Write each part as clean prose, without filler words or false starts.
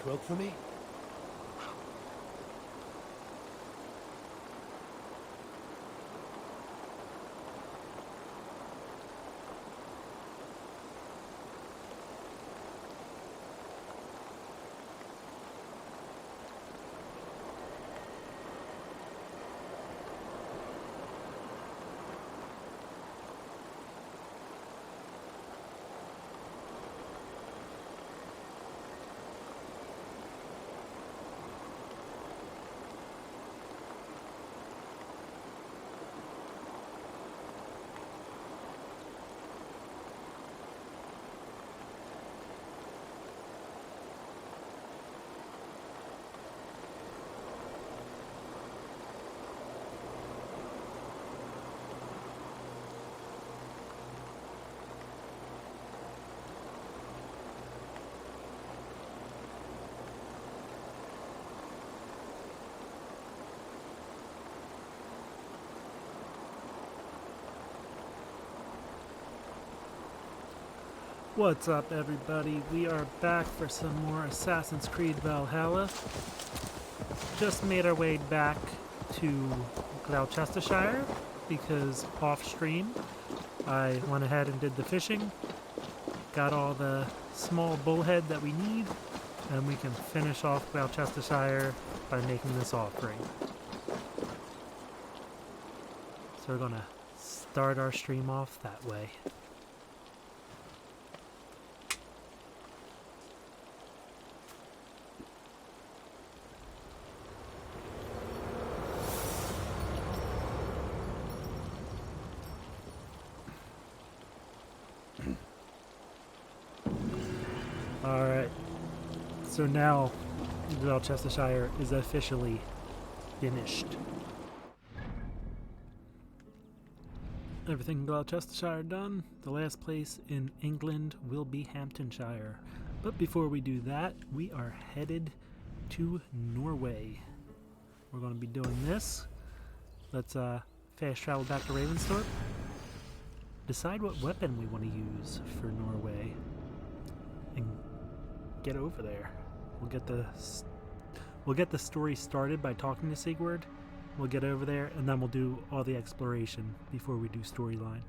croak for me? What's up, everybody? We are back for some more Assassin's Creed Valhalla. Just made our way back to Gloucestershire because off stream I went ahead and did the fishing, got all the small bullhead that we need, and we can finish off Gloucestershire by making this offering. So we're gonna start our stream off that way. Alright, so now Gloucestershire is officially finished. Everything in Gloucestershire done. The last place in England will be Hamptonshire. But before we do that, we are headed to Norway. We're going to be doing this. Let's fast travel back to Ravensthorpe. Decide what weapon we want to use for Norway. And get over there. We'll get the story started by talking to Sigurd. We'll get over there, and then we'll do all the exploration before we do storyline.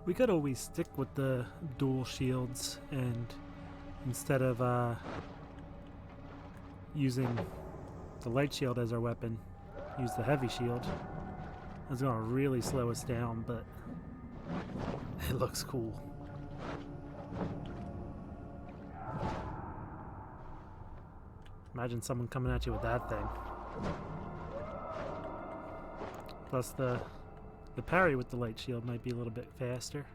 We could always stick with the dual shields, and instead of using the light shield as our weapon, use the heavy shield. That's going to really slow us down, but it looks cool. Imagine someone coming at you with that thing. Plus the parry with the light shield might be a little bit faster.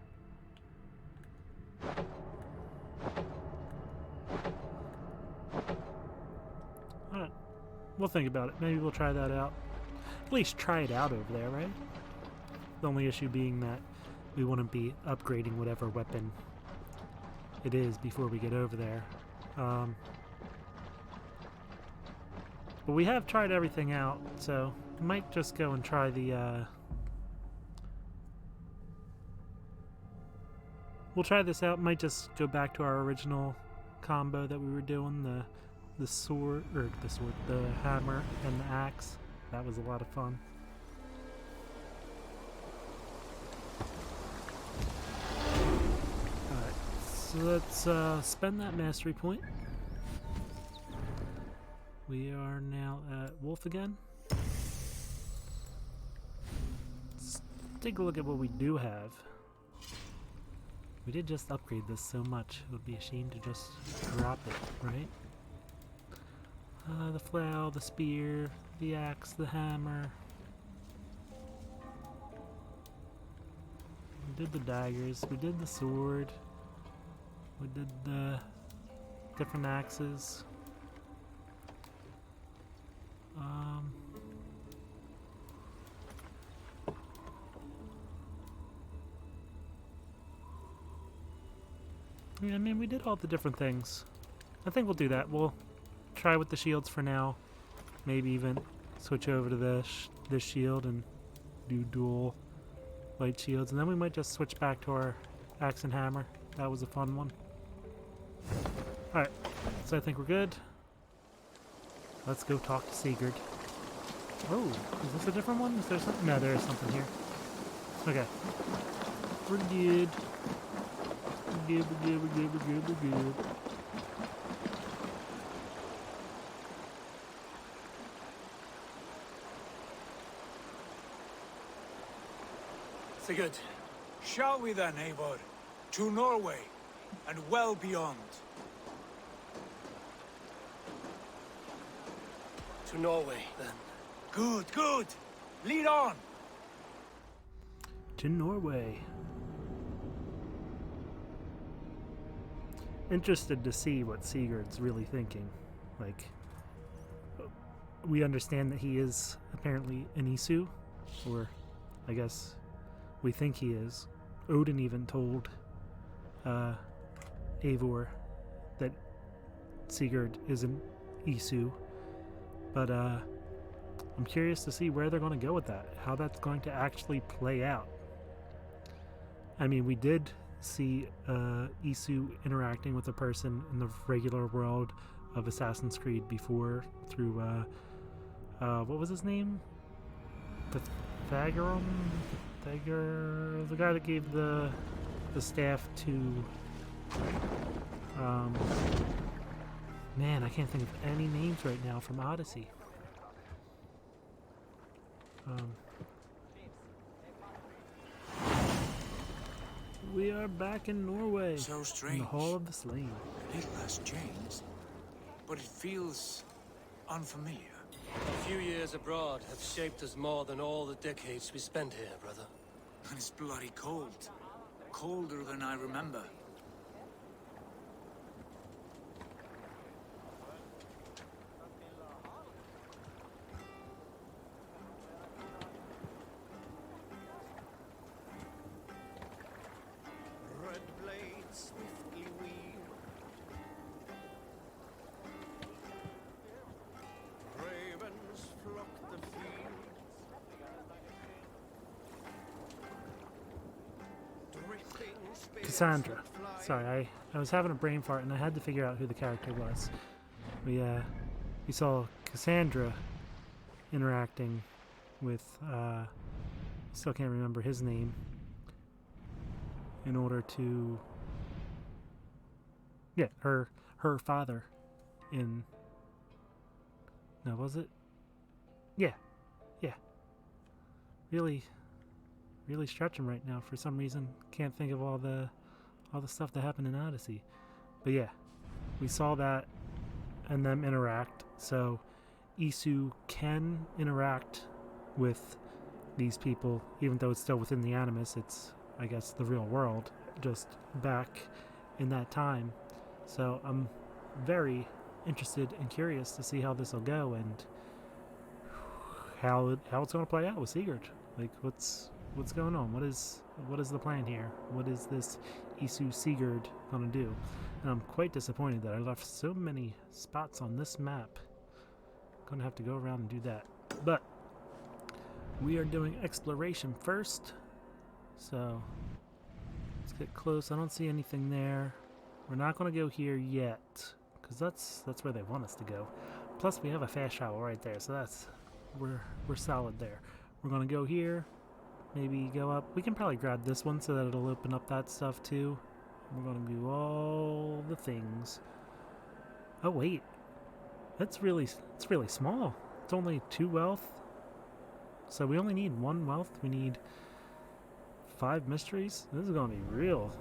Alright, we'll think about it. Maybe we'll try that out. At least try it out over there, right? The only issue being that we wouldn't be upgrading whatever weapon it is before we get over there. But we have tried everything out, so we might just go and try the we'll try this out. Might just go back to our original combo that we were doing, the hammer and the axe. That was a lot of fun. Alright, so let's spend that mastery point. We are now at Wolf again. Let's take a look at what we do have. We did just upgrade this so much, it would be a shame to just drop it, right? The flail, the spear, the axe, the hammer. We did the daggers, we did the sword, we did the different axes. Yeah, I mean, we did all the different things. I think we'll do that. We'll try with the shields for now. Maybe even switch over to this shield and do dual light shields. And then we might just switch back to our axe and hammer. That was a fun one. Alright, so I think we're good. Let's go talk to Sigurd. Oh, is this a different one? Is there something? No, there is something here. Okay. We're good. We're good. Sigurd, shall we then, Eivor? To Norway, and well beyond. To Norway, then. Good, good. Lead on. To Norway. Interested to see what Sigurd's really thinking. Like, we understand that he is apparently an Isu, or I guess we think he is. Odin even told Eivor that Sigurd is an Isu, but I'm curious to see where they're going to go with that, how that's going to actually play out. I mean, we did see Isu interacting with a person in the regular world of Assassin's Creed before through what was his name? Pythagoras? The guy that gave the staff to man, I can't think of any names right now from Odyssey. We are back in Norway. So strange. In the Hall of the Slain. A little has changed, but it feels unfamiliar. A few years abroad have shaped us more than all the decades we spent here, brother. And it's bloody cold. Colder than I remember. Red blades swiftly weave. Ravens flock the fields. Cassandra. Sorry, I was having a brain fart and I had to figure out who the character was. We saw Cassandra interacting with still can't remember his name, in order to her father in was it? Yeah. Really stretching right now for some reason. Can't think of all the stuff that happened in Odyssey. But yeah, we saw that and them interact. So Isu can interact with these people, even though it's still within the Animus. It's, I guess, the real world, just back in that time. So I'm very interested and curious to see how this will go and how it's going to play out with Sigurd. Like, what's going on? What is the plan here? What is this Isu Sigurd going to do? And I'm quite disappointed that I left so many spots on this map. Going to have to go around and do that. But we are doing exploration first. So let's get close. I don't see anything there. We're not going to go here yet, because that's where they want us to go. Plus we have a fast travel right there, so we're solid there. We're going to go here. Maybe go up. We can probably grab this one so that it'll open up that stuff too. We're going to do all the things. Oh wait, it's really small. It's only 2 wealth. So we only need 1 wealth. We need 5 mysteries. This is going to be real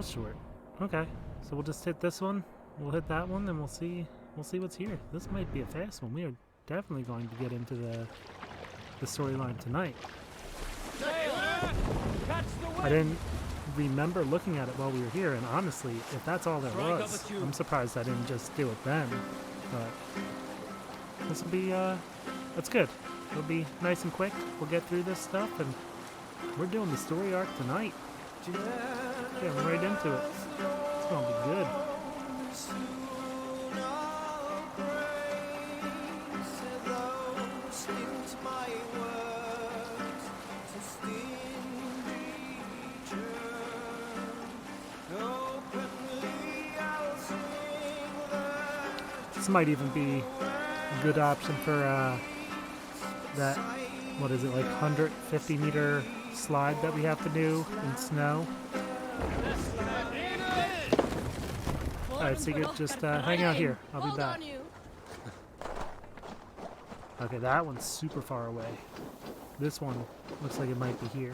short. Okay, so we'll just hit this one. We'll hit that one, and we'll see what's here. This might be a fast one. We are definitely going to get into the storyline tonight. I didn't remember looking at it while we were here, and honestly, if that's all there was, I'm surprised I didn't just do it then. But this will be That's good. It'll be nice and quick. We'll get through this stuff, and we're doing the story arc tonight. Getting right into it. It's gonna be good. This might even be a good option for that, what is it, like 150-meter slide that we have to do in snow. Alright, Sigurd, just hang out here. I'll be back. Okay, that one's super far away. This one looks like it might be here.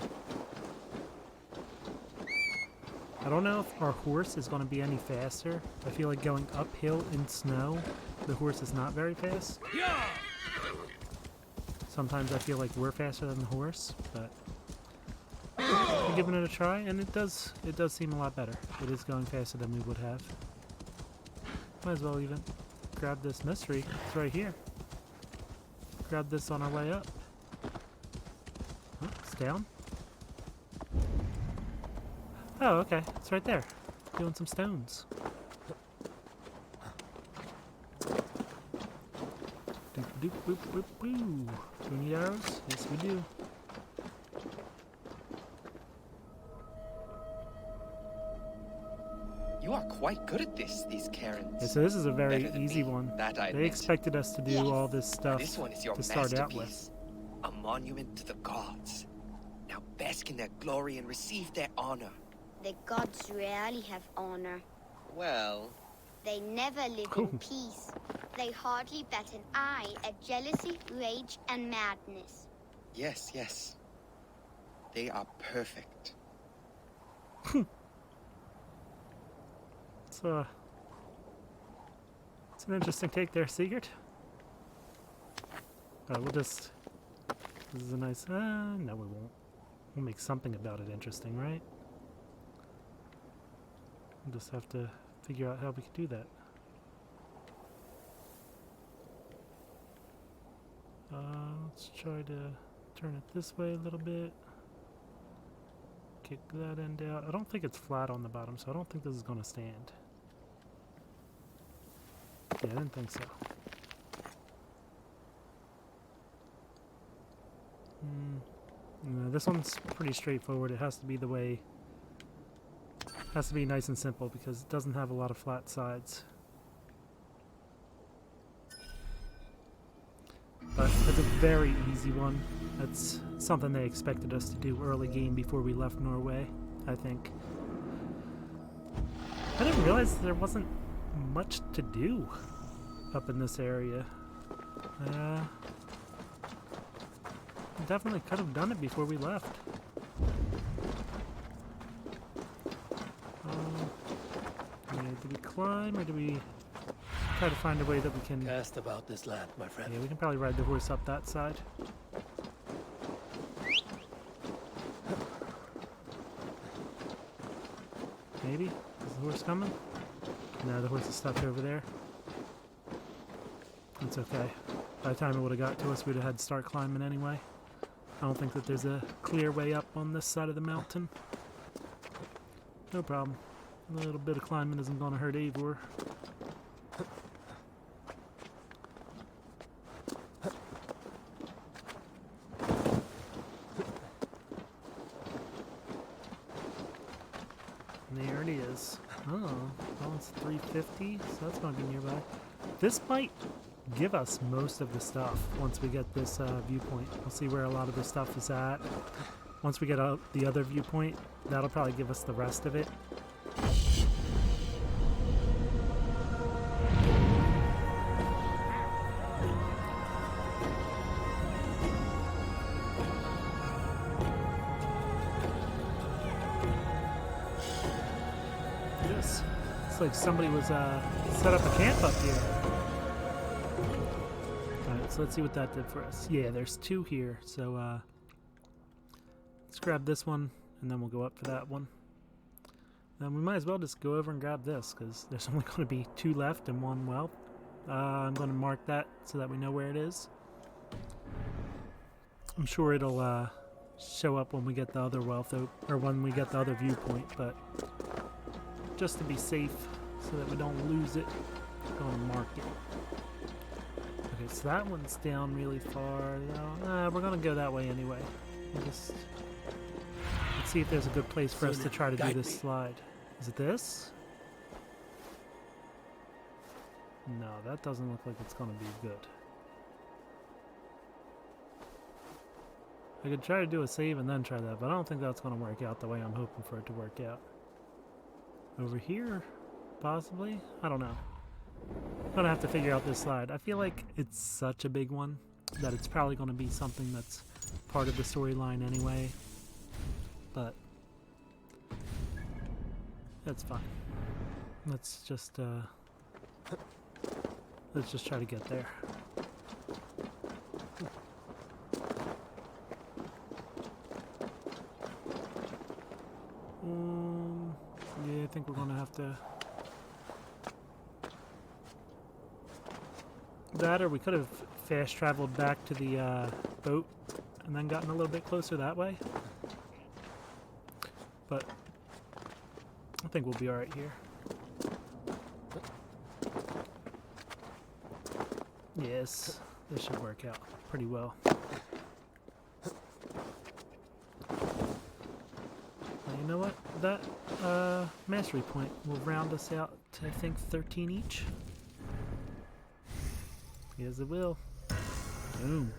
I don't know if our horse is going to be any faster. I feel like going uphill in snow, the horse is not very fast. Sometimes I feel like we're faster than the horse, but we're giving it a try, and it does seem a lot better. It is going faster than we would have. Might as well even grab this mystery. It's right here. Grab this on our way up. Oh, it's down. Oh, okay. It's right there. Doing some stones. Doop doop boop boop boo. Do we need arrows? Yes, we do. You are quite good at these Karens. Yeah, so this is a very Better than easy me, one. that I They admit. expected us to do all this stuff This one is your to start out with. masterpiece. A monument to the gods. Now bask in their glory and receive their honor. The gods rarely have honor. Well, They never live Cool. in peace. They hardly bat an eye at jealousy, rage, and madness. yes, yes. They are perfect. It's an interesting take there, Sigurd. We'll just... This is a nice... no, we won't. We'll make something about it interesting, right? We'll just have to figure out how we can do that. Let's try to turn it this way a little bit. Kick that end out. I don't think it's flat on the bottom, so I don't think this is going to stand. Yeah, I didn't think so. No, this one's pretty straightforward. It has to be the way... has to be nice and simple because it doesn't have a lot of flat sides. But it's a very easy one. That's something they expected us to do early game before we left Norway, I think. I didn't realize there wasn't much to do up in this area. Definitely could have done it before we left. Yeah, do we climb or do we try to find a way that we can... Cast about this land, my friend. Yeah, we can probably ride the horse up that side. Maybe? Is the horse coming? No, the horse is stuck over there. That's okay. By the time it would have got to us, we'd have had to start climbing anyway. I don't think that there's a clear way up on this side of the mountain. No problem. A little bit of climbing isn't going to hurt Eivor. And there it is. Oh, well, it's 350, so that's going to be nearby. This might give us most of the stuff once we get this viewpoint. We'll see where a lot of the stuff is at. Once we get out the other viewpoint, that'll probably give us the rest of it. Yes. Looks like somebody was set up a camp up here. Alright, so let's see what that did for us. Yeah, there's two here, so let's grab this one, and then we'll go up for that one. Then we might as well just go over and grab this, because there's only going to be two left and one well. I'm going to mark that so that we know where it is. I'm sure it'll show up when we get the other or when we get the other viewpoint, but just to be safe so that we don't lose it, I'm going to mark it. Okay, so that one's down really far. We're going to go that way anyway. Let's see if there's a good place for us to try to do this slide. Is it this? No, that doesn't look like it's going to be good. I could try to do a save and then try that, but I don't think that's going to work out the way I'm hoping for it to work out. Over here? Possibly? I don't know. I'm going to have to figure out this slide. I feel like it's such a big one that it's probably going to be something that's part of the storyline anyway. But that's fine. Let's just try to get there. Yeah, I think we're gonna have to. That, or we could have fast traveled back to the boat and then gotten a little bit closer that way. But I think we'll be alright here. Yes, this should work out pretty well. You know what? That mastery point will round us out to, I think, 13 each. Yes, it will. Boom.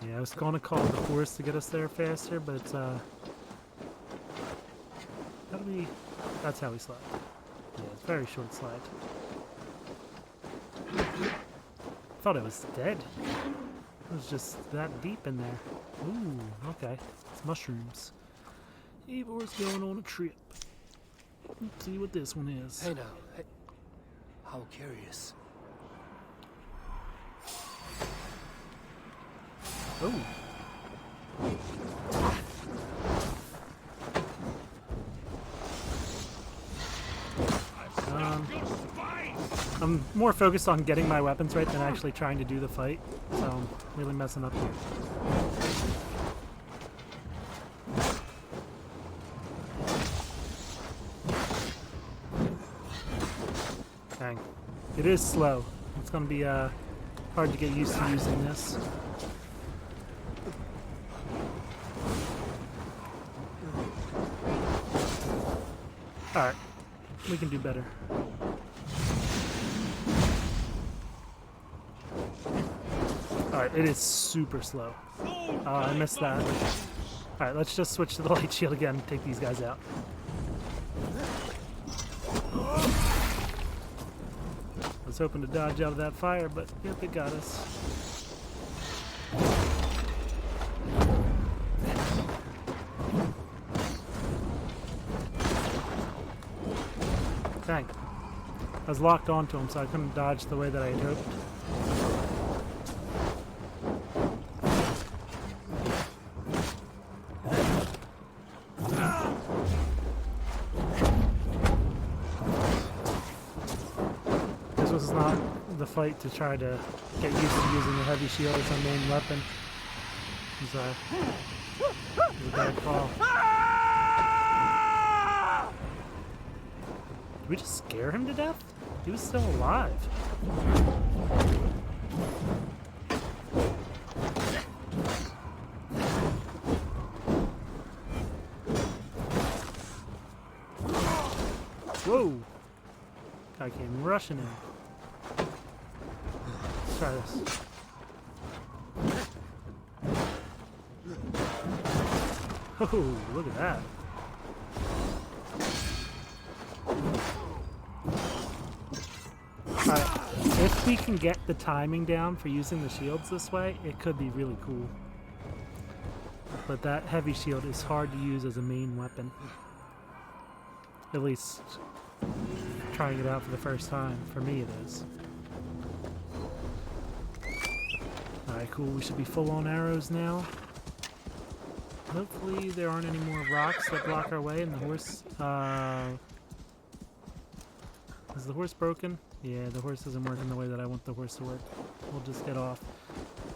Yeah, I was going to call the horse to get us there faster, but it's that's how we slide. Yeah, it's a very short slide. Thought it was dead. It was just that deep in there. Ooh, okay. It's mushrooms. Evor's going on a trip. Let's see what this one is. Hey now, hey. How curious. Oh. I'm more focused on getting my weapons right than actually trying to do the fight, so I'm really messing up here. Dang. It is slow. It's going to be hard to get used to using this. Alright. We can do better. Alright, it is super slow. Oh, I missed that. Alright, let's just switch to the light shield again and take these guys out. I was hoping to dodge out of that fire, but yep, it got us. Dang. I was locked onto him, so I couldn't dodge the way that I had hoped. This was not the fight to try to get used to using the heavy shield as our main weapon. It was a bad call. Did we just scare him to death? He was still alive. Whoa! Guy came rushing in. Let's try this. Oh, look at that. Alright, if we can get the timing down for using the shields this way, it could be really cool. But that heavy shield is hard to use as a main weapon. At least trying it out for the first time. For me it is. Alright, cool. We should be full on arrows now. Hopefully there aren't any more rocks that block our way and the horse Is the horse broken? Yeah, the horse isn't working the way that I want the horse to work. We'll just get off.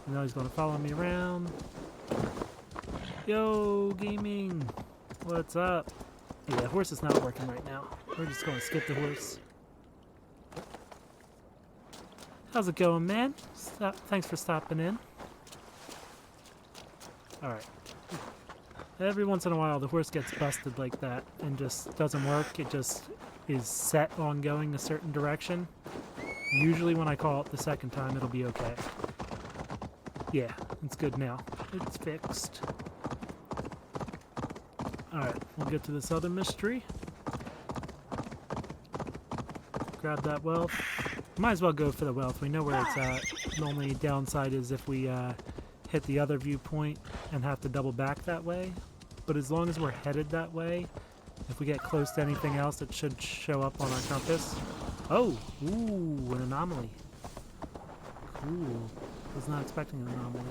And now he's going to follow me around. Yo, gaming! What's up? Yeah, the horse is not working right now. We're just going to skip the horse. How's it going, man? Thanks for stopping in. Alright. Every once in a while, the horse gets busted like that and just doesn't work. It just is set on going a certain direction. Usually when I call it the second time, it'll be okay. Yeah, it's good now. It's fixed. Alright, we'll get to this other mystery. Grab that wealth. Might as well go for the wealth. We know where it's at. The only downside is if we hit the other viewpoint and have to double back that way. But as long as we're headed that way, if we get close to anything else, it should show up on our compass. Oh! Ooh, an anomaly. Cool. Was not expecting an anomaly.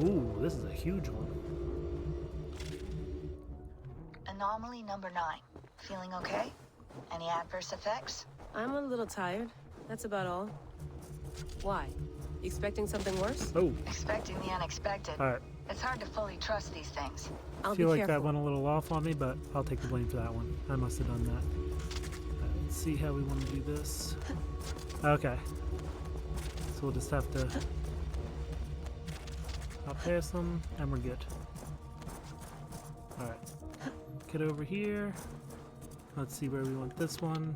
Ooh, this is a huge one. Anomaly number 9. Feeling okay? Any adverse effects? I'm a little tired. That's about all. Why? Expecting something worse? Oh. Expecting the unexpected. Alright. It's hard to fully trust these things. I feel like that went a little off on me, but I'll take the blame for that one. I must have done that. Right, let's see how we want to do this. Okay. So we'll just have to hop past them, and we're good. Alright. Get over here. Let's see where we want this one.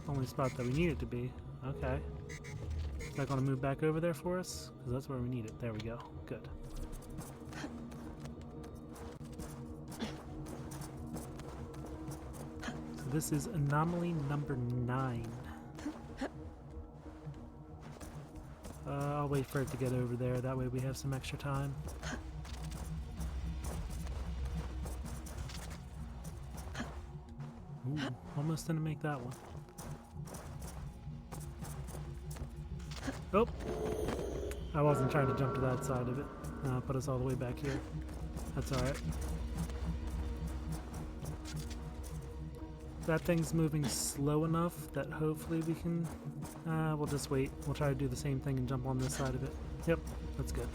Only spot that we need it to be. Okay. Is that going to move back over there for us? Because that's where we need it. There we go. Good. So this is anomaly number 9. I'll wait for it to get over there. That way we have some extra time. Ooh, almost didn't make that one. Oh! I wasn't trying to jump to that side of it. Put us all the way back here. That's alright. That thing's moving slow enough that hopefully we can... we'll just wait. We'll try to do the same thing and jump on this side of it. Yep, that's good.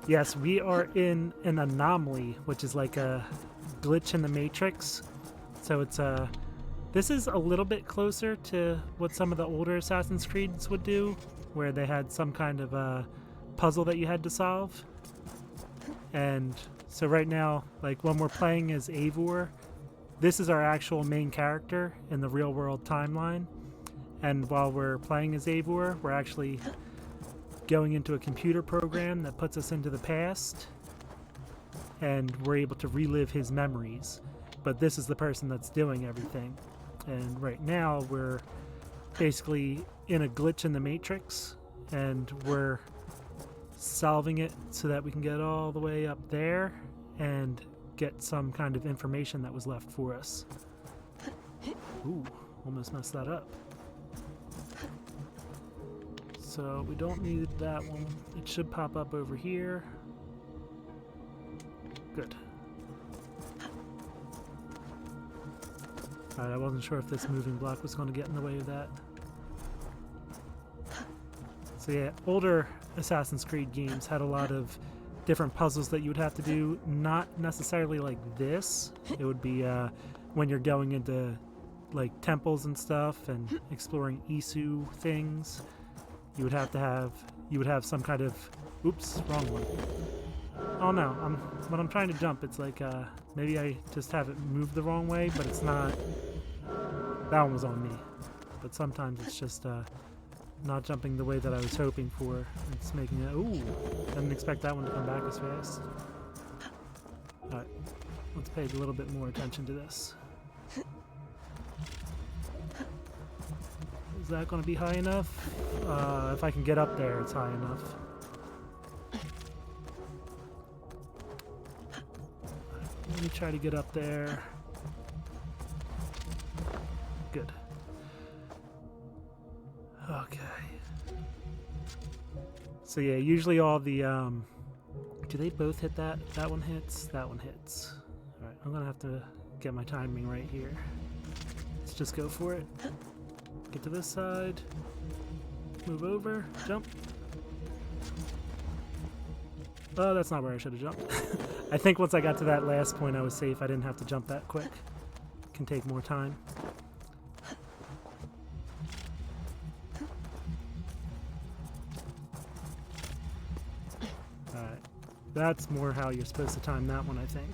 Yes, we are in an anomaly, which is like a glitch in the Matrix. So it's this is a little bit closer to what some of the older Assassin's Creeds would do, where they had some kind of puzzle that you had to solve. And so right now, like when we're playing as Eivor, this is our actual main character in the real world timeline. And while we're playing as Eivor, we're actually going into a computer program that puts us into the past, and we're able to relive his memories. But this is the person that's doing everything. And right now we're basically in a glitch in the Matrix, and we're solving it so that we can get all the way up there and get some kind of information that was left for us. Ooh, almost messed that up. So we don't need that one. It should pop up over here. Good. Alright, I wasn't sure if this moving block was going to get in the way of that. So yeah, older Assassin's Creed games had a lot of different puzzles that you would have to do, not necessarily like this. It would be when you're going into like temples and stuff and exploring Isu things. You would have some kind of, oops, wrong one. Oh no, when I'm trying to jump, it's like maybe I just have it move the wrong way, but it's not. That one was on me. But sometimes it's just not jumping the way that I was hoping for. It's making it, ooh, didn't expect that one to come back as fast. Alright, let's pay a little bit more attention to this. Is that going to be high enough? If I can get up there, it's high enough. Let me try to get up there. Good. Okay. So yeah, usually all the do they both hit that? That one hits, that one hits. Alright, I'm gonna have to get my timing right here. Let's just go for it. Get to this side. Move over. Jump. Oh, that's not where I should have jumped. I think once I got to that last point I was safe. I didn't have to jump that quick. Can take more time. Alright. That's more how you're supposed to time that one, I think.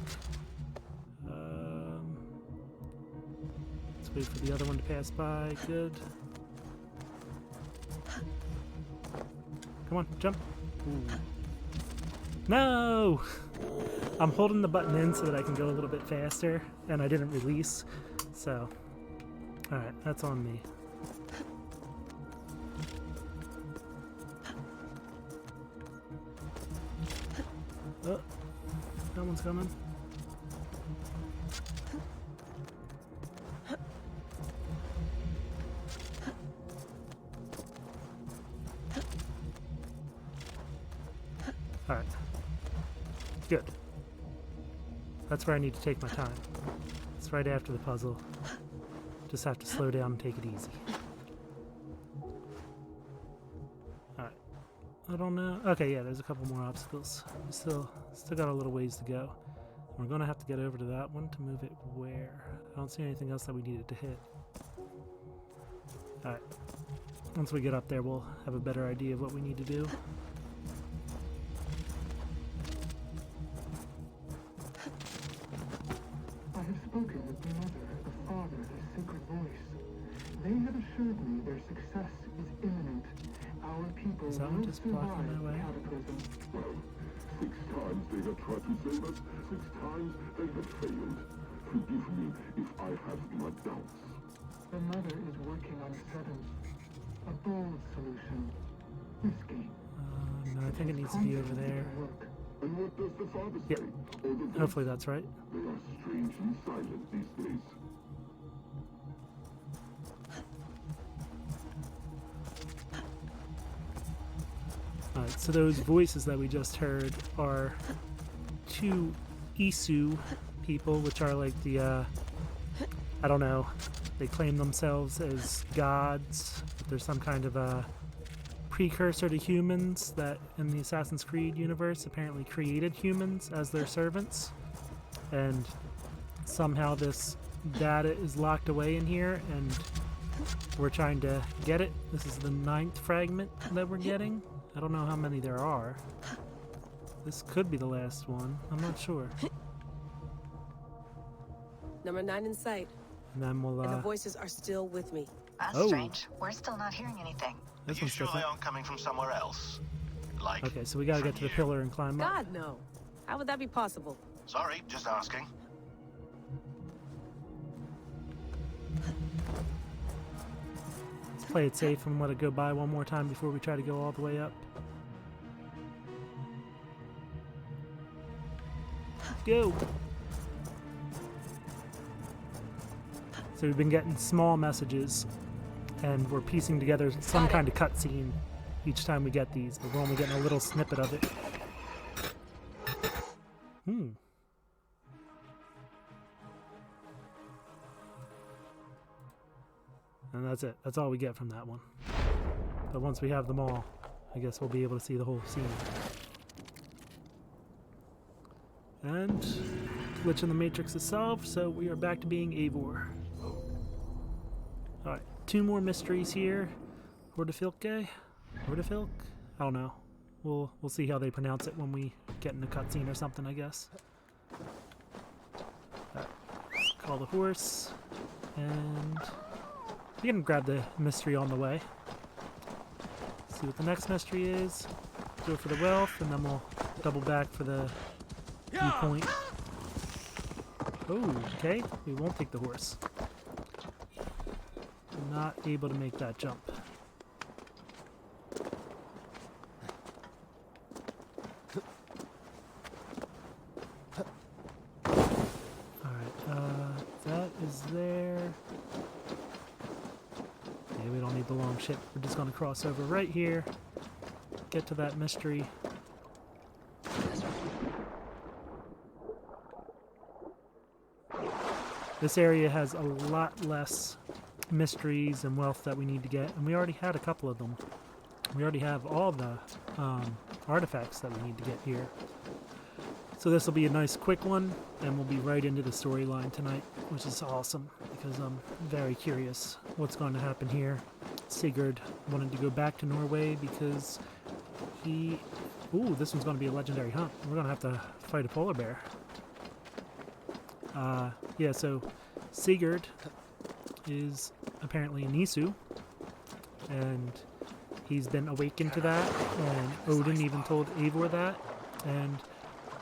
Let's wait for the other one to pass by. Good. Come on, jump. Ooh. No! I'm holding the button in so that I can go a little bit faster, and I didn't release, so... Alright, that's on me. Oh, that one's coming. Alright. Good. That's where I need to take my time. It's right after the puzzle. Just have to slow down and take it easy. Alright. I don't know. Okay, yeah, there's a couple more obstacles. We still got a little ways to go. We're going to have to get over to that one to move it where? I don't see anything else that we needed to hit. Alright. Once we get up there, we'll have a better idea of what we need to do. I have spoken with the mother, the father, the sacred voice. They have assured me their success is imminent. Our people Is that one will just blocking survive my way? the cataclysm. Well, 6 times they have tried to save us, 6 times they have failed. Forgive me if I have my doubts. The mother is working on a 7th, a bold solution. Risky. No, I think it needs to be over there. And what does the father say? Yep. Or the voice? Hopefully that's right. They are strangely silent these days. Alright, so those voices that we just heard are 2 Isu people, which are like the, I don't know, they claim themselves as gods, but there's some kind of a precursor to humans that in the Assassin's Creed universe apparently created humans as their servants, and somehow this data is locked away in here and we're trying to get it. This is the 9th fragment that we're getting. I don't know how many there are. This could be the last one. I'm not sure. Number 9 in sight. And then we'll, And the voices are still with me. That's Oh. strange. We're still not hearing anything. this Are you one's sure they different. aren't coming from somewhere else? Like, Okay, so we gotta from get to the you? pillar and climb up. God, no. How would that be possible? Sorry, just asking. Let's play it safe and let it go by one more time before we try to go all the way up. Go! So we've been getting small messages and we're piecing together some kind of cutscene each time we get these, but we're only getting a little snippet of it. And that's it. That's all we get from that one. But once we have them all, I guess we'll be able to see the whole scene. And glitch in the matrix is solved, so we are back to being Eivor. Alright, 2 more mysteries here. Hordafylke? Hordafylke? I don't know. We'll see how they pronounce it when we get in a cutscene or something, I guess. Call the horse. And you can grab the mystery on the way. See what the next mystery is. Go for the wealth, and then we'll double back for the viewpoint. Oh, okay. We won't take the horse. We're not able to make that jump. the long ship. We're just going to cross over right here, get to that mystery. This area has a lot less mysteries and wealth that we need to get, and we already had a couple of them. We already have all the artifacts that we need to get here. So this will be a nice quick one, and we'll be right into the storyline tonight, which is awesome, because I'm very curious what's going to happen here. Sigurd wanted to go back to Norway because he... Ooh, this one's going to be a legendary hunt. We're going to have to fight a polar bear. Yeah, so Sigurd is apparently an Isu, and he's been awakened to that, and Odin even told Eivor that, and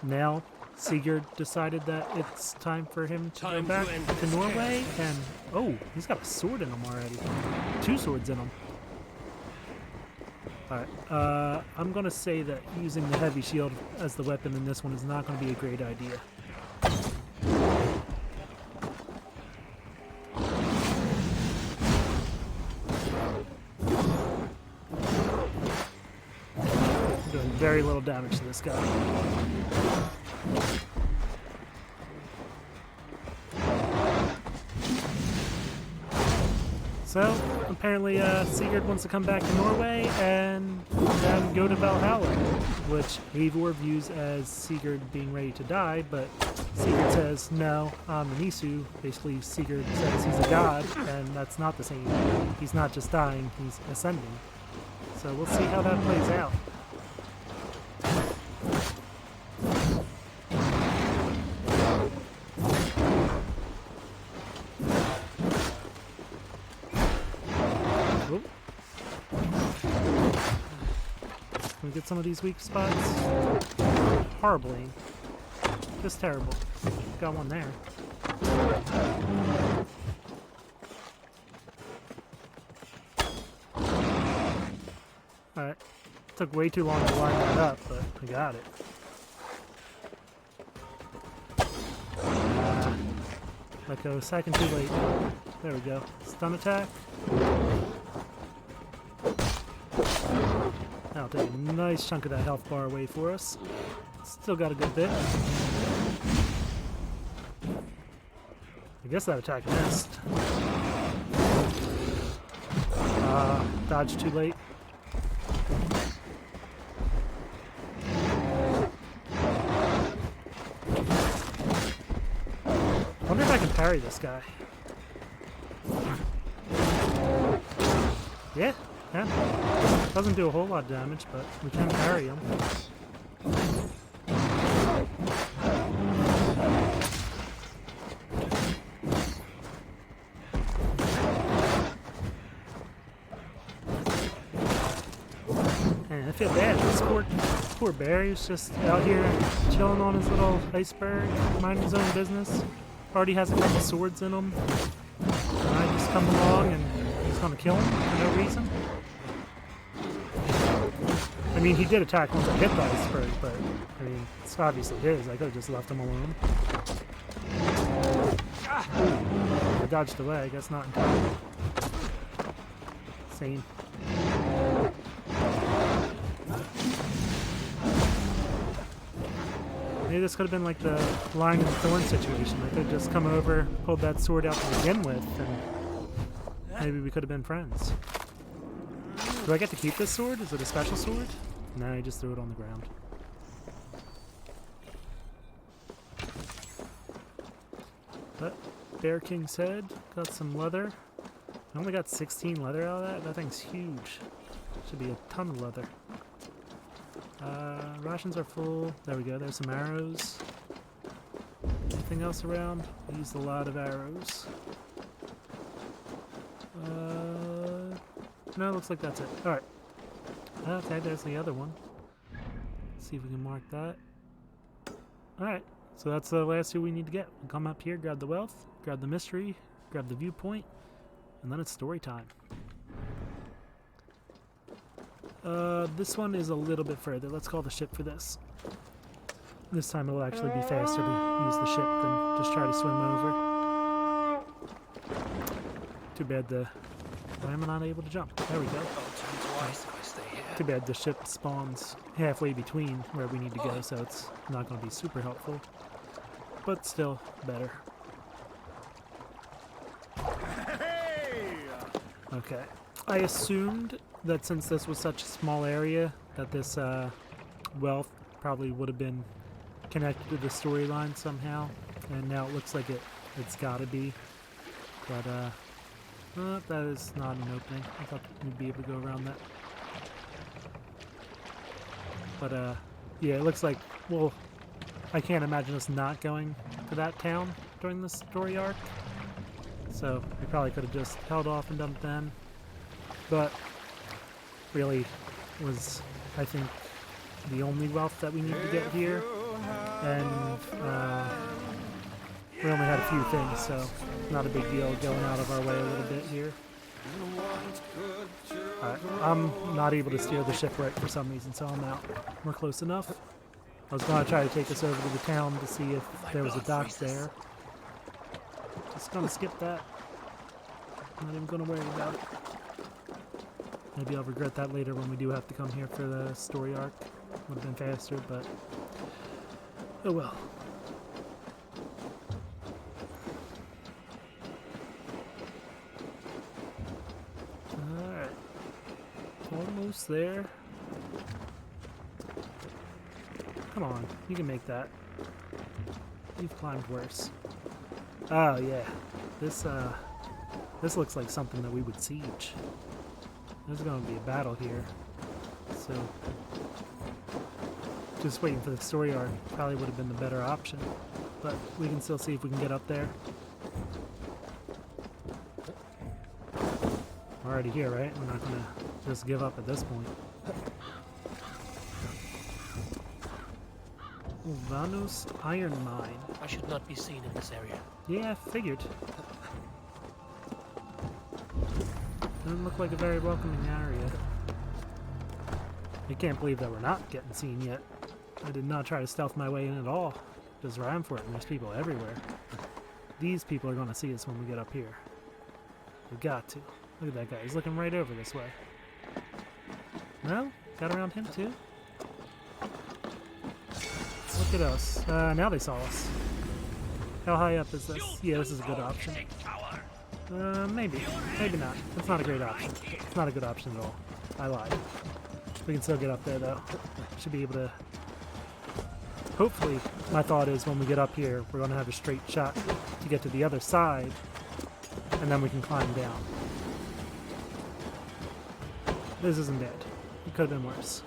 now Sigurd decided that it's time for him to go back to Norway, and oh, he's got a sword in him already. 2 swords in him. Alright, I'm gonna say that using the heavy shield as the weapon in this one is not gonna be a great idea. Doing very little damage to this guy. So, apparently Sigurd wants to come back to Norway and then go to Valhalla, which Eivor views as Sigurd being ready to die, but Sigurd says, no, I'm an Isu. Basically, Sigurd says he's a god, and that's not the same. He's not just dying, he's ascending. So we'll see how that plays out. Can we get some of these weak spots? Horribly. Just terrible. Got one there. Alright. Took way too long to line that up, but I got it. Let go a second too late. There we go. Stun attack. That'll take a nice chunk of that health bar away for us. Still got a good bit. I guess that attack missed. Dodge too late. I wonder if I can parry this guy. Yeah. Doesn't do a whole lot of damage, but we can parry him. And I feel bad. This poor bear, he's just out here chilling on his little iceberg, minding his own business. Already has a couple swords in him. And I just come along and he's gonna kill him for no reason. I mean, he did attack once I hit the iceberg, but, I mean, it's obviously his. I could have just left him alone. I dodged away. I guess not entirely. Same. Maybe this could have been like the Lion and the Thorn situation. I could have just come over, pulled that sword out to begin with, and maybe we could have been friends. Do I get to keep this sword? Is it a special sword? No, I just threw it on the ground. But Bear King's head, got some leather. I only got 16 leather out of that. That thing's huge. Should be a ton of leather. Rations are full. There we go. There's some arrows. Anything else around? We used a lot of arrows. No, looks like that's it. Alright. Okay, there's the other one. Let's see if we can mark that. Alright, so that's the last two we need to get. We'll come up here, grab the wealth, grab the mystery, grab the viewpoint, and then it's story time. This one is a little bit further. Let's call the ship for this. This time it'll actually be faster to use the ship than just try to swim over. Too bad the Why am I not able to jump? There we go. Too bad the ship spawns halfway between where we need to go, so it's not going to be super helpful. But still, better. Okay. I assumed that since this was such a small area, that this wealth probably would have been connected to the storyline somehow. And now it looks like it's got to be. But, that is not an opening. I thought we'd be able to go around that. But, yeah, it looks like, well, I can't imagine us not going to that town during the story arc. So, we probably could have just held off and done it then. But, really was, I think, the only wealth that we need to get here. And, we only had a few things, so not a big deal going out of our way a little bit here. Alright, I'm not able to steer the ship right for some reason, so I'm out. We're close enough. I was going to try to take us over to the town to see if there was a dock there. Just going to skip that. Not even going to worry about it. Maybe I'll regret that later when we do have to come here for the story arc. Would have been faster, but oh well. Alright. Almost there. Come on, you can make that. You've climbed worse. Oh yeah. This looks like something that we would siege. There's going to be a battle here. So just waiting for the story arc probably would have been the better option. But we can still see if we can get up there. We're already here, right? We're not going to just give up at this point. Vanus Iron Mine. I should not be seen in this area. Yeah, I figured. Doesn't look like a very welcoming area. I can't believe that we're not getting seen yet. I did not try to stealth my way in at all. Just ran for it, and there's people everywhere. These people are going to see us when we get up here. We've got to. Look at that guy. He's looking right over this way. Well, got around him too. Look at us. Now they saw us. How high up is this? Yeah, this is a good option. Maybe. Maybe not. It's not a great option. It's not a good option at all. I lied. We can still get up there, though. Should be able to... Hopefully, my thought is when we get up here, we're going to have a straight shot to get to the other side, and then we can climb down. This isn't bad. It could have been worse.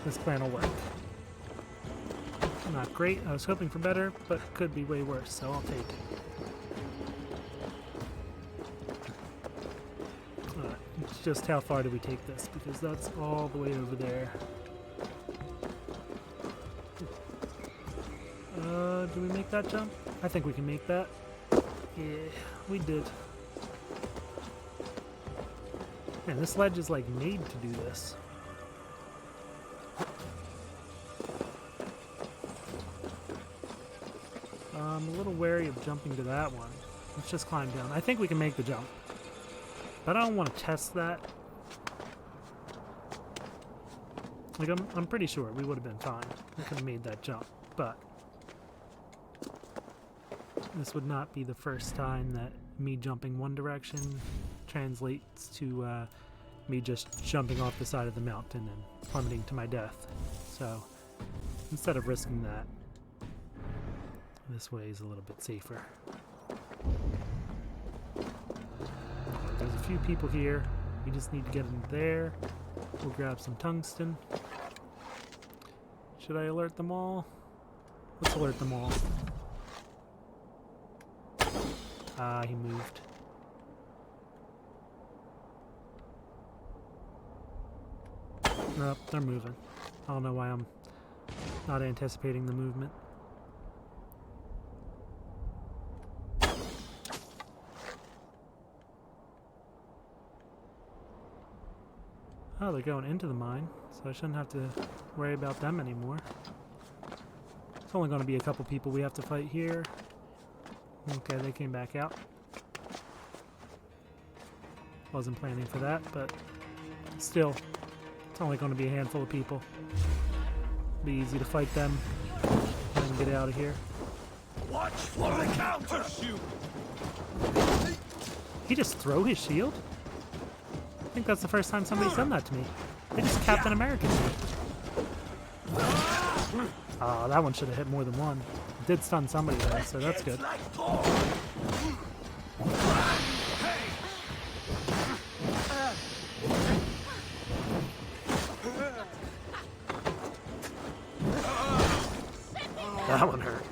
This plan will work. Not great. I was hoping for better, but could be way worse, so I'll take it. It's just how far do we take this, because that's all the way over there. Do we make that jump? I think we can make that. Yeah, we did. Man, this ledge is like made to do this. I'm a little wary of jumping to that one. Let's just climb down. I think we can make the jump. But I don't want to test that. Like, I'm pretty sure we would have been fine. We could have made that jump. But this would not be the first time that me jumping one direction translates to me just jumping off the side of the mountain and plummeting to my death. So instead of risking that, this way is a little bit safer. There's a few people here. We just need to get in there. We'll grab some tungsten. Should I alert them all? Let's alert them all. Ah, he moved. Nope, they're moving. I don't know why I'm not anticipating the movement. Oh, they're going into the mine, so I shouldn't have to worry about them anymore. It's only going to be a couple people we have to fight here. Okay, they came back out. Wasn't planning for that, but still, it's only going to be a handful of people. Be easy to fight them and get out of here. Watch for the countershoot! He just throw his shield? I think that's the first time somebody's done that to me. They just Captain American me. Oh, that one should have hit more than one. It did stun somebody there, so that's good. That one hurt.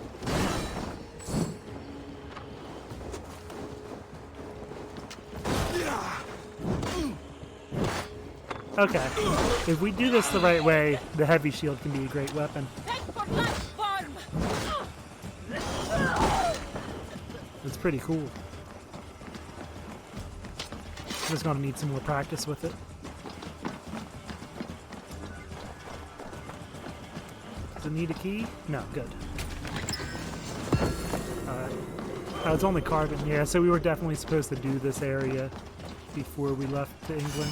Okay, if we do this the right way, the heavy shield can be a great weapon. It's pretty cool. Just gonna need some more practice with it. Does it need a key? No, good. Alright. Oh, it's only carbon. Yeah, so we were definitely supposed to do this area before we left to England.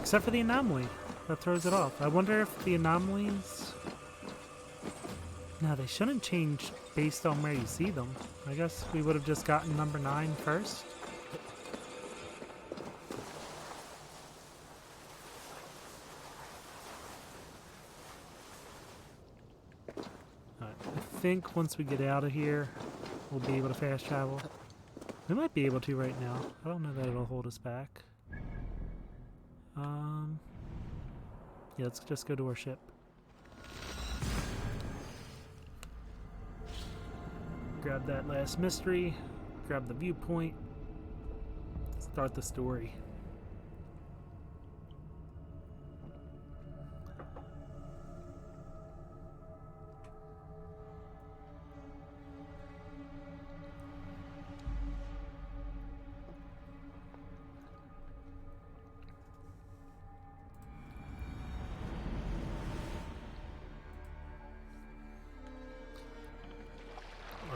Except for the anomaly. That throws it off. I wonder if the anomalies... No, they shouldn't change based on where you see them. I guess we would have just gotten number 9 first. Alright, I think once we get out of here, we'll be able to fast travel. We might be able to right now. I don't know that it'll hold us back. Yeah, let's just go to our ship. Grab that last mystery, grab the viewpoint, start the story.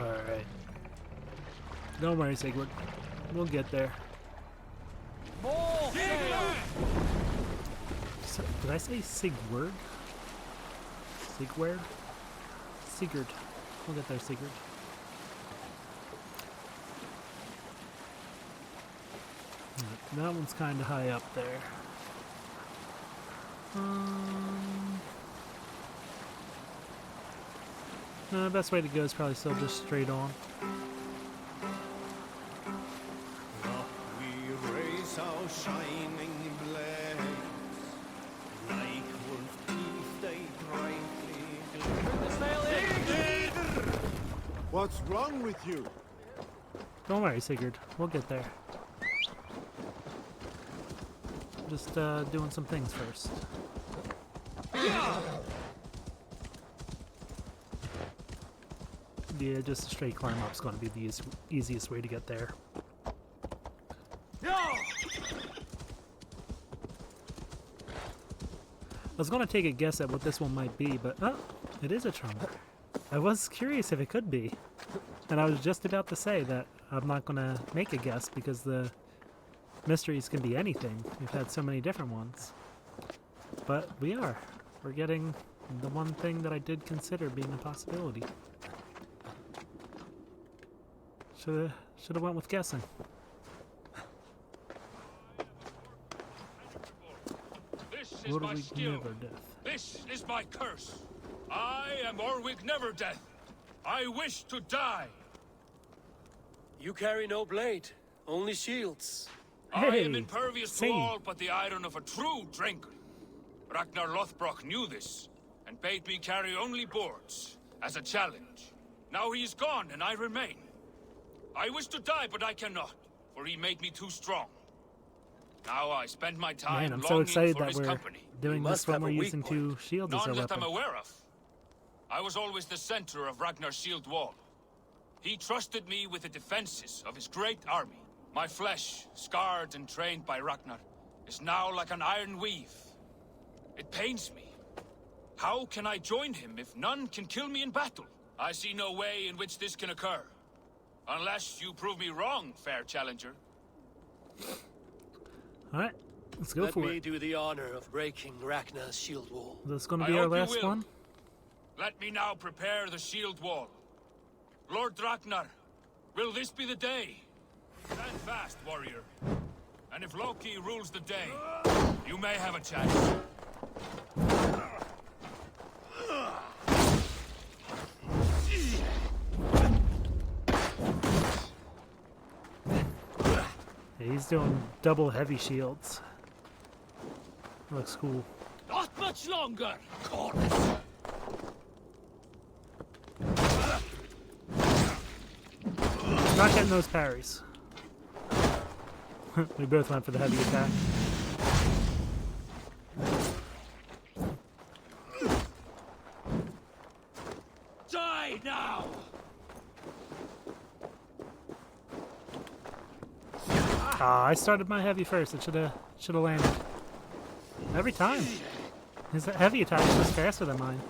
Alright. Don't worry, Sigurd. We'll get there. So, did I say Sigurd? Sigurd? Sigurd. We'll get there, Sigurd. That one's kind of high up there. The best way to go is probably still just straight on. We raise our shining blades, like wolf teeth they brightly gleam. What's wrong with you? Don't worry, Sigurd. We'll get there. Just doing some things first. Yeah, just a straight climb up is going to be the easiest way to get there. I was going to take a guess at what this one might be, but oh, it is a trump. I was curious if it could be. And I was just about to say that I'm not going to make a guess because the mysteries can be anything. We've had so many different ones. But we are. We're getting the one thing that I did consider being a possibility. Should have went with guessing. This is my skill. This is my curse. I am Orwig Neverdeath. I wish to die. You carry no blade, only shields. I am impervious to all but the iron of a true drinker. Ragnar Lothbrok knew this, and bade me carry only boards, as a challenge. Now he is gone, and I remain. I wish to die, but I cannot, for he made me too strong. Now I spend my time Man, I'm so longing excited for that his we're company. doing this when we're using 2 shields as our None that weapon. I'm aware of. I was always the center of Ragnar's shield wall. He trusted me with the defenses of his great army. My flesh, scarred and trained by Ragnar, is now like an iron weave. It pains me. How can I join him if none can kill me in battle? I see no way in which this can occur. Unless you prove me wrong, fair challenger. Alright, let's go Let for me it. do the honor of breaking Ragnar's shield wall. This is going to I be our hope you last will. one. Let me now prepare the shield wall. Lord Ragnar, will this be the day? Stand fast, warrior. And if Loki rules the day, you may have a chance. Yeah, he's doing double heavy shields. Looks cool. Not much longer, corpse! Not getting those parries. We both went for the heavy attack. Die now! Ah, I started my heavy first. It should have landed. Every time. His heavy attack is just faster than mine.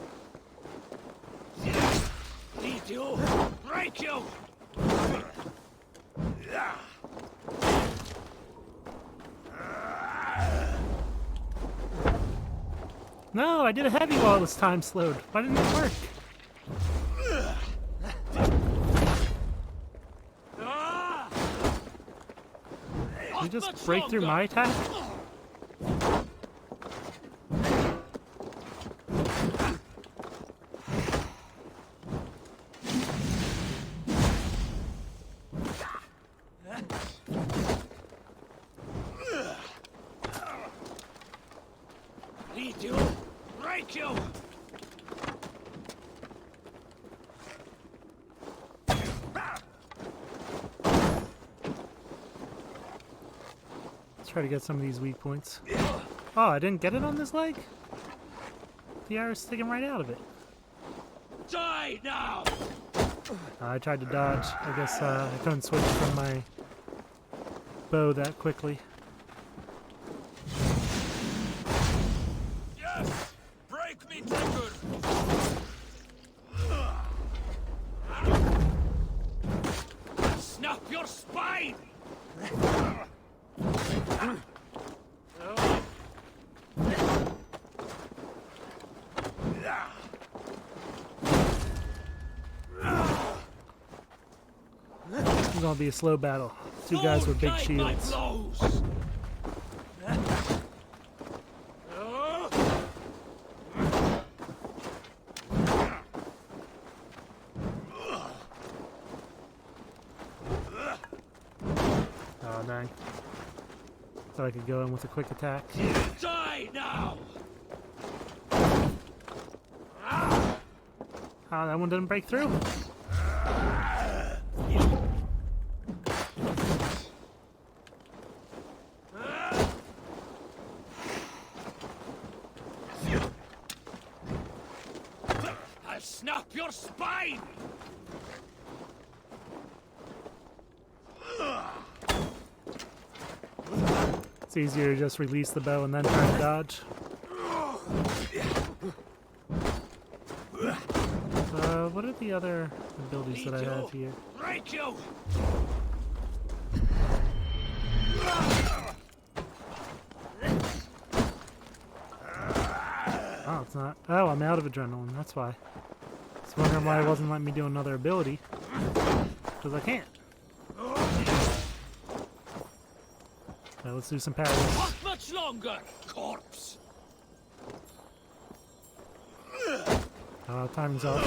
Need you! Break you! No, I did a heavy while it was time slowed. Why didn't it work? Did you just break through my attack? Need you! Break you! Let's try to get some of these weak points. Oh, I didn't get it on this leg? The arrow's sticking right out of it. Die now! I tried to dodge. I guess I couldn't switch from my bow that quickly. Yes! Break me, trigger! Snap your spine! It's gonna be a slow battle. Two guys with big shields. Oh dang. Thought I could go in with a quick attack. Die now! Oh, that one didn't break through? I'll snap your spine! It's easier to just release the bow and then try to dodge. What are the other abilities that I have here? Break you! Oh, it's not. Oh, I'm out of adrenaline. That's why. I was wondering why it wasn't letting me do another ability. Because I can't. Now let's do some parries. Not much longer, corpse! Time's up.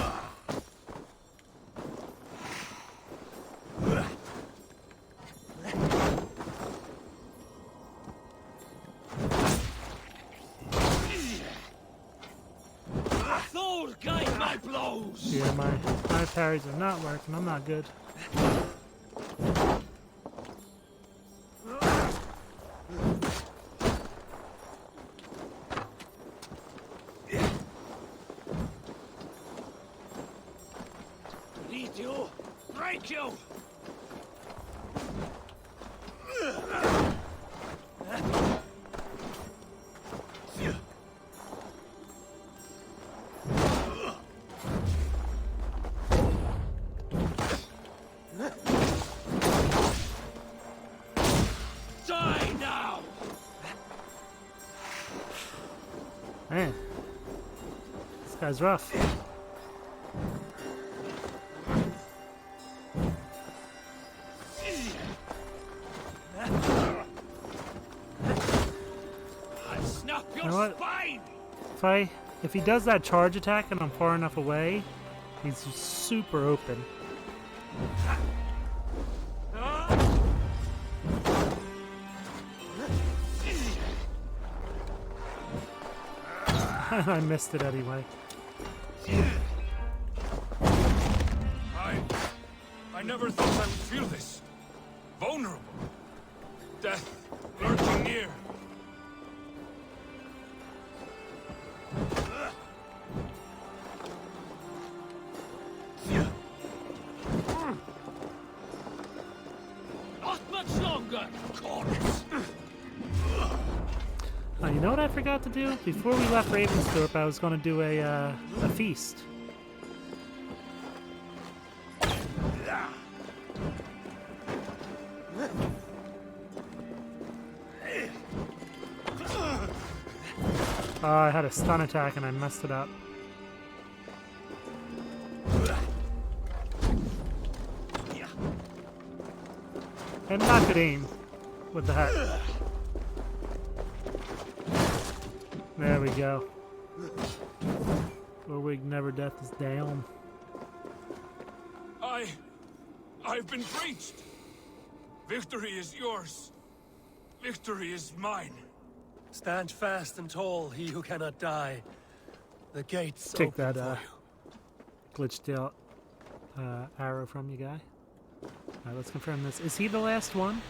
Thor, guide my blows! Yeah, my parries are not working. I'm not good. Need you! Break you! Man, this guy's rough. I'll snap your You know what? spine! If he does that charge attack and I'm far enough away, he's just super open. I missed it anyway. I never thought I would feel this. Vulnerable. Death lurking near. Not much longer, corpse. You know what I forgot to do? Before we left Ravensthorpe, I was going to do a feast. I had a stun attack and I messed it up. And not good aim with the hat. There we go. Orwig Never Death is down. I've been breached. Victory is yours. Victory is mine. Stand fast and tall, he who cannot die. The gates Take open that for you. glitched out arrow from you, guy. Alright, let's confirm this. Is he the last one?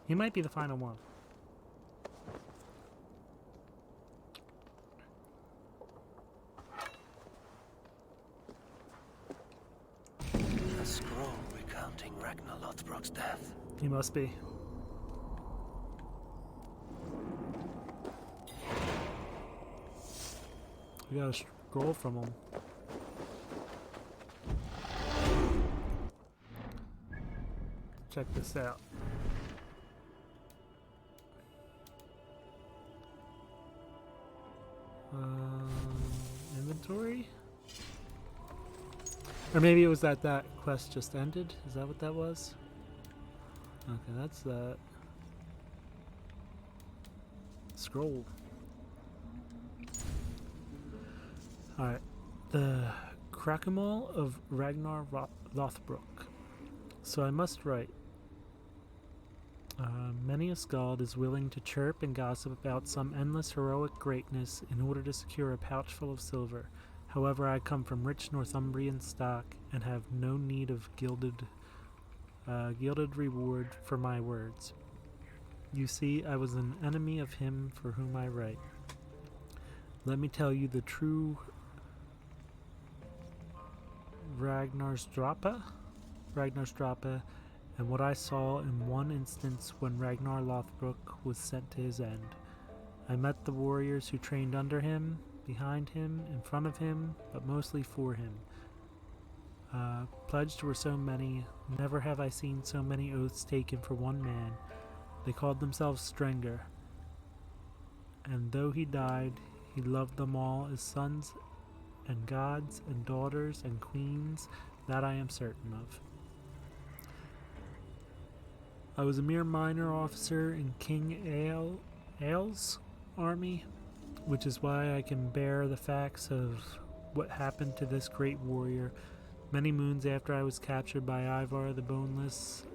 He might be the final one. A scroll recounting Ragnar Lothbrok's death. He must be. We got a scroll from him. Check this out. Inventory? Or maybe it was that quest just ended? Is that what that was? Okay, that's that. Scroll. Alright. The Krakemal of Ragnar Lothbrok. So I must write. Many a skald is willing to chirp and gossip about some endless heroic greatness in order to secure a pouch full of silver. However, I come from rich Northumbrian stock and have no need of gilded reward for my words. You see, I was an enemy of him for whom I write. Let me tell you the true Ragnarsdrapa, and what I saw in one instance when Ragnar Lothbrok was sent to his end. I met the warriors who trained under him, behind him, in front of him, but mostly for him. Pledged were so many, never have I seen so many oaths taken for one man. They called themselves Strenger, and though he died, he loved them all as sons and gods and daughters and queens, that I am certain of. I was a mere minor officer in King Ael's army, which is why I can bear the facts of what happened to this great warrior many moons after I was captured by Ivar the Boneless,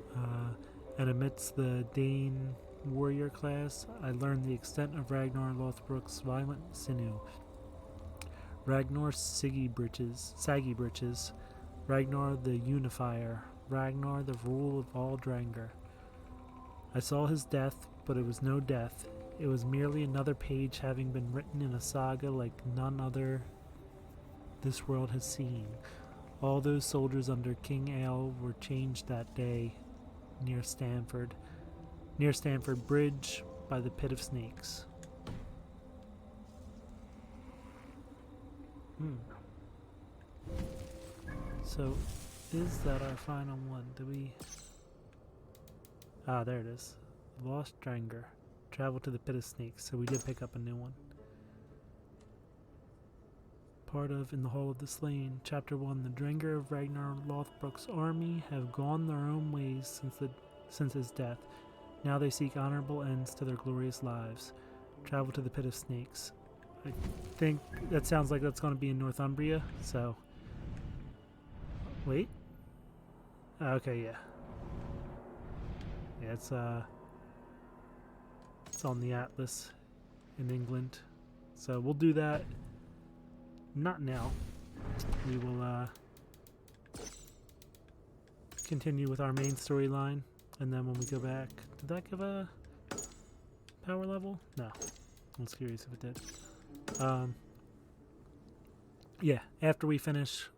and amidst the Dane warrior class, I learned the extent of Ragnar Lothbrok's violent sinew. Ragnar Saggy Britches, Ragnar the Unifier, Ragnar the rule of all Dranger. I saw his death, but it was no death. It was merely another page having been written in a saga like none other this world has seen. All those soldiers under King Ael were changed that day near Stamford Bridge by the Pit of Snakes. So, is that our final one? Do we... Ah, there it is. Lost Dranger. Travel to the Pit of Snakes. So we did pick up a new one. part of In the Hall of the Slain. Chapter 1. The Drenger of Ragnar Lothbrok's army have gone their own ways since his death. Now they seek honorable ends to their glorious lives. Travel to the Pit of Snakes. I think that sounds like that's going to be in Northumbria, so... Wait? Okay, yeah. Yeah, it's on the Atlas in England. So we'll do that. Not now. We will continue with our main storyline, and then when we go back, did that give a power level? No. I was curious if it did. Yeah, after we finish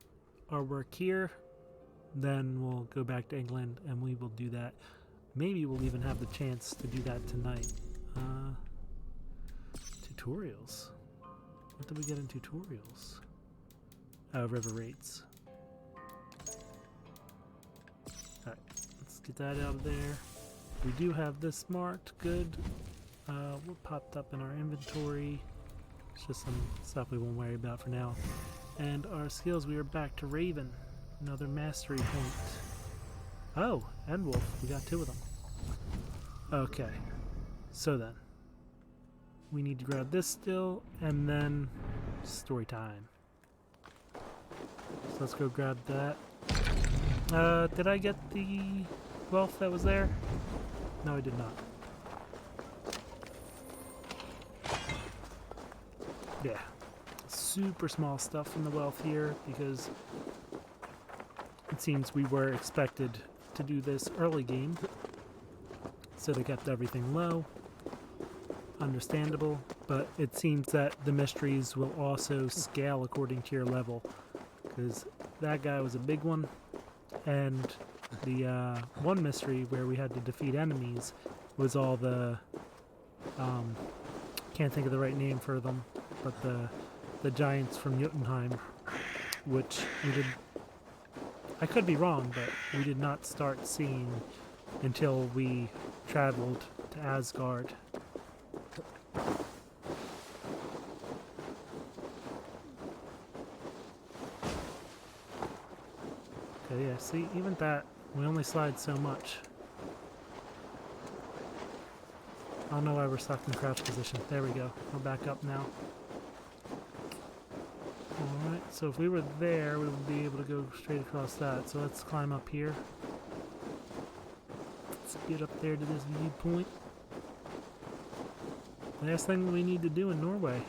our work here, then we'll go back to England and we will do that. Maybe we'll even have the chance to do that tonight. Tutorials. What did we get in tutorials? River rates. Alright, let's get that out of there. We do have this marked. Good. What popped up in our inventory? It's just some stuff we won't worry about for now. And our skills, we are back to Raven. Another mastery point. Oh, and Wolf. We got 2 of them. Okay. So then. We need to grab this still, and then story time. So let's go grab that. Did I get the wealth that was there? No, I did not. Yeah. Super small stuff from the wealth here, because it seems we were expected to do this early game. So they kept everything low. Understandable, but it seems that the mysteries will also scale according to your level, because that guy was a big one, and the one mystery where we had to defeat enemies was all the can't think of the right name for them, but the giants from Jotunheim, which we did. I could be wrong, but we did not start seeing until we traveled to Asgard. Okay, yeah, see, even that, we only slide so much. I don't know why we're stuck in crouch position. There we go. We're back up now. Alright, so if we were there, we would be able to go straight across that. So let's climb up here. Let's get up there to this viewpoint. Last thing we need to do in Norway.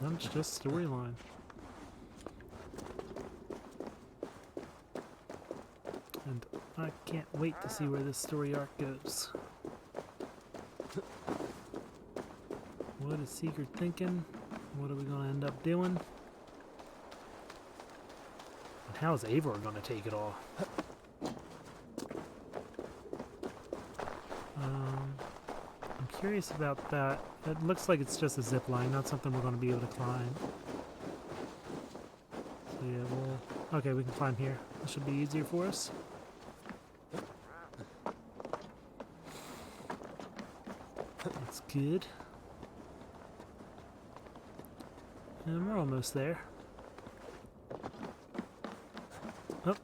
Then it's just storyline. And I can't wait to see where this story arc goes. What is Sigurd thinking? What are we going to end up doing? And how is Eivor going to take it all? I'm curious about that. It looks like it's just a zip line, not something we're going to be able to climb. So yeah, we'll... Okay, we can climb here. This should be easier for us. That's good. And we're almost there. Oh,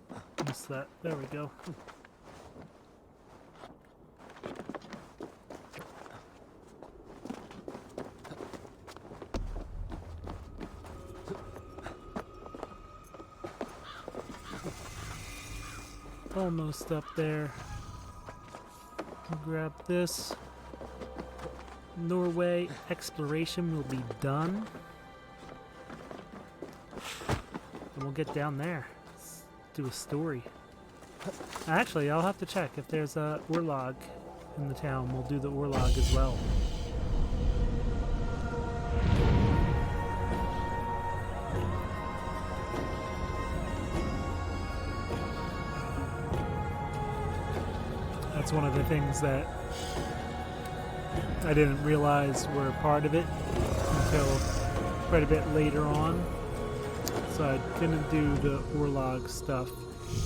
missed that. There we go. Almost up there. Grab this. Norway exploration will be done. And we'll get down there. Let's do a story. Actually, I'll have to check if there's a Orlog in the town. We'll do the Orlog as well. That's one of the things that I didn't realize were part of it until quite a bit later on. So I didn't do the Orlog stuff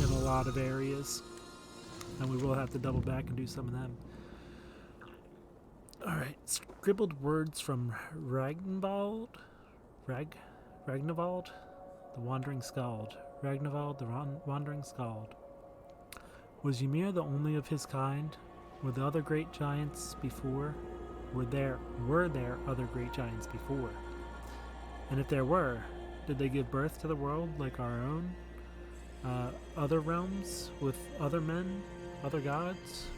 in a lot of areas. And we will have to double back and do some of them. Alright, scribbled words from Ragnvald? Ragnvald, the Wandering Skald. Ragnvald, the Wandering Skald. Was Ymir the only of his kind? Were the other great giants before? Were there other great giants before? And if there were, did they give birth to the world like our own? Other realms with other men, other gods?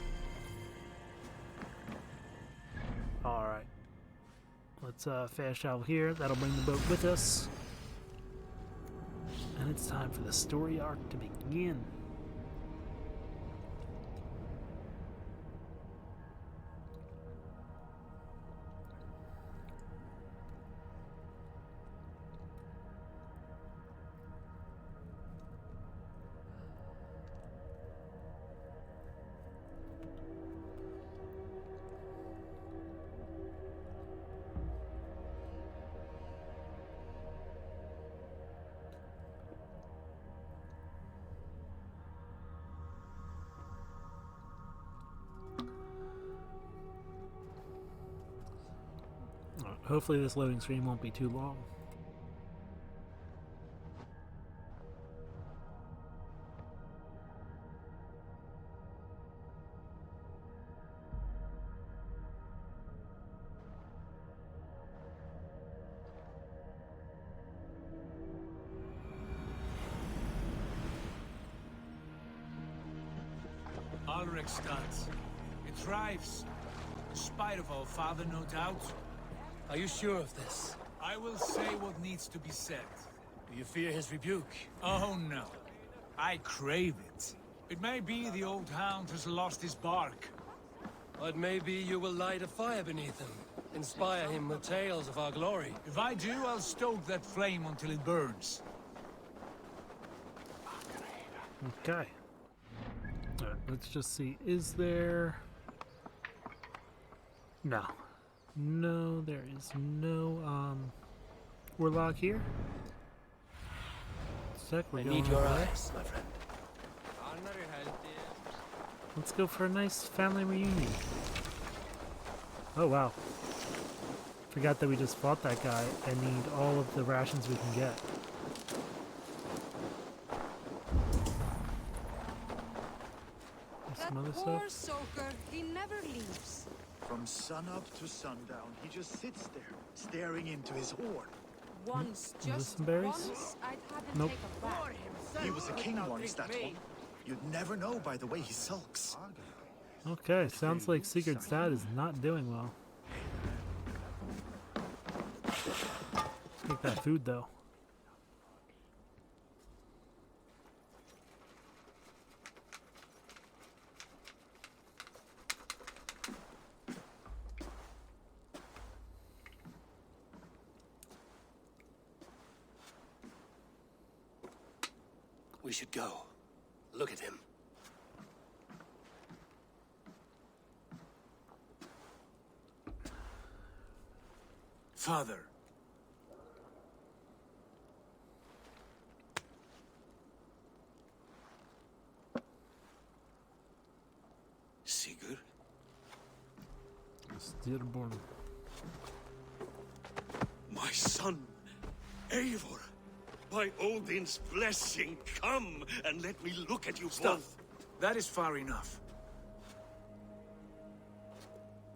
Alright. Let's fast travel here. That'll bring the boat with us. And it's time for the story arc to begin. Hopefully this loading screen won't be too long. Alrekstad. It thrives. In spite of our father, no doubt. Are you sure of this? I will say what needs to be said. Do you fear his rebuke? Oh no. I crave it. It may be the old hound has lost his bark. But maybe you will light a fire beneath him. Inspire him with tales of our glory. If I do, I'll stoke that flame until it burns. Okay. Alright, let's just see. Is there... No. No, there is no, warlock here. Sec, we're I going need your over there. eyes, my friend. Let's go for a nice family reunion. Oh, wow. Forgot that we just fought that guy and need all of the rations we can get. Some other Poor stuff. soaker, he never leaves. From sunup to sundown, he just sits there, staring into his horn. Once, Is this just some berries? once, I'd have him Nope. take a bath. He was a king once, that one. You'd never know by the way he sulks. Okay, sounds like Sigurd's dad is not doing well. Take that food though. We should go. Look at him. Father. Sigurd? Stillborn. My son, Eivor, by Odin's blessing, come and let me look at you both. That is far enough.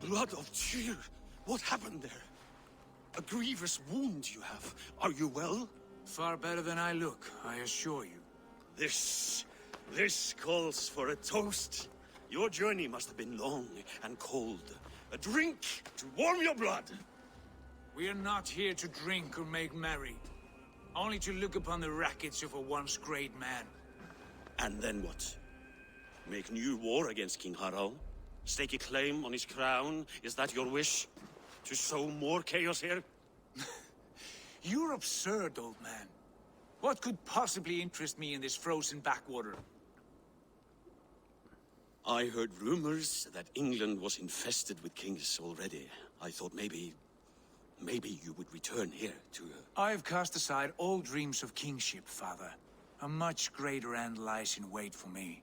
Blood of Tyr, what happened there? A grievous wound you have. Are you well? Far better than I look, I assure you. This calls for a toast. Your journey must have been long and cold. A drink to warm your blood. We are not here to drink or make merry. Only to look upon the rackets of a once great man. And then what? Make new war against King Harald? Stake a claim on his crown? Is that your wish? To sow more chaos here? You're absurd, old man. What could possibly interest me in this frozen backwater? I heard rumors that England was infested with kings already. I thought maybe you would return here to... I've cast aside all dreams of kingship, father. A much greater end lies in wait for me.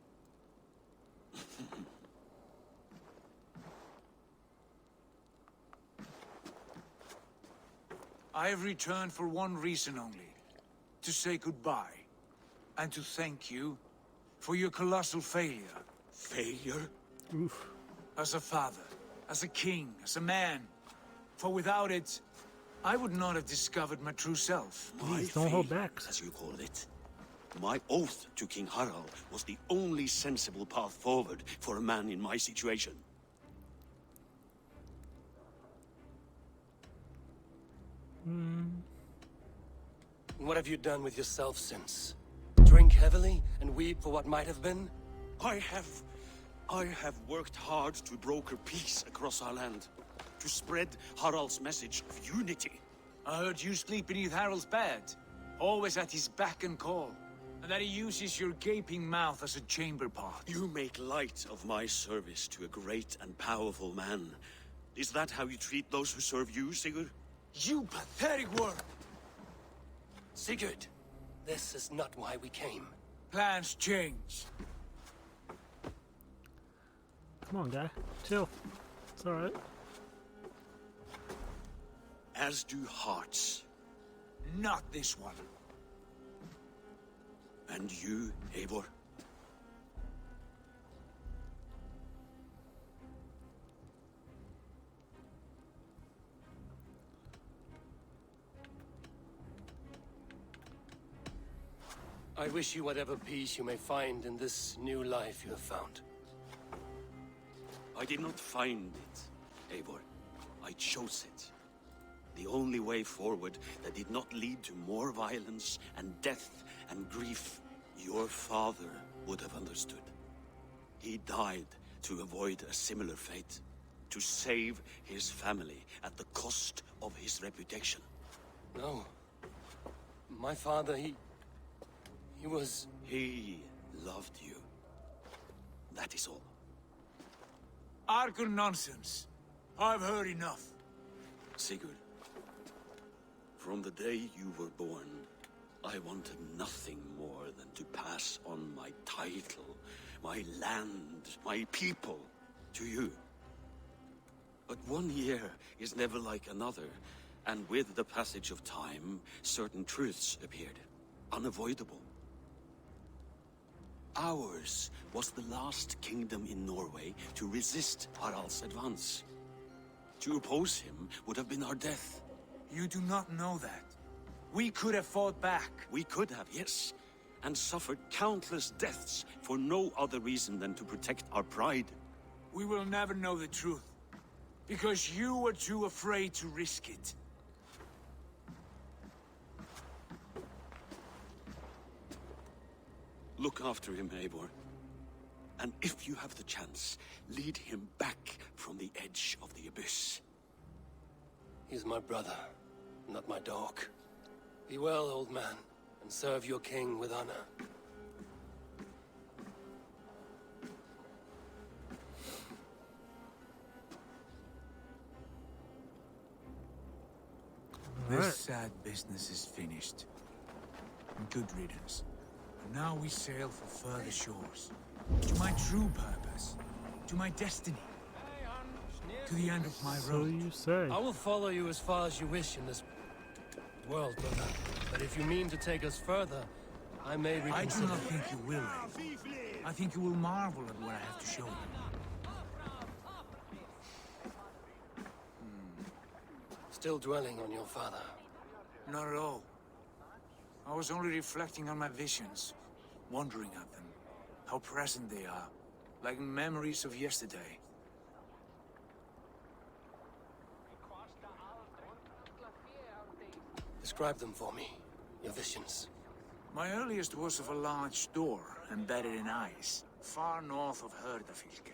I have returned for one reason only. To say goodbye. And to thank you for your colossal failure. Failure? Oof. As a father, as a king, as a man. For without it, I would not have discovered my true self. Please don't hold back. As you call it. My oath to King Harald was the only sensible path forward for a man in my situation. What have you done with yourself since? Drink heavily and weep for what might have been? I have worked hard to broker peace across our land. To spread Harald's message of unity. I heard you sleep beneath Harald's bed. Always at his beck and call. And that he uses your gaping mouth as a chamber pot. You make light of my service to a great and powerful man. Is that how you treat those who serve you, Sigurd? You pathetic worm! Sigurd, this is not why we came. Plans change. Come on, guy. Chill. It's alright. As do hearts. Not this one. And you, Eivor? I wish you whatever peace you may find in this new life you have found. I did not find it, Eivor. I chose it. The only way forward that did not lead to more violence and death and grief. Your father would have understood. He died to avoid a similar fate. To save his family at the cost of his reputation. No. My father, he was... He loved you. That is all. Argur nonsense. I've heard enough. Sigurd, from the day you were born, I wanted nothing more than to pass on my title, my land, my people, to you. But 1 year is never like another, and with the passage of time, certain truths appeared, unavoidable. Ours was the last kingdom in Norway to resist Harald's advance. To oppose him would have been our death. You do not know that. We could have fought back. We could have, yes. And suffered countless deaths for no other reason than to protect our pride. We will never know the truth. Because you were too afraid to risk it. Look after him, Eivor. And if you have the chance, lead him back from the edge of the abyss. He's my brother, not my dog. Be well, old man, and serve your king with honor. This sad business is finished. Good riddance. And now we sail for further shores. To my true purpose. To my destiny. To the end of my So road. you say. I will follow you as far as you wish in this world, brother. But if you mean to take us further, I may reconsider. I do not think you will, Eivor. I think you will marvel at what I have to show you. Still dwelling on your father? Not at all. I was only reflecting on my visions, wondering at them. How present they are, like memories of yesterday. Describe them for me, your visions. My earliest was of a large door embedded in ice, far north of Hordafylke.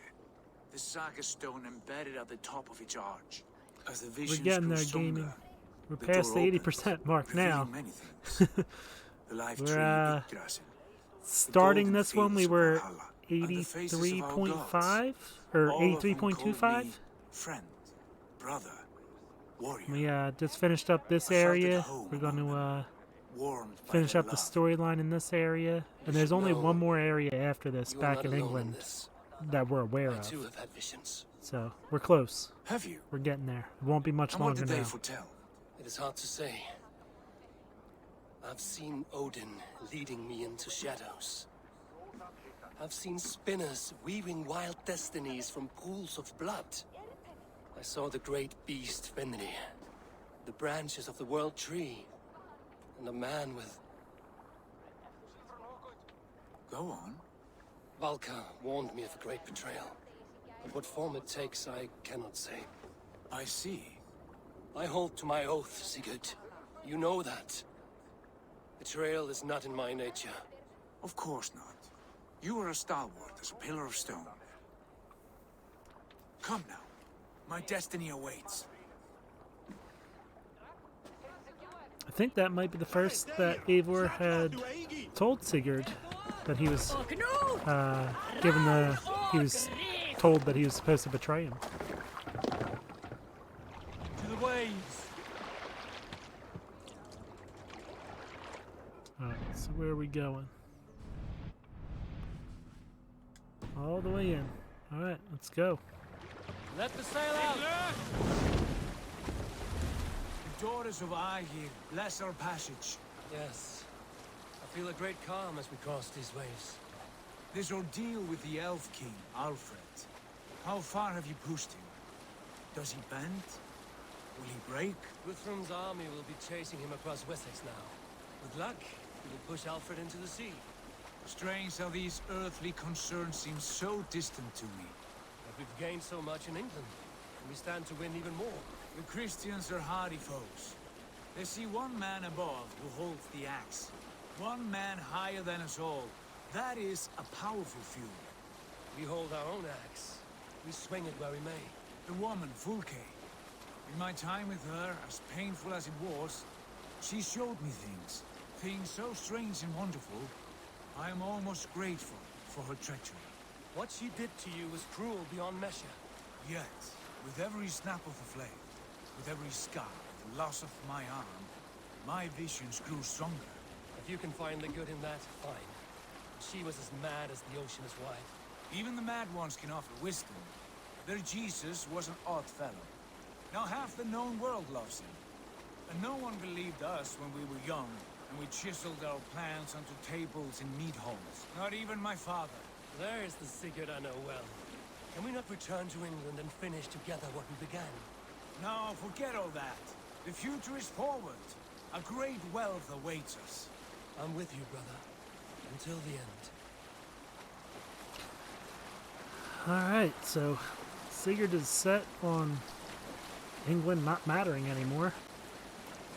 The saga stone embedded at the top of its arch. As the We're visions getting grew there, stronger, gaming. We're the past door the opened, 80% mark revealing now. many things. The life tree We're Yggdrasil, starting golden this one, we fields of were Valhalla, and the faces of our 83.5 gods. or All of them called 83.25. me friend, brother, warrior. We just finished up this I felt at area. home We're going to warmed by finish their up the love. storyline in this area, and there's only know one more area after this you are back not in alone in England this. that we're aware I of. too have had visions. So we're close. Have you? We're getting there. It won't be much And what longer did they now. foretell? It is hard to say. I've seen Odin leading me into shadows. I've seen spinners weaving wild destinies from pools of blood. I saw the great beast Fenrir, the branches of the world tree, and a man with... Go on. Valka warned me of a great betrayal. But what form it takes, I cannot say. I see. I hold to my oath, Sigurd. You know that. Betrayal is not in my nature. Of course not. You are a stalwart as a pillar of stone. Come now. My destiny awaits. I think that might be the first that Eivor had told Sigurd that he was he was told that he was supposed to betray him. To the waves. Alright, so where are we going? All the way in. Alright, let's go. Let the sail out. The daughters of Aegir, bless our passage. Yes. I feel a great calm as we cross these waves. This ordeal with the Elf King, Alfred. How far have you pushed him? Does he bend? Will he break? Guthrum's army will be chasing him across Wessex now. With luck, he will push Alfred into the sea. Strange how these earthly concerns seem so distant to me. But we've gained so much in England, and we stand to win even more. The Christians are hardy foes. They see one man above who holds the axe. One man higher than us all. That is a powerful feud. We hold our own axe. We swing it where we may. The woman, Fulke. In my time with her, as painful as it was, she showed me things. Things so strange and wonderful. I am almost grateful for her treachery. What she did to you was cruel beyond measure. Yet, with every snap of the flame, with every scar, the loss of my arm, my visions grew stronger. If you can find the good in that, fine. She was as mad as the ocean is wide. Even the mad ones can offer wisdom. Their Jesus was an odd fellow. Now half the known world loves him. And no one believed us when we were young, and we chiseled our plans onto tables in meat halls. Not even my father. There is the Sigurd I know well. Can we not return to England and finish together what we began? No, forget all that. The future is forward. A great wealth awaits us. I'm with you, brother. Until the end. Alright, so Sigurd is set on England not mattering anymore.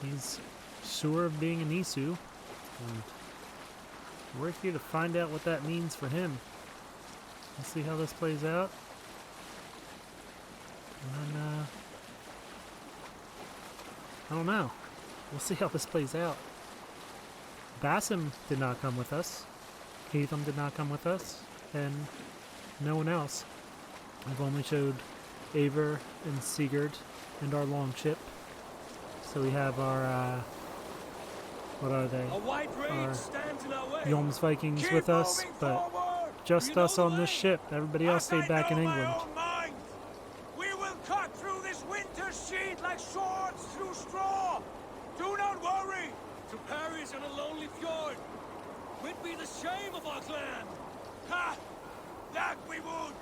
He's sure of being an Isu, and we're here to find out what that means for him. Let's see how this plays out. And then, I don't know. We'll see how this plays out. Basim did not come with us. Hatham did not come with us. And no one else. I've only showed Eivor and Sigurd and our longship. So we have our, what are they? Our Yolms Vikings with us, but just us on this ship. Everybody else stayed back in England. We will cut through this winter sheet like swords through straw. Do not worry. To Paris on a lonely fjord. We'd be the shame of our clan. Ha! That we would.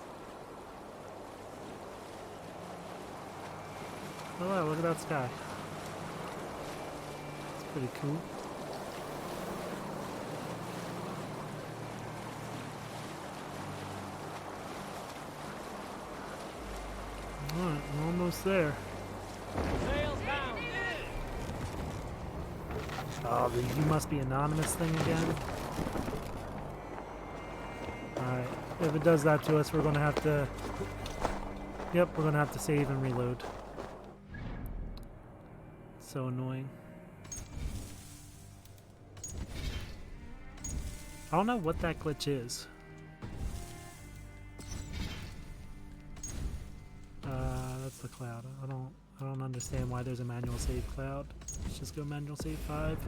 Oh wow, look at that sky. It's pretty cool. Alright, we're almost there. Sails down. Oh, the you must be anonymous thing again. Alright, if it does that to us, we're gonna have to... Yep, we're gonna have to save and reload. So annoying. I don't know what that glitch is. That's the cloud. I don't understand why there's a manual save cloud. Let's just go manual save 5,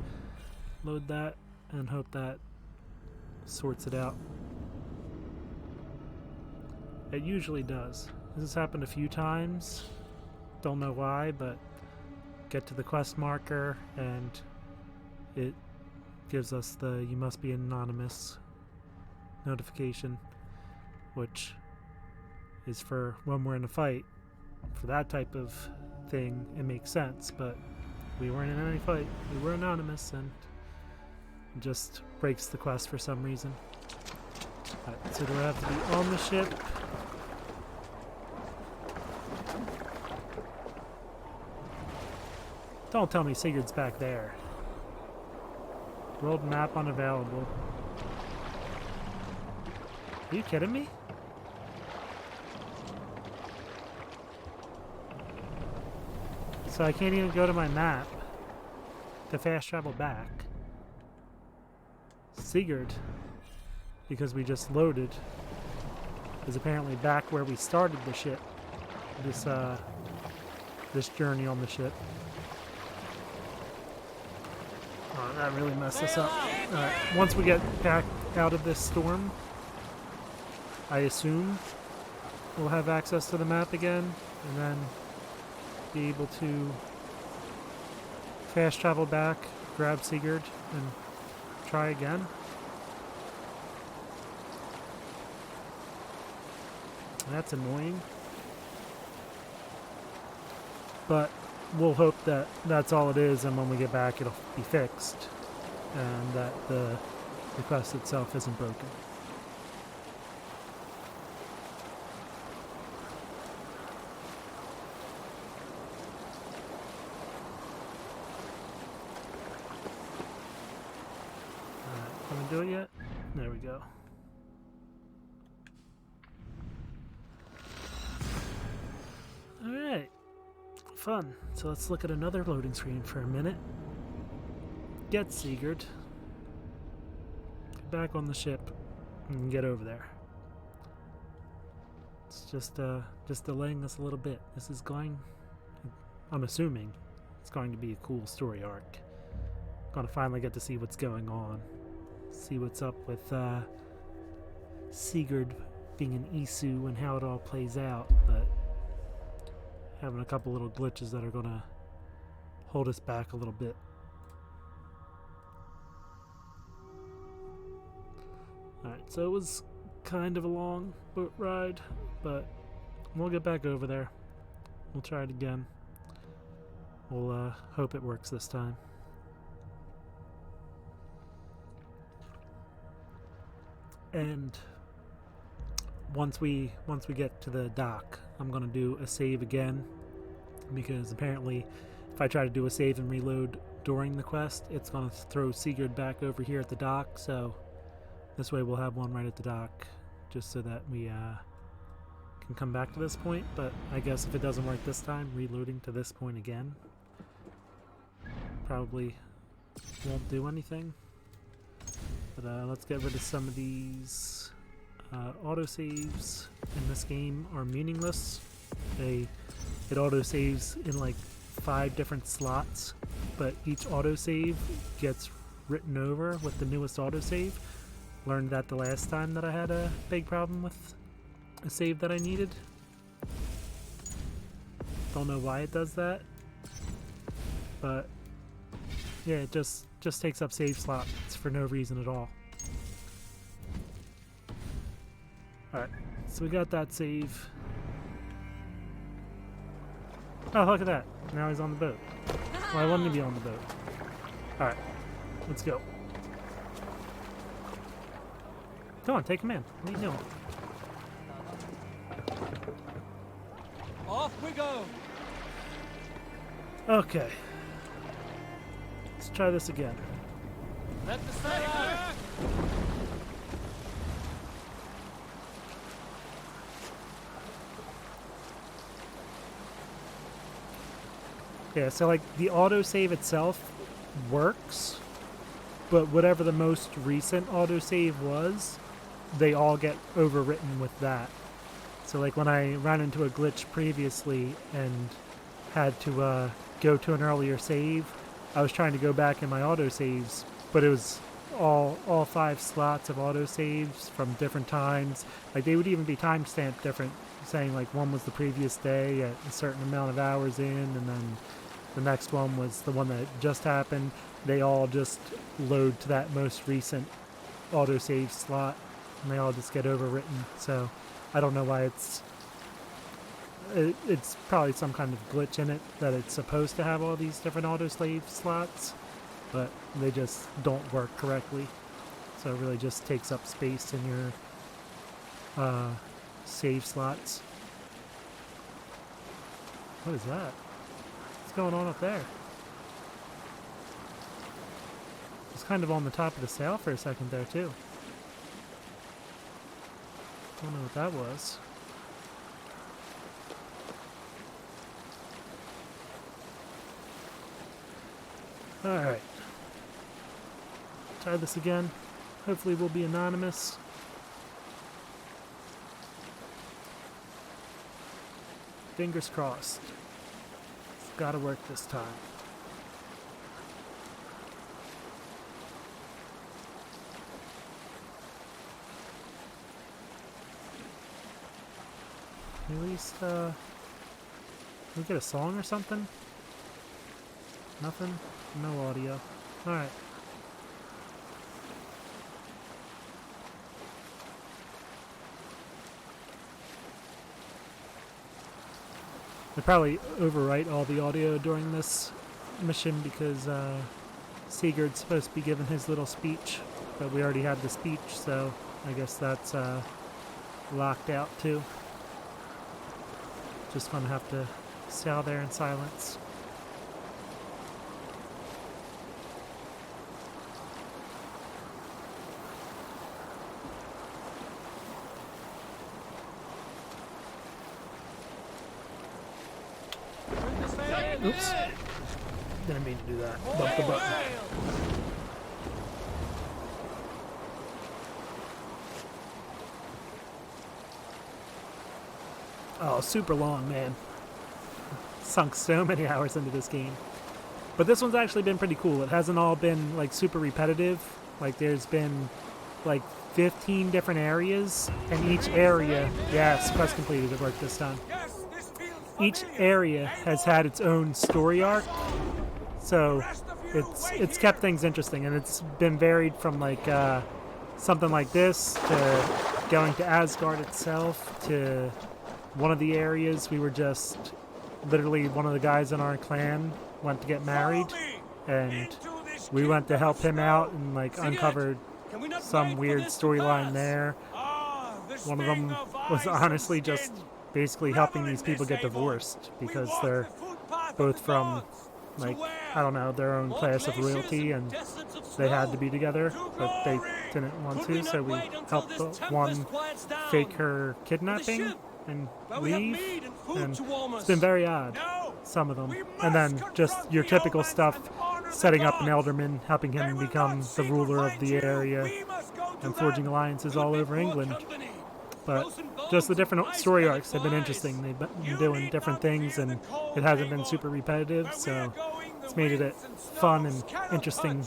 load that, and hope that sorts it out. It usually does. This has happened a few times. Don't know why, but get to the quest marker, and it gives us the "you must be anonymous" notification, which is for when we're in a fight. For that type of thing, it makes sense, but we weren't in any fight. We were anonymous, and it just breaks the quest for some reason. Alright, so do I have to be on the ship? Don't tell me Sigurd's back there. World map unavailable. Are you kidding me? So I can't even go to my map to fast travel back. Sigurd, because we just loaded, is apparently back where we started the ship. This journey on the ship. Oh, that really messed us up. Alright, once we get back out of this storm, I assume we'll have access to the map again, and then be able to fast travel back, grab Sigurd, and try again. That's annoying. But we'll hope that that's all it is, and when we get back it'll be fixed, and that the quest itself isn't broken. Can we do it yet? There we go. Alright. Fun. So let's look at another loading screen for a minute. Get Sigurd. Get back on the ship and get over there. It's just delaying us a little bit. This is going, I'm assuming, it's going to be a cool story arc. Gonna finally get to see what's going on. See what's up with Sigurd being an Isu and how it all plays out, but having a couple little glitches that are gonna hold us back a little bit. Alright, so it was kind of a long boat ride, but we'll get back over there. We'll try it again. We'll hope it works this time. And once we get to the dock, I'm gonna do a save again, because apparently if I try to do a save and reload during the quest, it's gonna throw Sigurd back over here at the dock. So this way we'll have one right at the dock, just so that we can come back to this point. But I guess if it doesn't work this time, reloading to this point again probably won't do anything. But let's get rid of some of these autosaves in this game are meaningless. It autosaves in like 5 different slots, but each autosave gets written over with the newest autosave. Learned that the last time that I had a big problem with a save that I needed. Don't know why it does that, but yeah, it just takes up save slots for no reason at all. Alright, so we got that save. Oh, look at that. Now he's on the boat. Why wouldn't he be on the boat? Alright, let's go. Come on, take him in. What are you doing? Off we go! Okay. Let's try this again. Let the sail out! Yeah, so like the autosave itself works, but whatever the most recent autosave was, they all get overwritten with that. So like when I ran into a glitch previously and had to go to an earlier save, I was trying to go back in my autosaves, but it was all 5 slots of autosaves from different times. Like they would even be timestamped different, saying like one was the previous day at a certain amount of hours in, and then the next one was the one that just happened. They all just load to that most recent autosave slot, and they all just get overwritten. So I don't know why it's probably some kind of glitch in it that it's supposed to have all these different autosave slots, but they just don't work correctly. So it really just takes up space in your save slots. What is that? What's going on up there? It's kind of on the top of the sail for a second there too. Don't know what that was. Alright. Try this again. Hopefully we'll be anonymous. Fingers crossed. It's gotta work this time. At least, can we get a song or something? Nothing? No audio. Alright. They probably overwrite all the audio during this mission because Sigurd's supposed to be giving his little speech, but we already had the speech, so I guess that's locked out too. Just gonna have to sail there in silence. Oops. Didn't mean to do that. Bump the button. Oh, super long, man. Sunk so many hours into this game. But this one's actually been pretty cool. It hasn't all been like super repetitive. Like there's been like 15 different areas, and each area, yes, quest completed, it worked this time. Each area has had its own story arc, so it's kept things interesting, and it's been varied from like something like this to going to Asgard itself to one of the areas we were just literally one of the guys in our clan went to get married, and we went to help him out and like uncovered some weird storyline there. One of them was honestly just basically helping these people get divorced because they're both from, like, I don't know, their own class of royalty, and they had to be together, but they didn't want to, so we helped the one fake her kidnapping and leave, and it's been very odd, some of them. And then just your typical stuff, setting up an Elderman, helping him become the ruler of the area, and forging alliances all over England. But just the different story arcs have been interesting. They've been doing different things, and it hasn't been super repetitive, so it's made it fun and interesting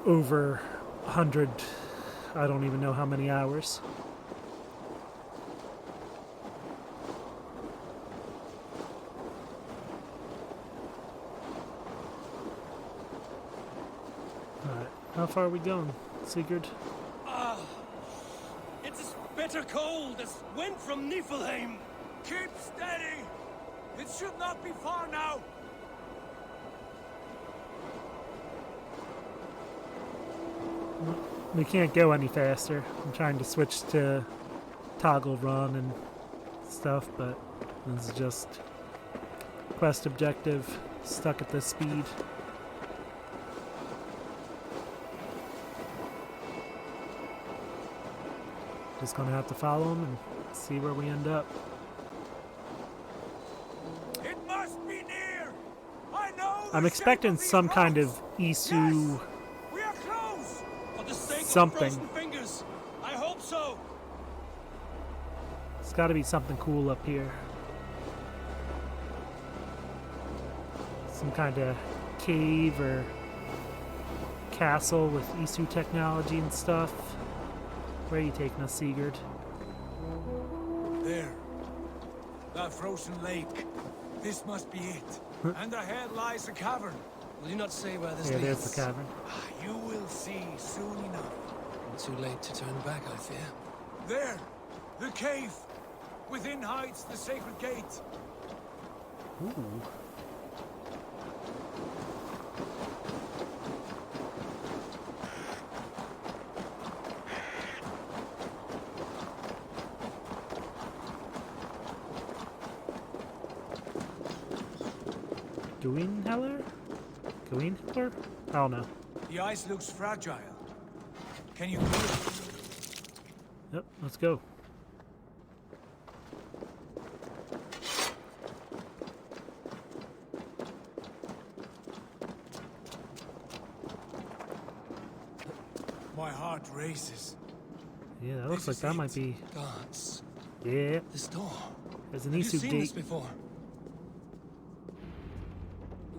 over 100, I don't even know how many hours. Alright, how far are we going, Sigurd? Bitter cold as wind from Niflheim. Keep steady. It should not be far now. We can't go any faster. I'm trying to switch to toggle run and stuff, but this is just quest objective, stuck at this speed. Just gonna have to follow him and see where we end up. It must be near. I know. I'm expecting some kind of Isu We are close. For the sake something. of frozen fingers, I hope so. It's got to be something cool up here. Some kind of cave or castle with Isu technology and stuff. Where are you taking us, Sigurd? There. That frozen lake. This must be it. And ahead lies a cavern. Will you not say where this Yeah, leads? there's the cavern. You will see soon enough. Too late to turn back, I fear. There! The cave! Within hides the sacred gate. Ooh. Greenheller? Greenheller? I don't know. The ice looks fragile. Can you clear it? Yep, let's go. My heart races. Yeah, that looks like that might be. Guards. Yeah. This door. There's an Have you Isu seen this gate. before?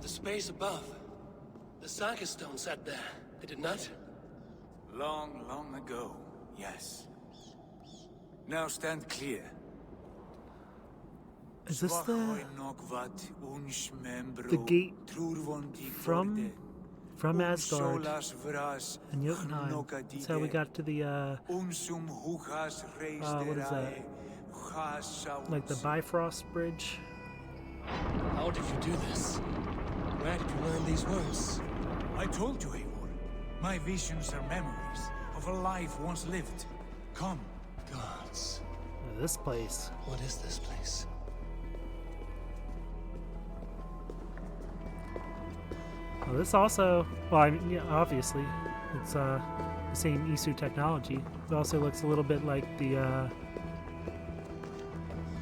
The space above. The Saga stone sat there, did it not? Long, long ago, yes. Now stand clear. Is this the gate from Asgard and Jotunheim? That's how we got to the what is that? Like the Bifrost Bridge? How did you do this? Where did you learn these words? I told you, Eivor. My visions are memories of a life once lived. Come. Gods. This place. What is this place? Well, this also, well, I mean, yeah, obviously, it's the same Isu technology. It also looks a little bit like the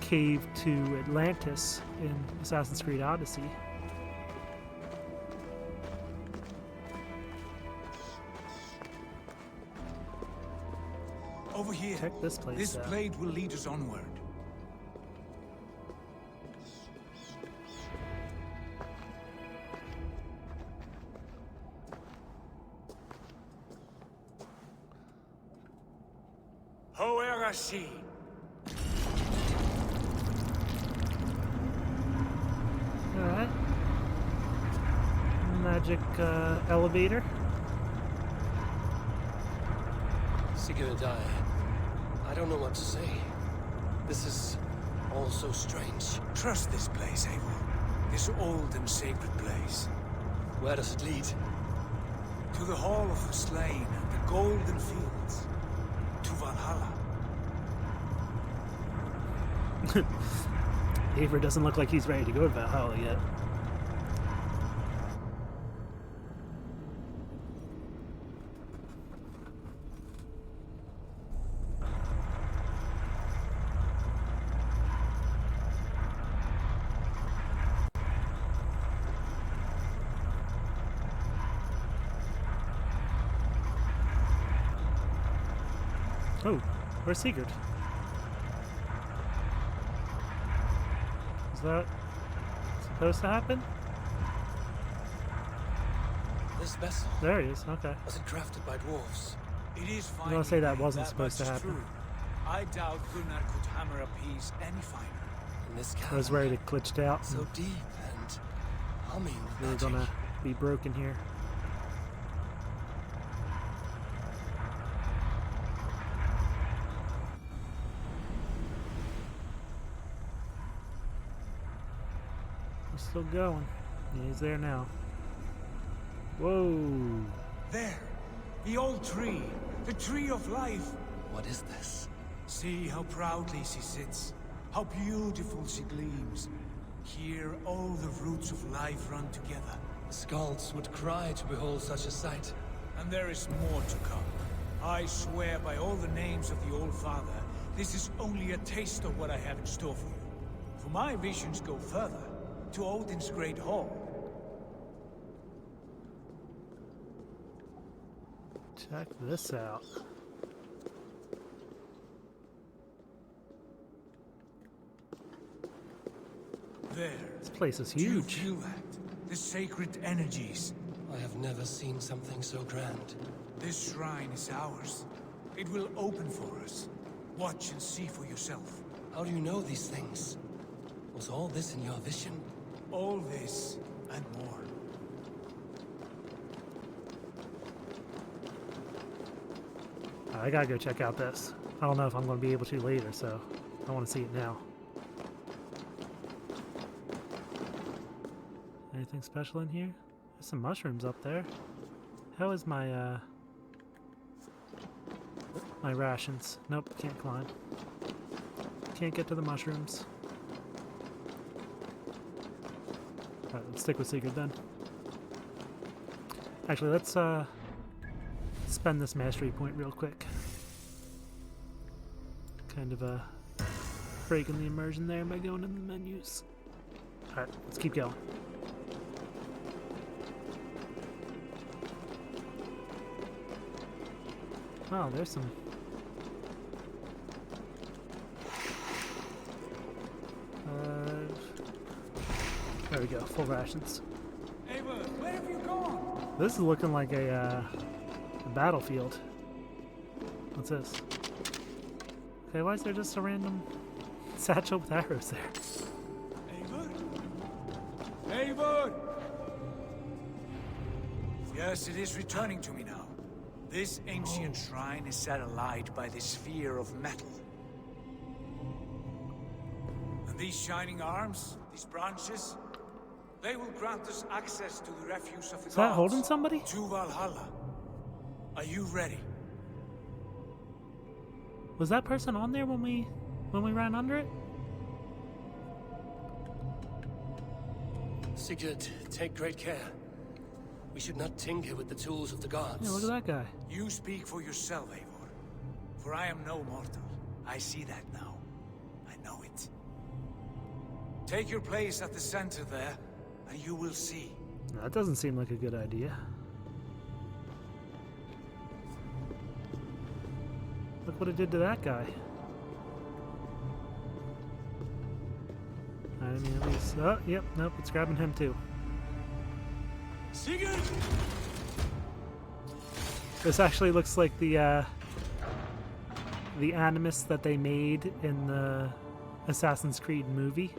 cave to Atlantis in Assassin's Creed Odyssey. Over here. Check this place This out. blade will lead us onward. Hoerashi. Alright. Magic elevator. Sigurd, I don't know what to say. This is all so strange. Trust this place, Eivor. This old and sacred place. Where does it lead? To the Hall of the Slain and the Golden Fields. To Valhalla. Eivor doesn't look like he's ready to go to Valhalla yet. Oh, where's Sigurd? Is that supposed to happen? This vessel. There he is, okay. Was it crafted by dwarves? It is I'm fine. gonna say that wasn't supposed to much is happen. true. I doubt Gunnar could hammer a piece any finer. In this I was worried it glitched out. So deep and humming with We're magic. gonna be broken here. We're still going. Yeah, he's there now. Whoa! There! The old tree! The tree of life! What is this? See how proudly she sits. How beautiful she gleams. Here all the roots of life run together. Skalds would cry to behold such a sight. And there is more to come. I swear by all the names of the Old Father, this is only a taste of what I have in store for you. For my visions go further, to Odin's Great Hall. Check this out. There. This place is Do you huge. feel that? The sacred energies. I have never seen something so grand. This shrine is ours. It will open for us. Watch and see for yourself. How do you know these things? Was all this in your vision? All this and more. I gotta go check out this. I don't know if I'm going to be able to later, so I want to see it now. Anything special in here? There's some mushrooms up there. How is my my rations? Nope, can't climb. Can't get to the mushrooms. Alright, let's stick with secret then. Actually, let's spend this mastery point real quick. Kind of breaking the immersion there by going in the menus. Alright, let's keep going. Oh, there's some. There we go, full rations. Eivor, where have you gone? This is looking like a battlefield. What's this? Okay, why is there just a random satchel with arrows there? Eivor? Eivor! Yes, it is returning to me now. This ancient shrine is set alight by the sphere of metal. And these shining arms, these branches, they will grant us access to the refuse of the gods. Is that holding somebody? To Valhalla. Are you ready? Was that person on there when we ran under it? Sigurd, take great care. We should not tinker with the tools of the gods. Yeah, look at that guy. You speak for yourself, Eivor. For I am no mortal. I see that now. I know it. Take your place at the center there, and you will see. That doesn't seem like a good idea. Look what it did to that guy. I mean, at least. Oh, yep, nope, it's grabbing him too. Sigurd! This actually looks like the Animus that they made in the Assassin's Creed movie.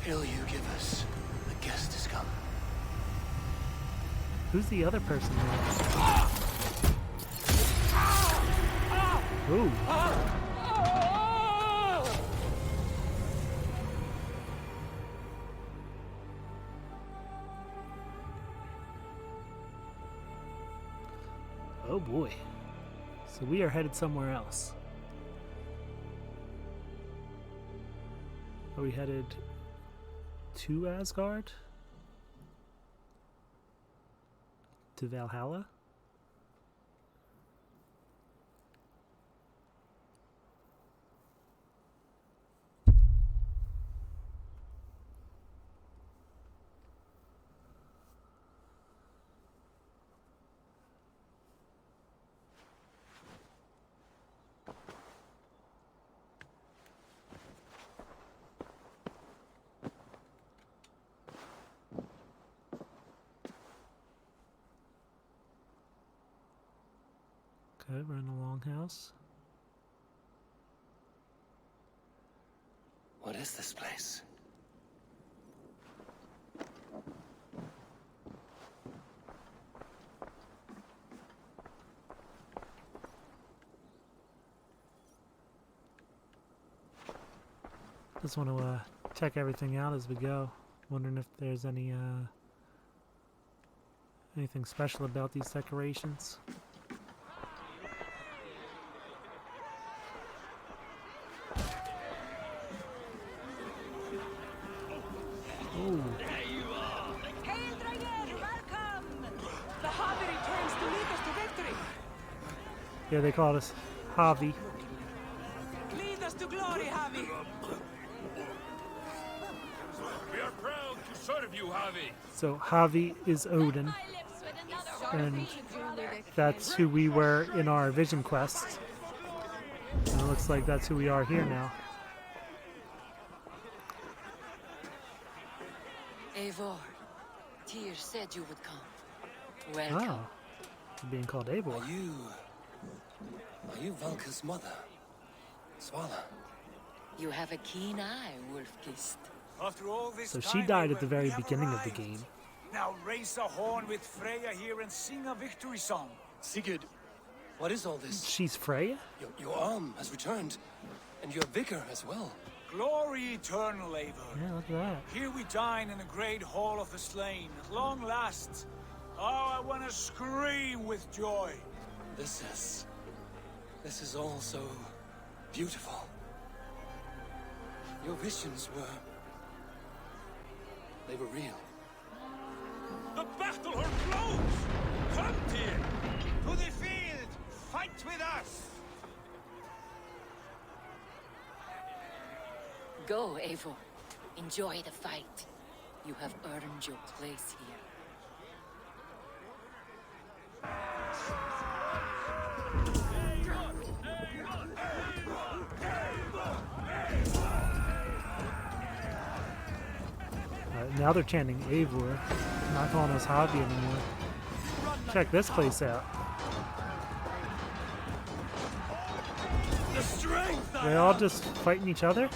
Hail you give us. The guest has come. Who's the other person there? Ooh. Oh boy. So we are headed somewhere else. Are we headed to Asgard? To Valhalla? Okay, we're in the longhouse. What is this place? Just want to check everything out as we go. Wondering if there's any anything special about these decorations. Ooh. There you are! Hail, Draenor! Welcome! The Havi returns to lead us to victory! Yeah, they called us Havi. Lead us to glory, Havi! We are proud to serve you, Havi. So Havi is Odin, and that's who we were in our vision quest. And it looks like that's who we are here now. Eivor, Tyr said you would come. Welcome. Oh, being called Eivor. Are you Valka's mother? Svala. You have a keen eye, Wolf-Kissed. After all this So time, she died at Eivor, the very we have beginning of the arrived. game. Now raise a horn with Freya here and sing a victory song. Sigurd, what is all this? She's Freya? Your arm has returned, and your vigor as well. Glory eternal, Eivor. Yeah, look at that. Here we dine in the great hall of the slain, at long last. Oh, I want to scream with joy. This is all so beautiful. Your visions they were real. The battle are close! Come, dear! To the field! Fight with us! Go, Eivor. Enjoy the fight. You have earned your place here. Now they're chanting Eivor, not calling us Hobby anymore. Check this place out. The strength They all just fighting each other?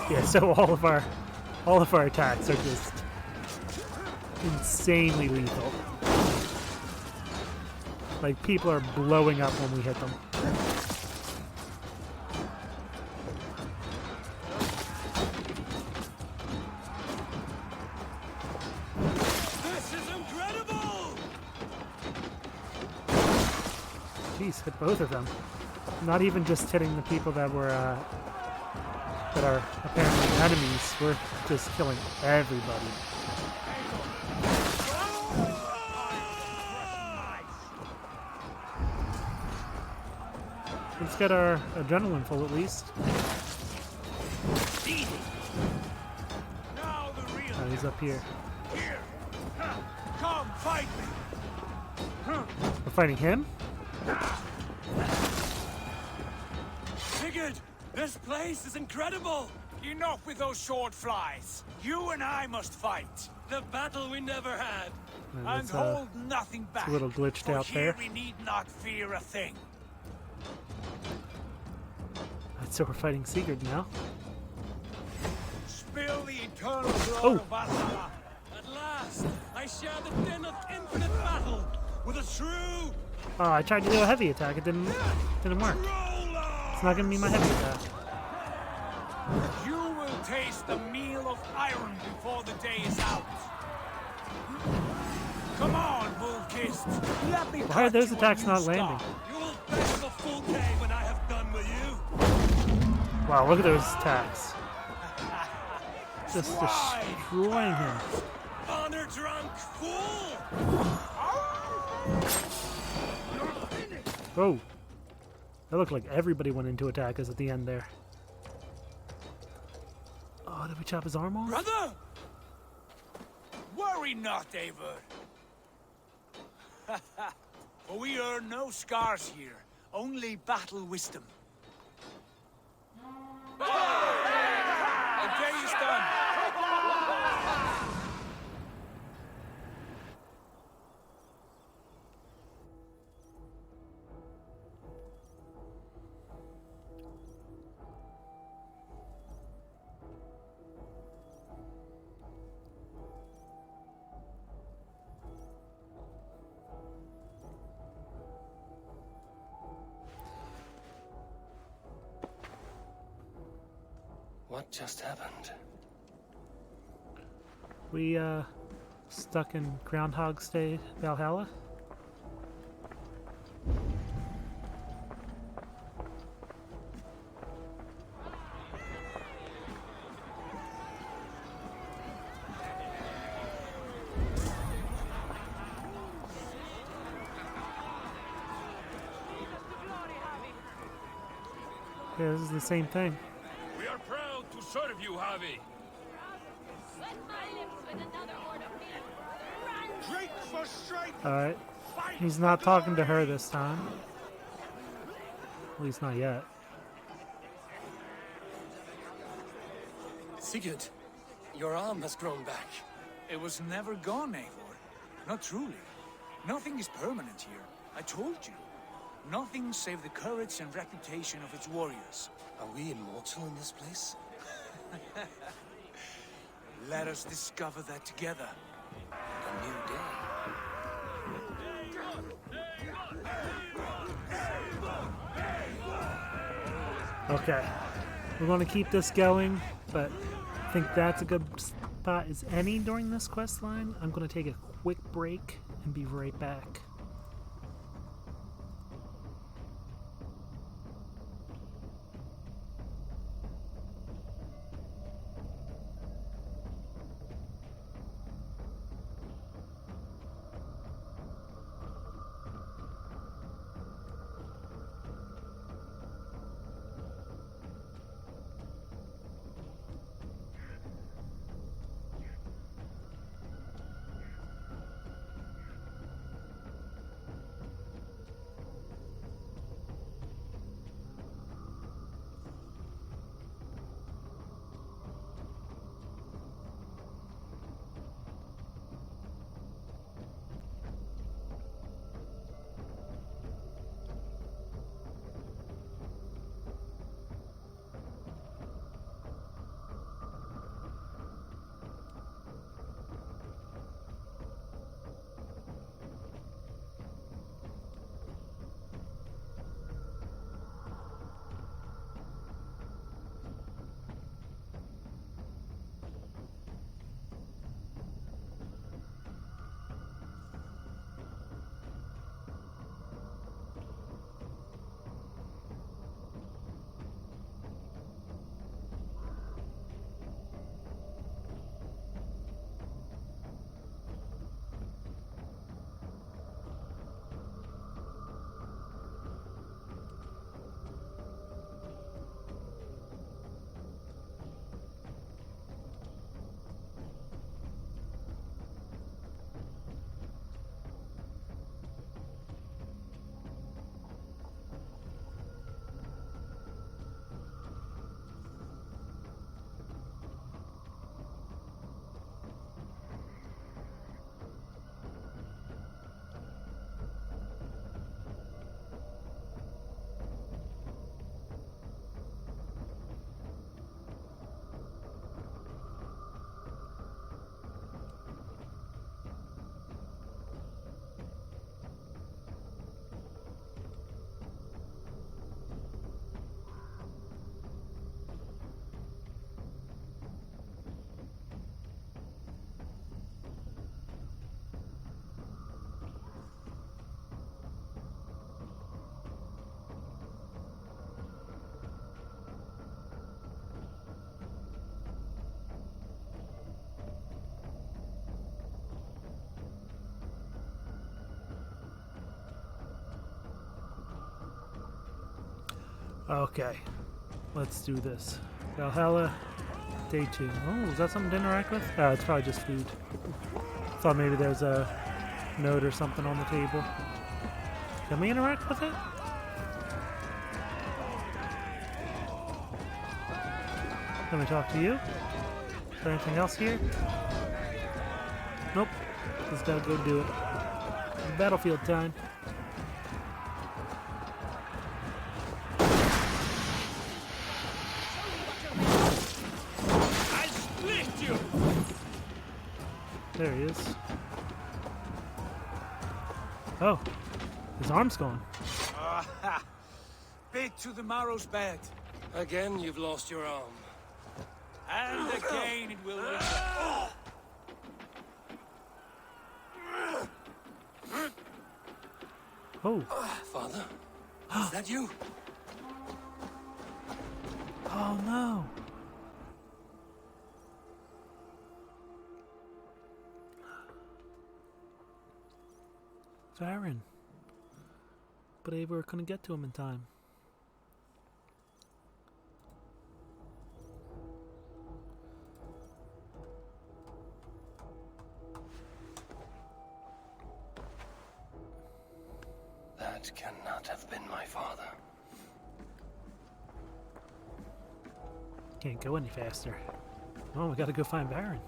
Yeah, so all of our attacks are just insanely lethal. Like, people are blowing up when we hit them. This is incredible! Jeez, hit both of them. Not even just hitting the people that were that are apparently enemies. We're just killing everybody. Let's get our adrenaline full at least. Now the real Oh, he's up here. here. Come fight me. We're fighting him? Sigurd, this place is incredible. Enough with those sword flies. You and I must fight. The battle we never had. No, And that's, hold nothing it's back. a little glitched For out here there. we need not fear a thing. So we're fighting Sigurd now. Spill the eternal blood Oh. of Valhalla. At last, I share the din of infinite battle with a true Oh, I tried to do a heavy attack. It didn't work. It's not gonna be my heavy attack. You will taste the meal of iron before the day is out. Come on, Wolf-Kissed. Let me Why are cut those you a attacks new not scar. landing? You will beg of a full day when I have done with you. Wow, look at those attacks. Just Swine! destroying him. Honor drunk fool! Oh. That looked like everybody went into attack us at the end there. Oh, did we chop his arm off? Brother! Worry not, Eivor. For we earn no scars here, only battle wisdom. The day is done. What just happened? We, stuck in Groundhog's Day, Valhalla? Yeah, this is the same thing. We are proud to serve you, Javi. Drink for strength. Alright. He's not talking to her this time. At least not yet. Sigurd, your arm has grown back. It was never gone, Eivor. Not truly. Nothing is permanent here. I told you. Nothing save the courage and reputation of its warriors. Are we immortal in this place? Let us discover that together. A new day. Okay, we're going to keep this going, but I think that's a good spot as any during this quest line. I'm going to take a quick break and be right back. Okay, let's do this. Valhalla, day 2. Oh, is that something to interact with? It's probably just food. Thought maybe there's a note or something on the table. Can we interact with it? Let me talk to you. Is there anything else here? Nope. Just gotta go do it. Battlefield time. There he is. Oh, his arm's gone. Bit to the marrow's bed. Again, you've lost your arm. And again it will return. Oh. Father? Is that you? Oh no. Farron. But Eivor couldn't get to him in time. That cannot have been my father. Can't go any faster. Oh, we gotta go find Baron.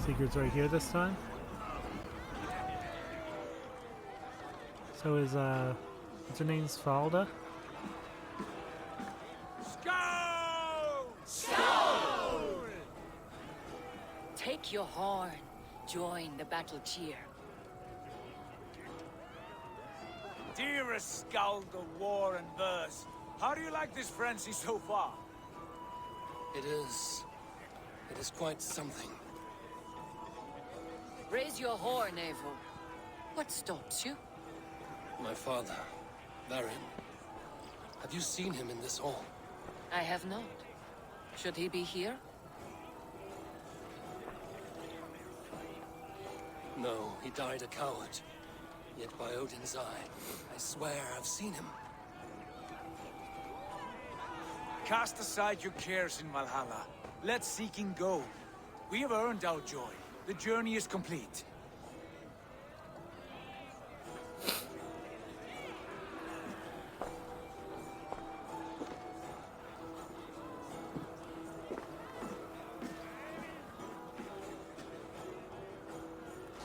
Sigurd's right here this time. So is, what's her name? Svalda? Take your horn. Join the battle cheer. Dearest Skald of war and verse, how do you like this frenzy so far? It is quite something. Raise your horn, Eivor. What stops you? My father, Varin. Have you seen him in this hall? I have not. Should he be here? No, he died a coward. Yet by Odin's eye, I swear I've seen him. Cast aside your cares in Valhalla. Let seeking go. We have earned our joy. The journey is complete.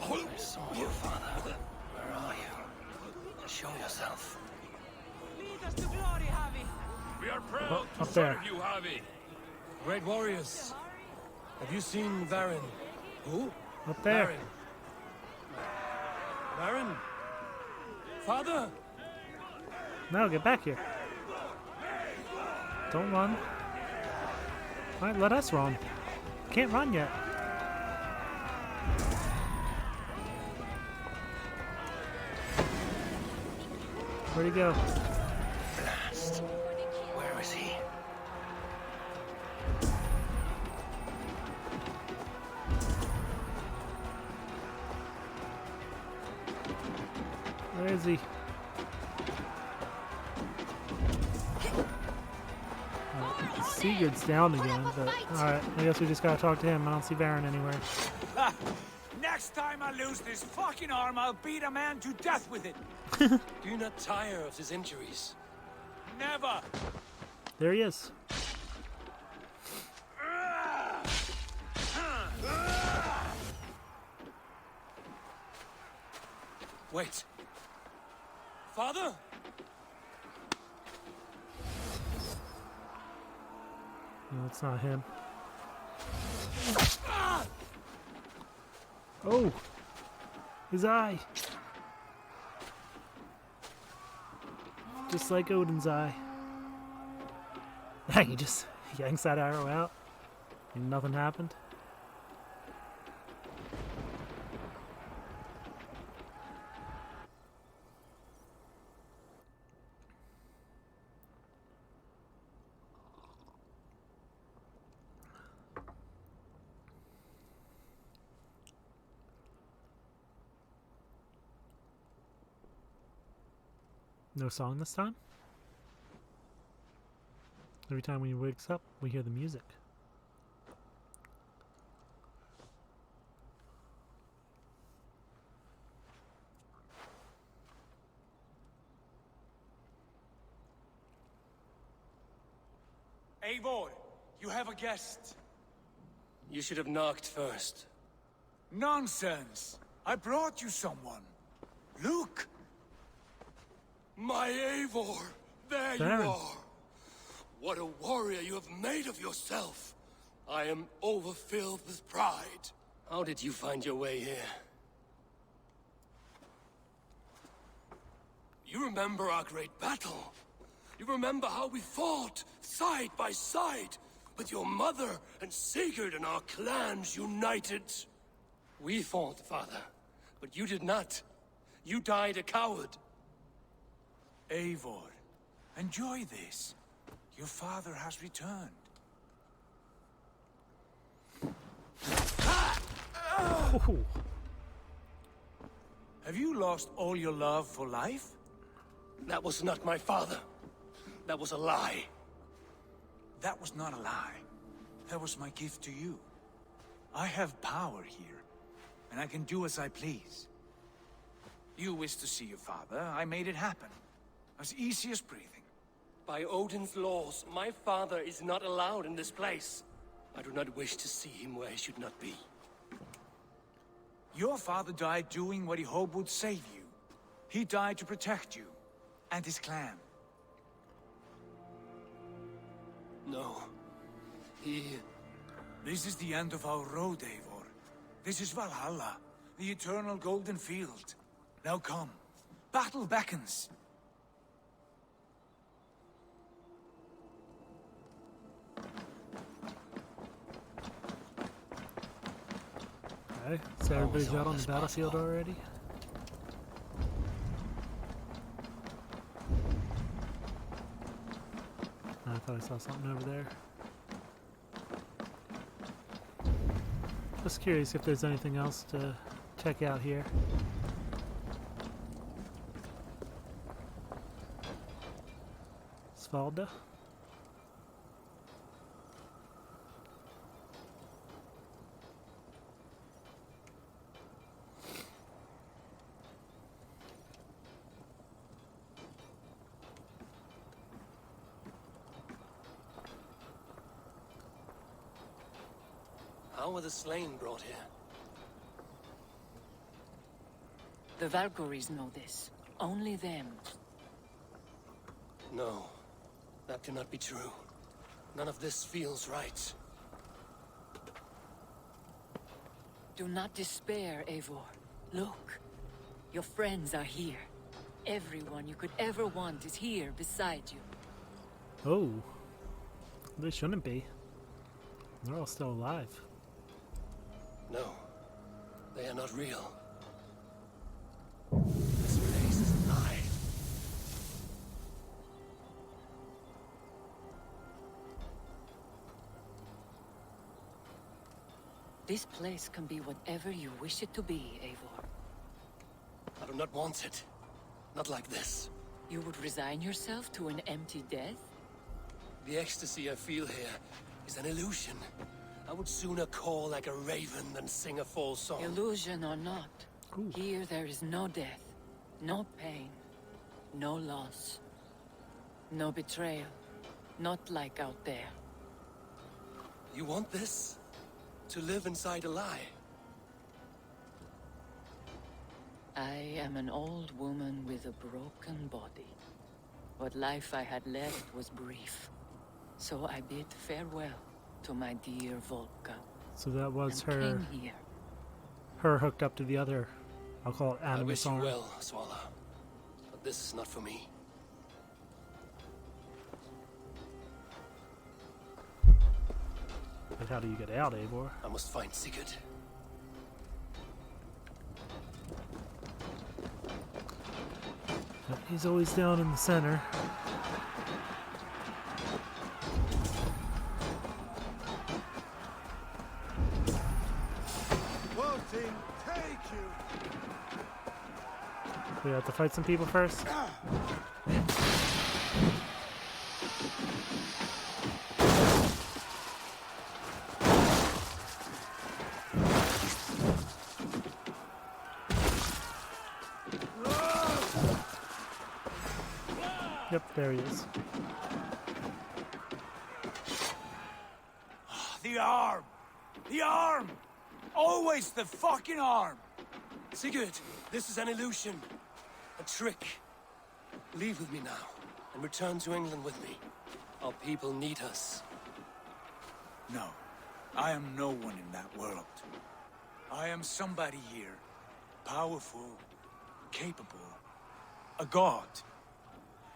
I saw you, Father. Where are you? Show yourself. Lead us to glory, Javi. We are proud up to there. serve you, Javi. Great warriors. Have you seen Varin? Who? Up there. Varin. Varin? Father? No, get back here. Don't run. Alright, let us run. Can't run yet. Where'd he go? Blast. Where is he? Where is he? Sigurd's down again, but alright, I guess we just gotta talk to him. I don't see Baron anywhere. Next time I lose this fucking arm, I'll beat a man to death with it. Do you not tire of his injuries? Never. There he is. Wait. Father? No, it's not him. Oh! His eye! Just like Odin's eye. He just yanks that arrow out and nothing happened. No song this time? Every time we wakes up, we hear the music. Eivor, you have a guest. You should have knocked first. Nonsense. I brought you someone. Look. My Eivor! There Baron. you are! What a warrior you have made of yourself! I am overfilled with pride. How did you find your way here? You remember our great battle? You remember how we fought, side by side, with your mother and Sigurd and our clans united? We fought, Father, but you did not. You died a coward. Eivor, enjoy this. Your father has returned. Oh. Have you lost all your love for life? That was not my father. That was a lie. That was not a lie. That was my gift to you. I have power here, and I can do as I please. You wished to see your father, I made it happen. As easy as breathing. By Odin's laws, my father is not allowed in this place. I do not wish to see him where he should not be. Your father died doing what he hoped would save you. He died to protect you and his clan. No. This is the end of our road, Eivor. This is Valhalla, the eternal golden field. Now come. Battle beckons. Okay, so everybody's out on the battlefield already? I thought I saw something over there. Just curious if there's anything else to check out here. Svalda. How were the slain brought here? The Valkyries know this. Only them. No, that cannot be true. None of this feels right. Do not despair, Eivor. Look. Your friends are here. Everyone you could ever want is here beside you. Oh. They shouldn't be. They're all still alive. No, they are not real. This place is a lie. This place can be whatever you wish it to be, Eivor. I do not want it. Not like this. You would resign yourself to an empty death? The ecstasy I feel here is an illusion. I would sooner call like a raven than sing a false song. Illusion or not, here there is no death, no pain, no loss, no betrayal, not like out there. You want this? To live inside a lie? I am an old woman with a broken body. What life I had left was brief, so I bid farewell to my dear Volka. So that was and her. came here. Her hooked up to the other. I'll call it I Animus wish you arm. well, Swallow. But this is not for me. But how do you get out, Eivor? I must find Sigurd. He's always down in the center. Quoting, take you. We have to fight some people first. Yep, there he is. The arm! The arm! Always the fucking arm! Sigurd, this is an illusion. A trick. Leave with me now, and return to England with me. Our people need us. No, I am no one in that world. I am somebody here. Powerful, capable, a god.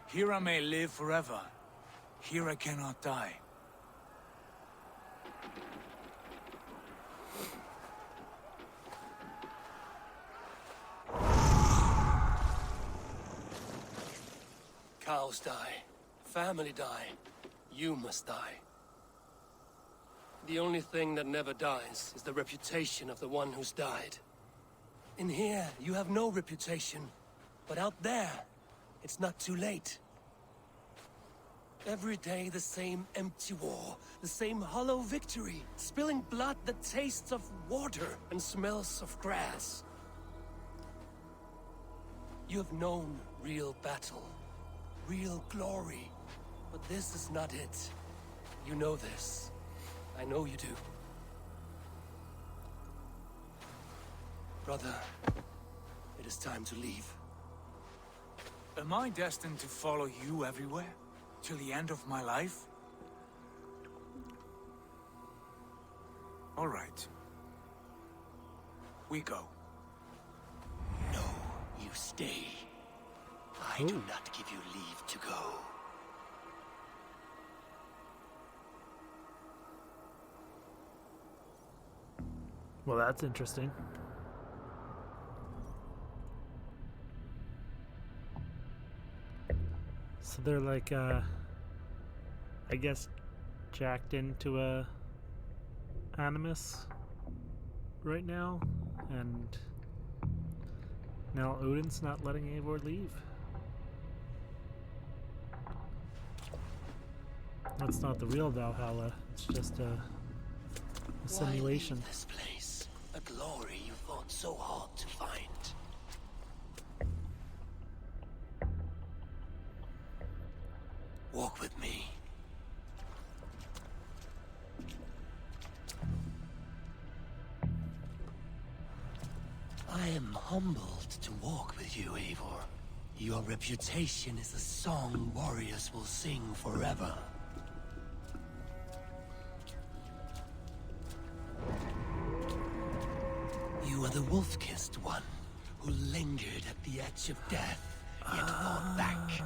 Here I may live forever. Here I cannot die. Cows die. Family die. You must die. The only thing that never dies is the reputation of the one who's died. In here, you have no reputation. But out there, it's not too late. Every day the same empty war, the same hollow victory, spilling blood that tastes of water and smells of grass. You have known real battle, real glory, But this is not it. You know this. I know you do. Brother, it is time to leave. Am I destined to follow you everywhere? Till the end of my life? All right. We go. No, you stay. I do not give you leave to go. Well, that's interesting. So they're like, I guess, jacked into a Animus right now, and now Odin's not letting Eivor leave. That's not the real Valhalla. It's just a simulation. Why leave this place? A glory you fought so hard to find. Walk with me. I am humbled to walk with you, Eivor. Your reputation is a song warriors will sing forever. You are the wolf-kissed one who lingered at the edge of death, yet fought back.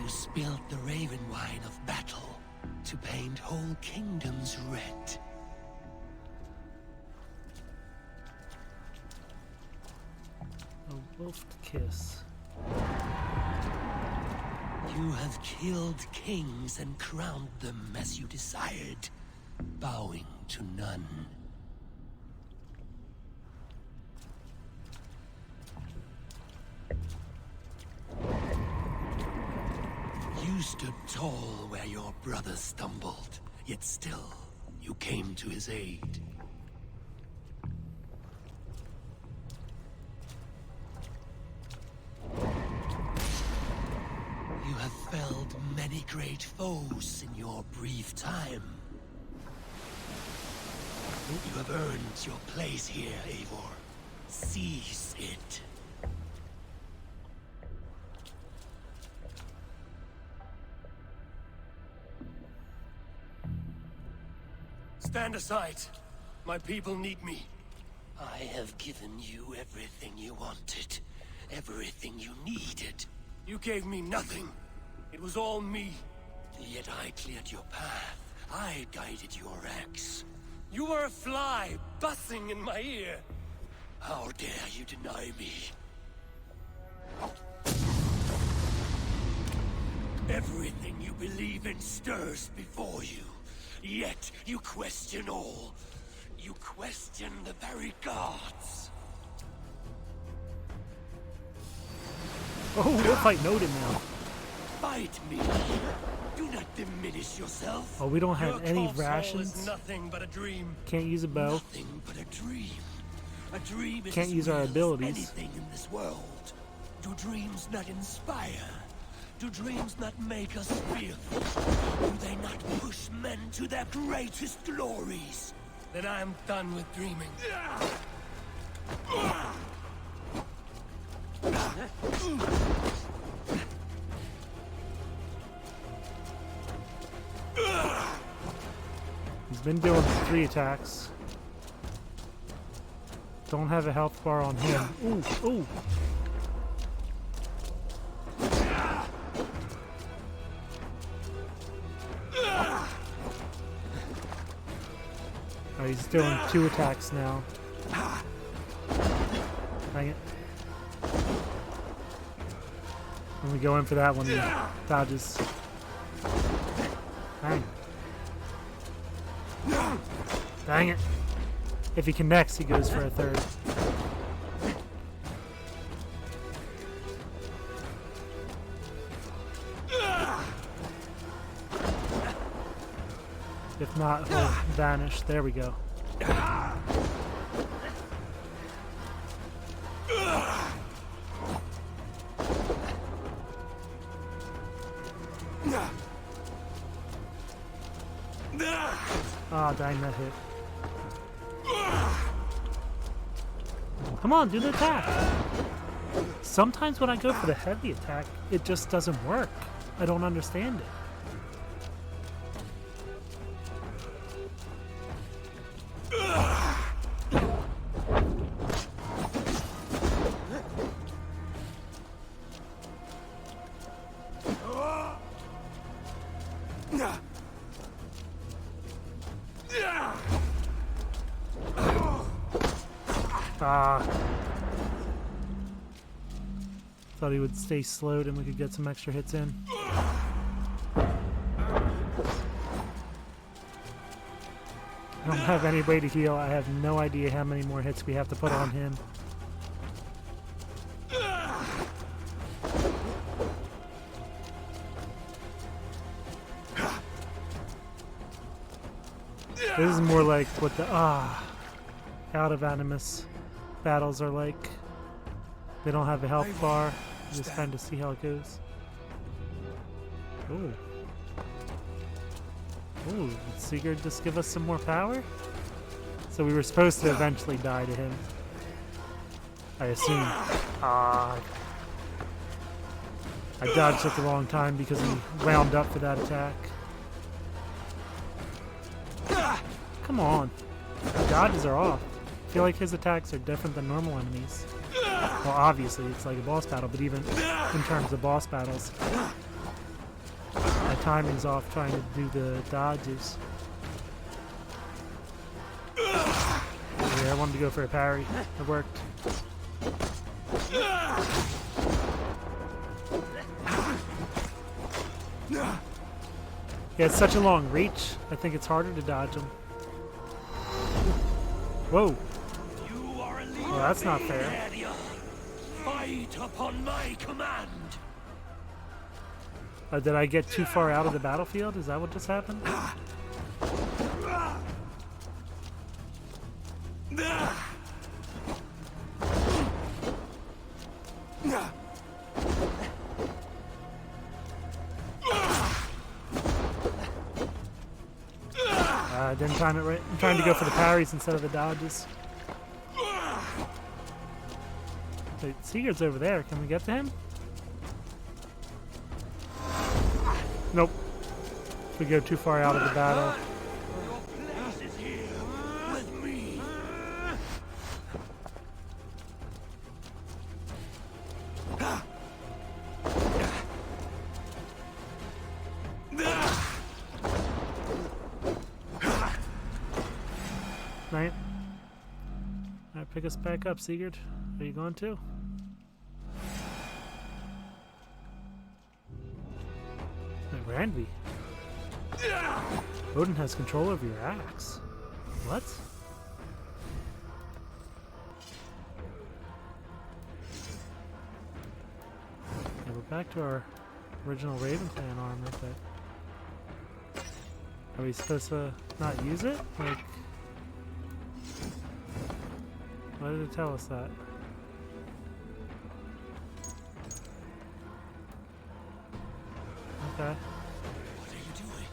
You spilled the raven wine of battle to paint whole kingdoms red. A wolf kiss. You have killed kings and crowned them as you desired, bowing to none. You stood tall where your brother stumbled, yet still you came to his aid. You have felled many great foes in your brief time. You have earned your place here, Eivor. Seize it. Stand aside. My people need me. I have given you everything you wanted. Everything you needed. You gave me nothing. It was all me. Yet I cleared your path. I guided your axe. You were a fly buzzing in my ear. How dare you deny me? Everything you believe in stirs before you. Yet you question all. You question the very gods. Oh, we're fighting Odin now. Fight me. Do not diminish yourself. Oh, we don't have Your any call rations. is nothing but a dream. Can't use a bow. Nothing but a dream. A dream is Can't as use our real as abilities. anything in this world. Do dreams not inspire? Do dreams not make us fearful? Do they not push men to their greatest glories? Then I am done with dreaming. He's been doing 3 attacks. Don't have a health bar on him. Ooh, ooh. Oh, he's doing 2 attacks now. Dang it. When we go in for that one, he dodges. Dang. Dang it. If he connects, he goes for a 3rd. If not, he'll vanish. There we go. dang, that hit. Come on, do the attack! Sometimes when I go for the heavy attack, it just doesn't work. I don't understand it. Thought he would stay slowed and we could get some extra hits in. I don't have any way to heal. I have no idea how many more hits we have to put on him. This is more like what the out of Animus battles are like. They don't have a health bar. You just kind of see how it goes. Ooh. Ooh, did Sigurd just give us some more power? So we were supposed to eventually die to him. I assume. I dodged at the wrong time because he wound up for that attack. Come on. The dodges are off. I feel like his attacks are different than normal enemies. Well, obviously, it's like a boss battle, but even in terms of boss battles, my timing's off trying to do the dodges. Yeah, I wanted to go for a parry. It worked. Yeah, it's such a long reach. I think it's harder to dodge them. Whoa. Well, that's not fair. Fight upon my command. Did I get too far out of the battlefield? Is that what just happened? I didn't time it right. I'm trying to go for the parries instead of the dodges. Wait, Sigurd's over there. Can we get to him? Nope. We go too far out of the battle. Right. Alright, pick us back up, Sigurd. Are you going to? Wait, Randvi. Odin has control over your axe. What? Yeah, we're back to our original Raven Clan armor, but are we supposed to not use it? Like, why did it tell us that? Okay. What are you doing?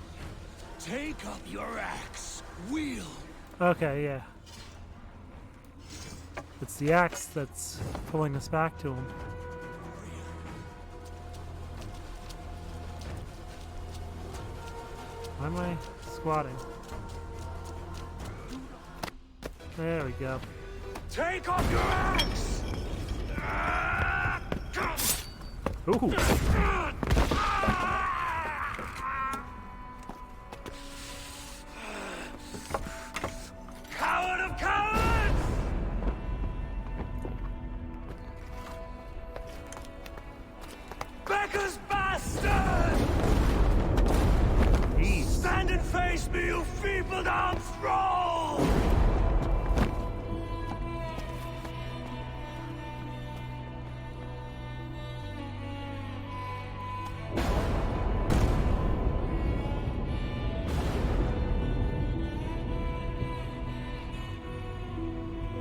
Take up your axe. Wheel. Okay, yeah. It's the axe that's pulling us back to him. Why am I squatting? There we go. Take off your axe! Ooh! Coward of cowards! Becca's bastard! Jeez. Stand and face me, you feeble-armed thrall!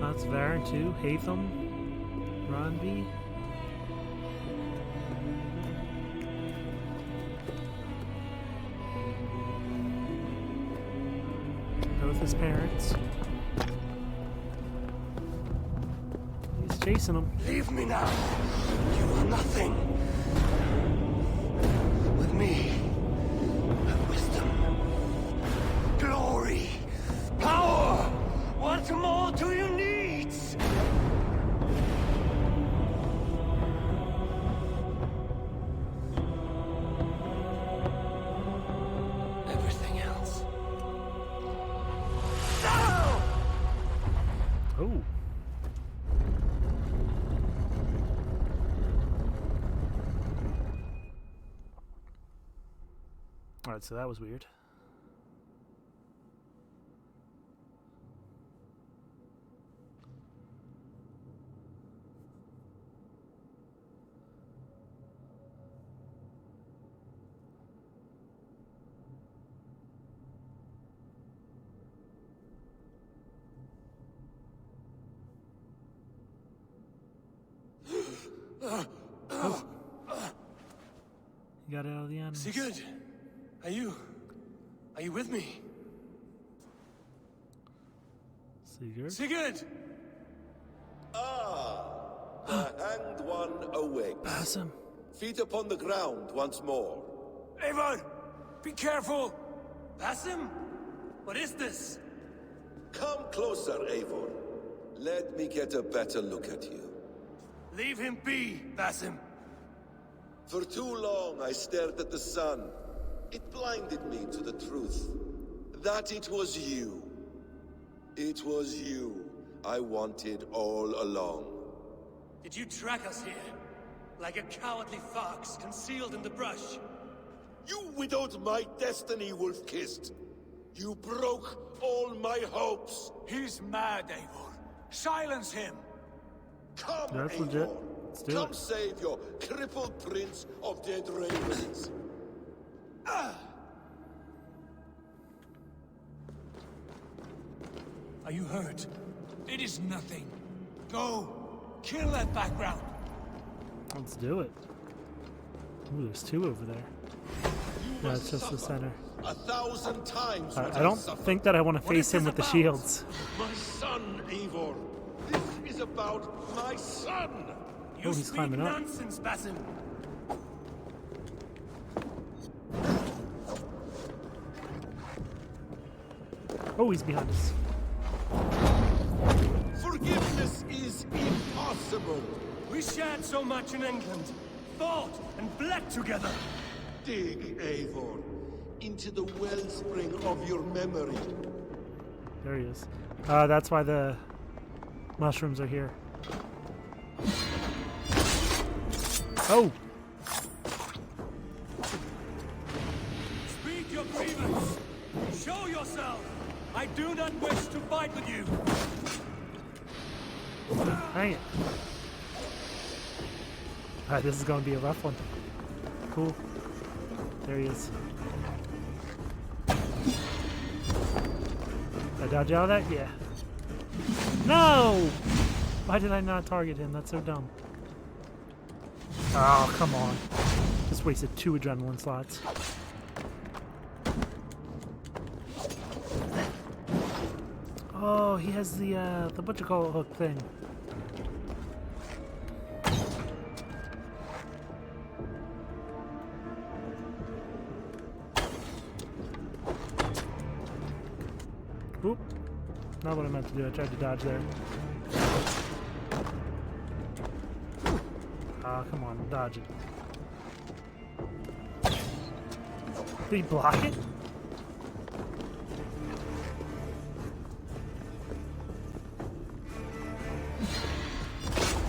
That's Varen too. Hatham. Randvi. Both his parents. He's chasing them. Leave me now. You are nothing. With me, have wisdom, glory, power. What more do you need? Everything else. No! Oh. Alright, so that was weird. You got out of the Animus. Sigurd, are you with me? Sigurd? Sigurd! Ah, the hanged one awakes. Awesome. Feet upon the ground once more. Eivor, be careful. Basim, what is this? Come closer, Eivor. Let me get a better look at you. Leave him be, Basim. For too long I stared at the sun. It blinded me to the truth. That it was you. It was you I wanted all along. Did you track us here? Like a cowardly fox concealed in the brush? You widowed my destiny, wolf-kissed. You broke all my hopes. He's mad, Eivor. Silence him. Come, That's Eivor. legit. Let's do Come it. save your crippled prince of dead ravens. Are you hurt? It is nothing. Go. Kill that background. Let's do it. Ooh, there's two over there. No, it's just the center. 1,000 times. I don't think that I want to face him with the shields. My son, Eivor. This is about my son. You he's speak climbing up. nonsense, Basim. Oh, he's behind us. Forgiveness is impossible. We shared so much in England, fought and bled together. Dig, Eivor, into the wellspring of your memory. There he is. That's why the mushrooms are here. Oh! Speak your grievance. Show yourself. I do not wish to fight with you. Dang it. Alright, this is going to be a rough one. Cool. There he is. Did I dodge out of that? Yeah. No! Why did I not target him? That's so dumb. Oh, come on. Just wasted 2 adrenaline slots. Oh, he has the whatchamacallit hook thing. Oop. Not what I meant to do. I tried to dodge there. Ah, come on, dodge it. Did he block it?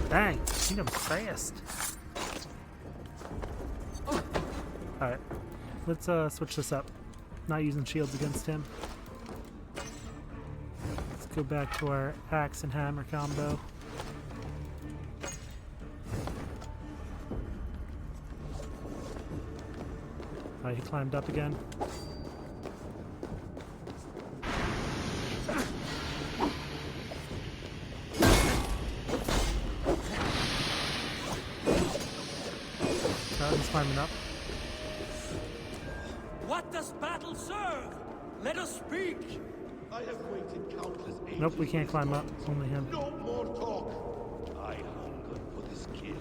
Dang, he got fast. Alright, let's switch this up. Not using shields against him. Let's go back to our axe and hammer combo. Alright, he climbed up again. He's climbing up. What does battle serve? Let us speak. I have waited countless ages. Nope, we can't climb up. Only him. No more talk. I hunger for this kill.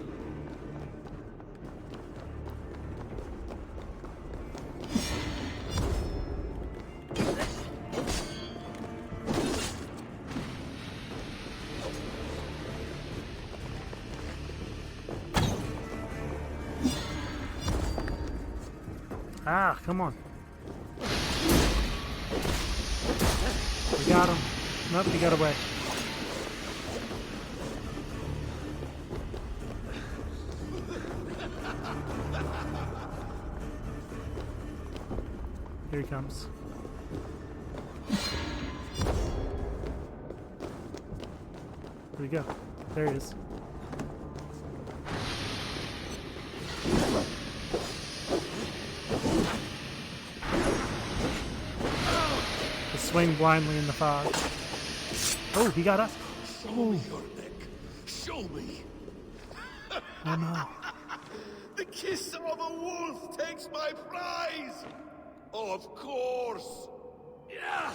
Ah, come on. We got him. Nope, he got away. Here he comes. Where'd he go? There he is. Swing blindly in the fog. Oh, he got up. Show me your neck. Show me. Oh no. The kiss of a wolf takes my prize. Of course. Yeah.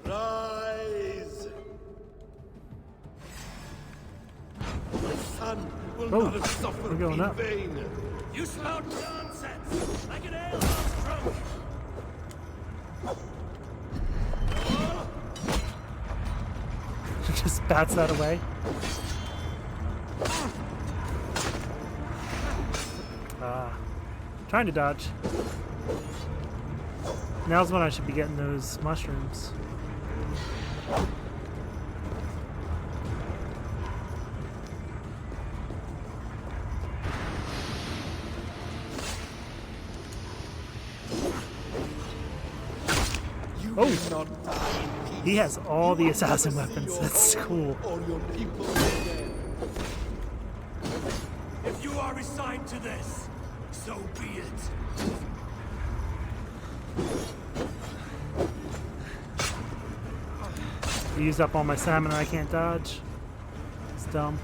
Rise. My son will not have suffered we're going in up. vain. You spout nonsense like an alehouse drunk. Just bats that away. Trying to dodge. Now's when I should be getting those mushrooms. Oh! He has all the assassin weapons. That's cool. If you are resigned to this, so be it. I used up all my salmon and I can't dodge. It's dumb.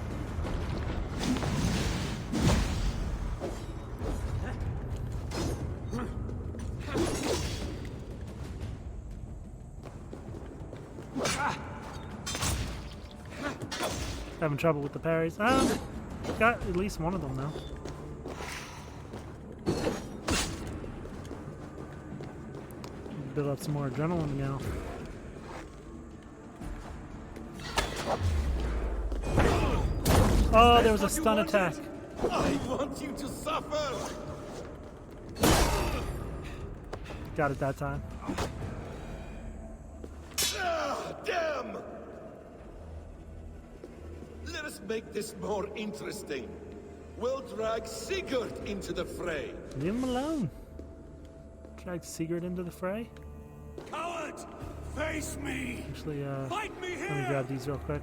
Having trouble with the parries. Got at least one of them now. Build up some more adrenaline now. Oh, there was a stun attack. I want you to suffer. Got it that time. Damn! Let us make this more interesting. We'll drag Sigurd into the fray. Leave him alone. Drag Sigurd into the fray. Coward! Face me! Actually, Fight me here! let me grab these real quick.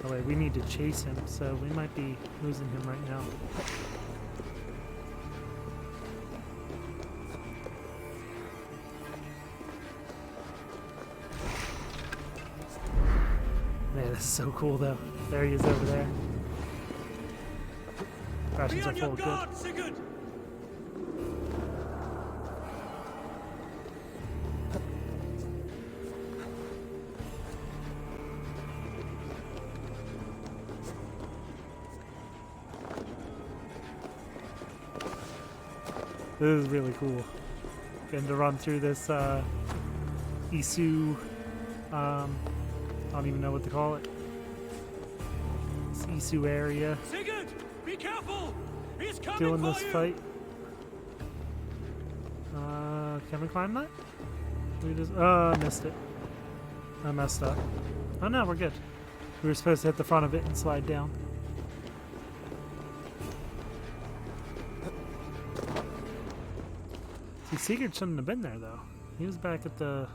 Oh wait, we need to chase him, so we might be losing him right now. Man, this is so cool though. There he is over there. Rations are full of good. Sigurd! This is really cool. Getting to run through this Isu, I don't even know what to call it. This Isu area. Sigurd, be careful! He's coming Doing for this you. fight. Can we climb that? We just I missed it. I messed up. Oh no, we're good. We were supposed to hit the front of it and slide down. See, Sigurd shouldn't have been there though. He was back at the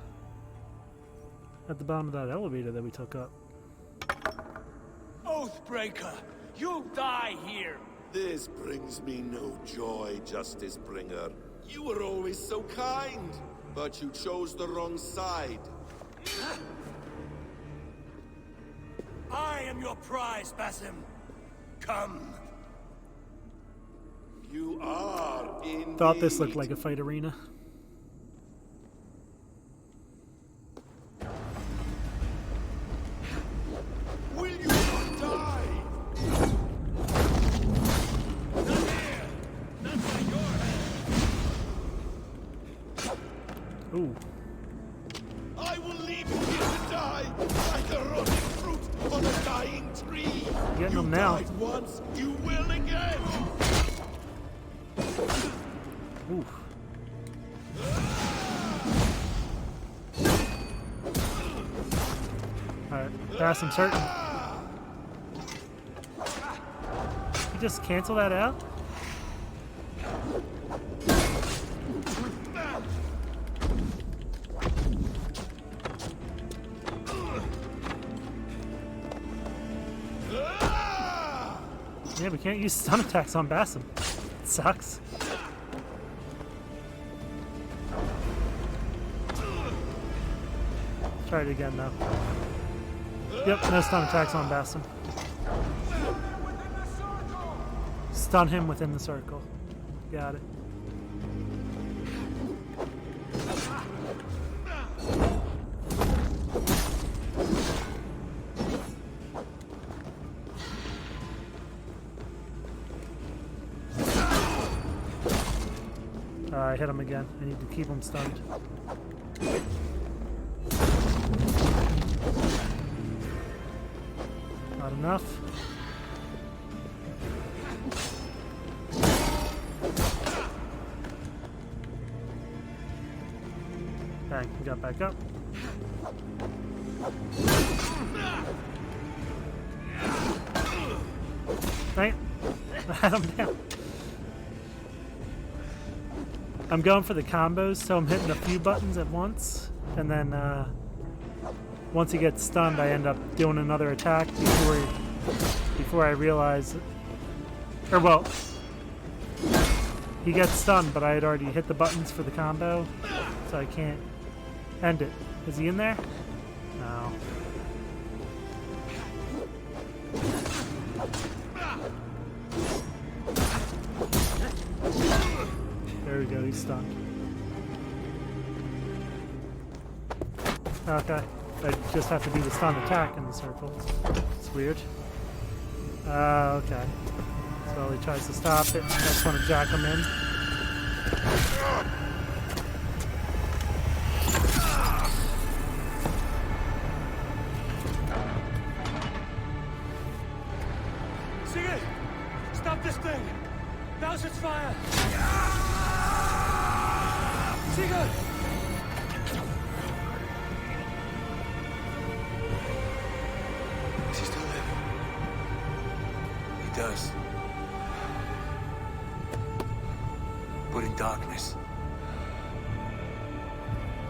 bottom of that elevator that we took up. Oathbreaker, you die here. This brings me no joy, Justice Bringer. You were always so kind, but you chose the wrong side. I am your prize, Basim. Come. You are indeed. Thought this looked like a fight arena. Will you not die? Not here! Not by your hand! Ooh. I will leave you here to die like a rotting fruit on a dying tree. Getting You them now. died once, you will again. Ooh. Alright, pass him certain. You just cancel that out? Yeah, we can't use stun attacks on Basim. It sucks. Try it again though. Yep, no stun attacks on Basim. Stun him within the circle. Got it. I hit him again. I need to keep him stunned. Not enough. Bang, we got back up. Right? I had him down. I'm going for the combos, so I'm hitting a few buttons at once, and then once he gets stunned, I end up doing another attack before I realize, or well, he gets stunned, but I had already hit the buttons for the combo, so I can't end it. Is he in there? No. There we go, he's stunned. Okay, I just have to do the stun attack in the circle. It's weird. Okay. So he tries to stop it, I just want to jack him in. Sigurd! Stop this thing! Now's its fire! Sigurd! Is he still living? He does. But in darkness.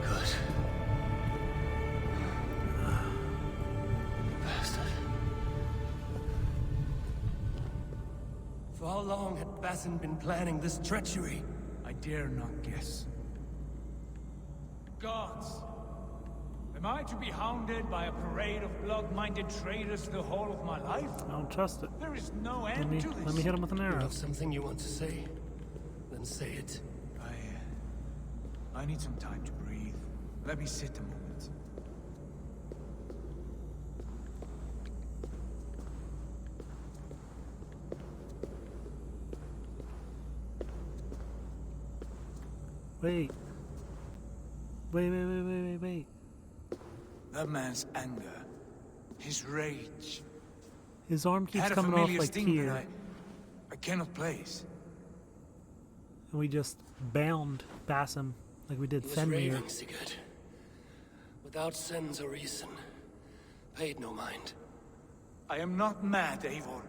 Good. Bastard. For how long had Basim been planning this treachery? I dare not guess. Gods! Am I to be hounded by a parade of blood-minded traitors the whole of my life? I don't trust it. There is no end to this. Let me hit him with an You arrow. have something you want to say? Then say it. I need some time to breathe. Let me sit a moment. Wait. Wait. That man's anger, his rage. His arm keeps had a coming off familiar like sting that here. I cannot place. And we just bound Basim like we did He was Fenrir. raving, Sigurd. Without sense or reason. Paid no mind. I am not mad, Eivor.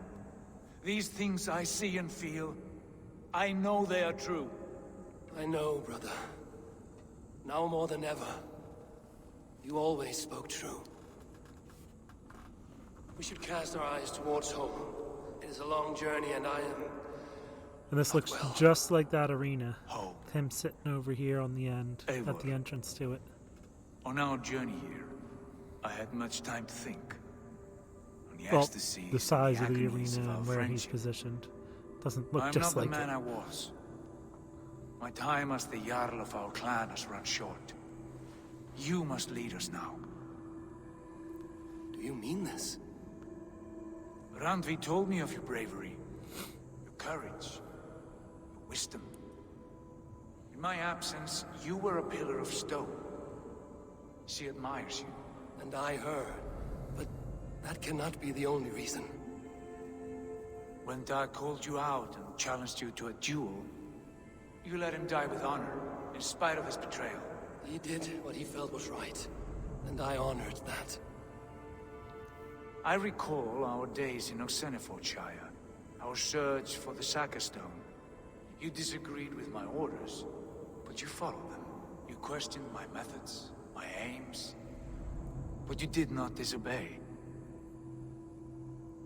These things I see and feel, I know they are true. I know, brother. Now more than ever. You always spoke true. We should cast our eyes towards home. It is a long journey and I am... And this looks just like that arena. Him sitting over here on the end, at Eivor. the entrance to it. On our journey here, I had much time to think. On the Well, ecstasy, the size of the agonies arena our and where he's friendship. positioned. Doesn't look I'm just not like the man it. I was. My time as the Jarl of our clan has run short. You must lead us now. Do you mean this? Randvi told me of your bravery, your courage, your wisdom. In my absence, you were a pillar of stone. She admires you. And I her. But that cannot be the only reason. When Dag called you out and challenged you to a duel, you let him die with honor, in spite of his betrayal. He did what he felt was right, and I honored that. I recall our days in Oxenifordshire, our search for the Saka Stone. You disagreed with my orders, but you followed them. You questioned my methods, my aims, but you did not disobey.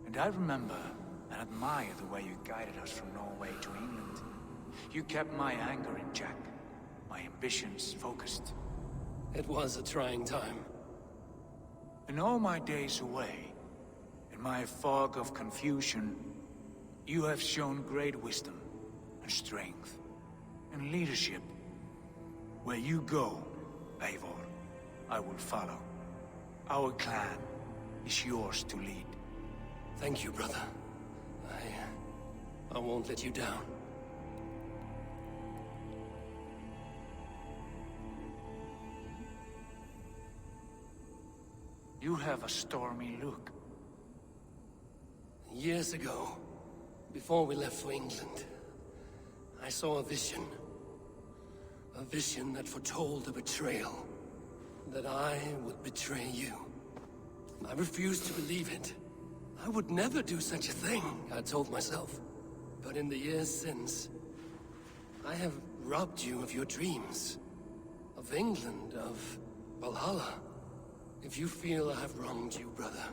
And I remember and admire the way you guided us from Norway to England. You kept my anger in check, my ambitions focused. It was a trying time. In all my days away, in my fog of confusion, you have shown great wisdom and strength and leadership. Where you go, Eivor, I will follow. Our clan is yours to lead. Thank you, brother. I won't let you down. You have a stormy look. Years ago, before we left for England, I saw a vision. A vision that foretold a betrayal. That I would betray you. I refused to believe it. I would never do such a thing, I told myself. But in the years since, I have robbed you of your dreams. Of England, of Valhalla. If you feel I have wronged you, brother,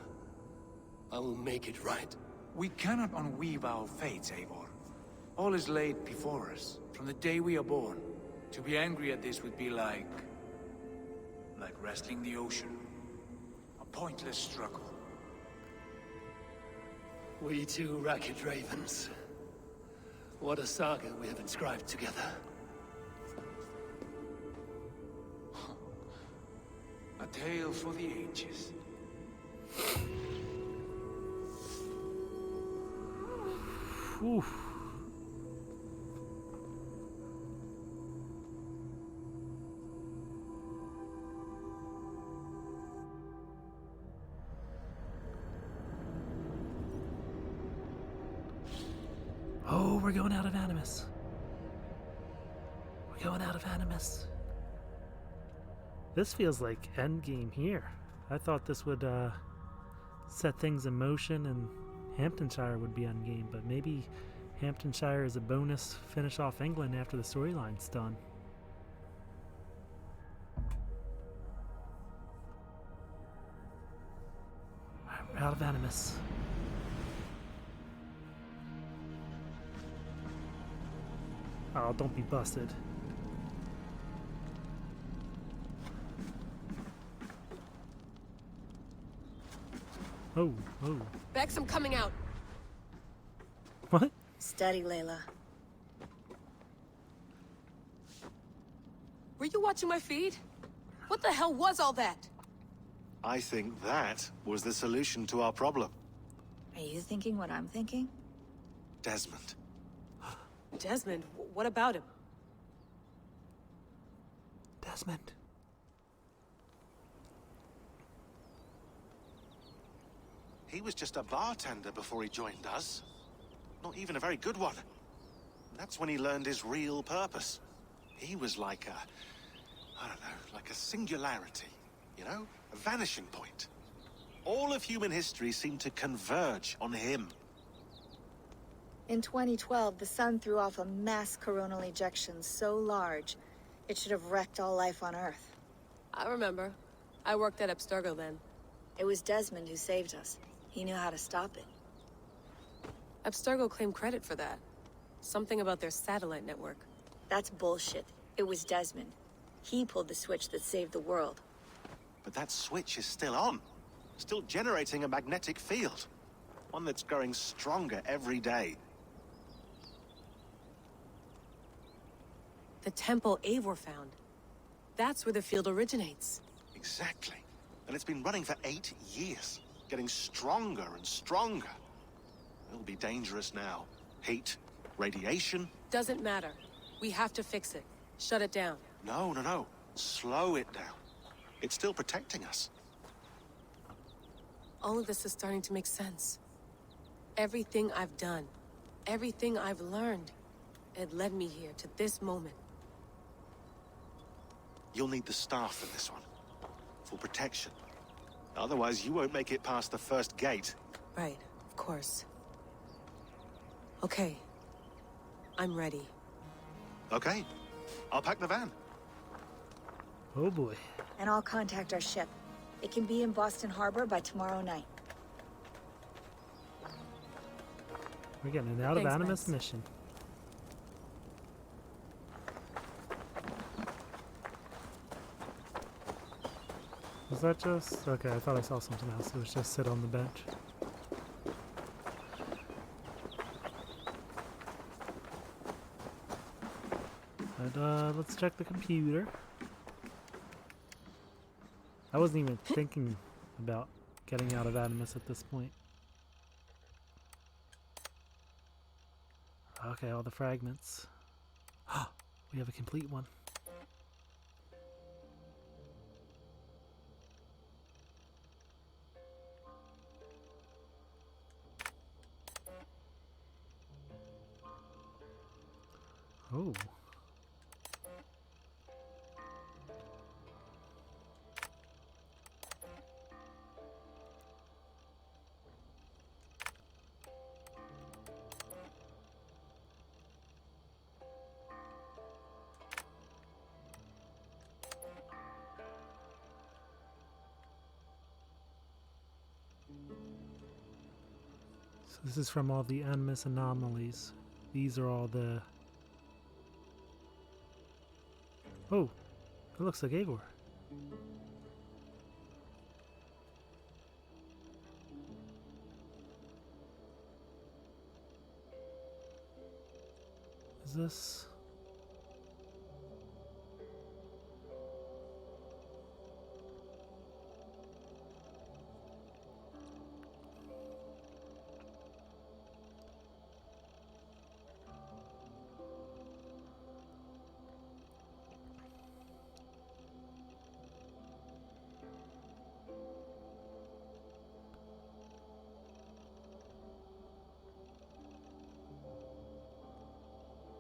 I will make it right. We cannot unweave our fates, Eivor. All is laid before us, from the day we are born. To be angry at this would be like wrestling the ocean. A pointless struggle. We two ragged ravens. What a saga we have inscribed together. A tale for the ages. Oof. Oh, we're going out of Animus. We're going out of Animus. This feels like endgame here. I thought this would set things in motion and Hamptonshire would be endgame, but maybe Hamptonshire is a bonus finish off England after the storyline's done. Alright, we're out of Animus. Oh, don't be busted. Oh, oh. Bex, I'm coming out. What? Steady, Layla. Were you watching my feed? What the hell was all that? I think that was the solution to our problem. Are you thinking what I'm thinking? Desmond. Desmond? What about him? Desmond. He was just a bartender before he joined us. Not even a very good one. That's when he learned his real purpose. He was like I don't know, like a singularity, you know? A vanishing point. All of human history seemed to converge on him. In 2012, the sun threw off a mass coronal ejection so large, it should have wrecked all life on Earth. I remember. I worked at Abstergo then. It was Desmond who saved us. He knew how to stop it. Abstergo claimed credit for that. Something about their satellite network. That's bullshit. It was Desmond. He pulled the switch that saved the world. But that switch is still on. Still generating a magnetic field. One that's growing stronger every day. The temple Eivor found. That's where the field originates. Exactly. And it's been running for 8 years, getting stronger and stronger. It'll be dangerous now. Heat, radiation. Doesn't matter. We have to fix it. Shut it down. No, no, no. Slow it down. It's still protecting us. All of this is starting to make sense. Everything I've done, everything I've learned, it led me here to this moment. You'll need the staff for this one. For protection. Otherwise, you won't make it past the first gate. Right, of course. Okay. I'm ready. Okay. I'll pack the van. Oh boy. And I'll contact our ship. It can be in Boston Harbor by tomorrow night. We're getting an out of Animus mission. Was that just... Okay, I thought I saw something else. It was just sit on the bench. But, let's check the computer. I wasn't even thinking about getting out of Animus at this point. Okay, all the fragments. We have a complete one. Oh. So this is from all the Animus anomalies. These are all the... Oh, it looks like Eivor. Is this...